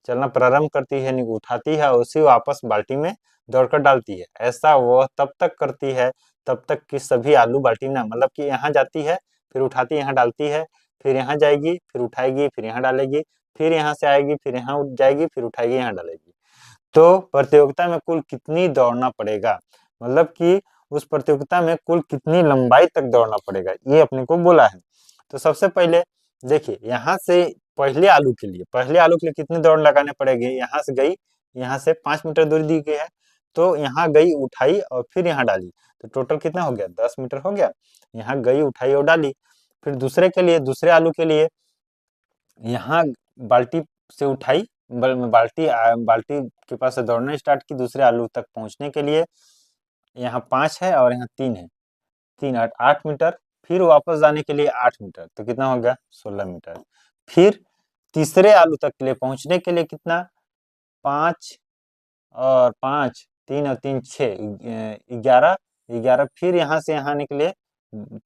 चलना प्रारंभ करती है, उठाती है और उसी वापस बाल्टी में दौड़कर डालती है। ऐसा वह तब तक करती है तब तक कि सभी आलू बाल्टी में, मतलब कि यहाँ जाती है, फिर उठाती, यहाँ डालती है, फिर यहाँ जाएगी, फिर उठाएगी, फिर यहाँ डालेगी, फिर यहाँ से आएगी, फिर यहाँ जाएगी, फिर उठाएगी, यहाँ डालेगी। तो प्रतियोगिता में कुल कितनी दौड़ना पड़ेगा, मतलब कि उस प्रतियोगिता में कुल कितनी लंबाई तक दौड़ना पड़ेगा, ये अपने को बोला है। तो सबसे पहले देखिए, यहाँ से पहले आलू के लिए कितनी दौड़ लगाने पड़ेगी। यहाँ से गई, यहाँ से 5 मीटर दूरी दी गई है, तो यहाँ गई, उठाई और फिर यहाँ डाली, तो टोटल कितना हो गया, 10 मीटर हो गया। यहाँ गई, उठाई और डाली। फिर दूसरे आलू के लिए यहाँ बाल्टी से उठाई, बाल्टी के पास से दौड़ना स्टार्ट की दूसरे आलू तक पहुंचने के लिए। यहाँ 5 है और यहाँ 3 है, 8 मीटर। फिर वापस जाने के लिए 8 मीटर, तो कितना हो गया, 16 मीटर। फिर तीसरे आलू तक के लिए पहुंचने के लिए कितना, 5 और 5, 3 और 3 6, 11। फिर यहाँ से यहाँ निकले,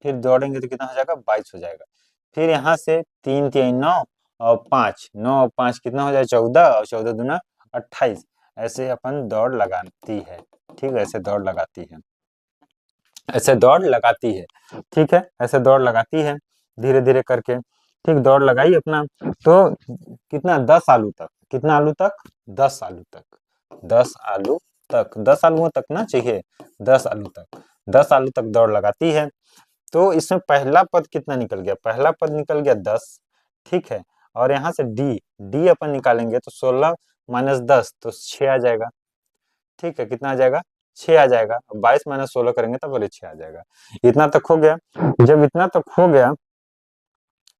फिर दौड़ेंगे तो कितना हो जाएगा, 22 हो जाएगा। फिर यहाँ से 3 3 9 और 5 9 और 5 कितना हो जाएगा, 14 और 14 दूना 28। ऐसे अपन दौड़ लगाती है, ठीक है, ऐसे दौड़ लगाती है, ऐसे दौड़ लगाती है, ठीक है, ऐसे दौड़ लगाती है धीरे धीरे करके। ठीक, दौड़ लगाई अपना, तो कितना, 10 आलू तक, कितना आलू तक, 10 आलू तक, 10 आलू तक, 10 आलुओं तक ना चाहिए, 10 आलू तक, 10 आलू तक दौड़ लगाती है। तो इसमें पहला पद कितना निकल गया, पहला पद निकल गया 10, ठीक है। और यहाँ से डी अपन निकालेंगे तो 16 माइनस 10 तो 6 आ जाएगा, ठीक है, कितना आ जाएगा, 6 आ जाएगा। 22 माइनस 16 करेंगे तब बोले 6 आ जाएगा। इतना तक हो गया। जब इतना तक हो गया,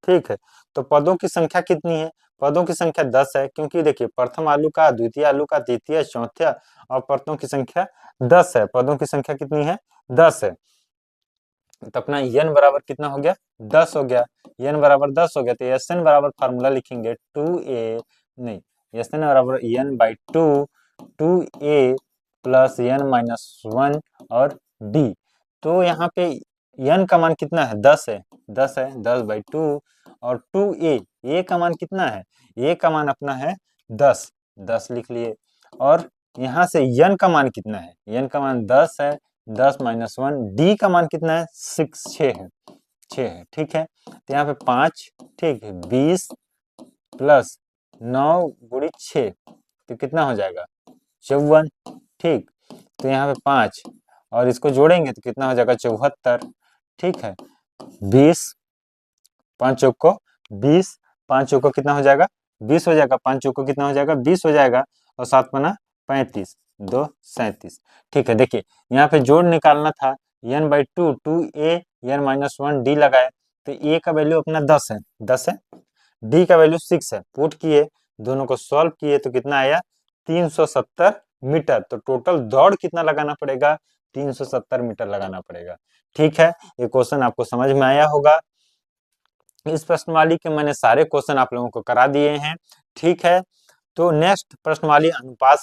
ठीक है, तो पदों की संख्या कितनी है, पदों की संख्या 10 है, क्योंकि देखिए प्रथम आलू का, द्वितीय आलू का, तृतीय, चौथा और पदों की संख्या 10 है। पदों की संख्या कितनी है, 10 है। तो अपना n बराबर कितना हो गया, 10 हो गया। n बराबर 10 हो गया, तो Sn बराबर फार्मूला लिखेंगे 2a, नहीं, Sn बराबर n/2, 2a plus n minus 1 और d। तो यहाँ पे n का मान कितना है, 10 है, 10 है, 10/2 और 2a, a का मान कितना है, a का मान अपना है 10, 10 लिख लिए। और यहाँ से n का मान कितना है, n का मान 10 है, 10 माइनस 1, डी का मान कितना है, 6 है, 6 है, ठीक है। तो यहाँ पे 5, ठीक है, 20 प्लस 9 गुणी 6, तो कितना हो जाएगा, 54, ठीक। तो यहाँ पे 5 और इसको जोड़ेंगे तो कितना हो जाएगा, 74, ठीक है। 20, 5 चौक को 20, 5 चौक को कितना हो जाएगा, 20 हो जाएगा, 5 चौक को कितना हो जाएगा, 20 हो जाएगा, और 7 पना 35, 2 37, ठीक है। देखिए यहाँ पे जोड़ निकालना था, n/2, 2a, n minus 1 d लगाए, तो a का वैल्यू अपना 10 है, 10 है, d का वैल्यू 6 है, पुट किए, दोनों को सॉल्व किए तो कितना आया, 370 मीटर। तो टोटल दौड़ कितना लगाना पड़ेगा, 370 मीटर लगाना पड़ेगा, ठीक है। ये क्वेश्चन आपको समझ में आया होगा। इस प्रश्नवाली के मैंने सारे क्वेश्चन आप लोगों को करा दिए हैं, ठीक है। तो नेक्स्ट प्रश्नवाली अनुपात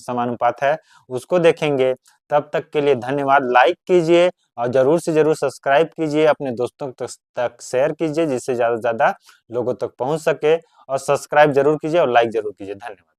समानुपात है, उसको देखेंगे। तब तक के लिए धन्यवाद। लाइक कीजिए और जरूर से जरूर सब्सक्राइब कीजिए, अपने दोस्तों तक शेयर कीजिए, जिससे ज्यादा से ज्यादा लोगों तक पहुंच सके, और सब्सक्राइब जरूर कीजिए और लाइक जरूर कीजिए। धन्यवाद।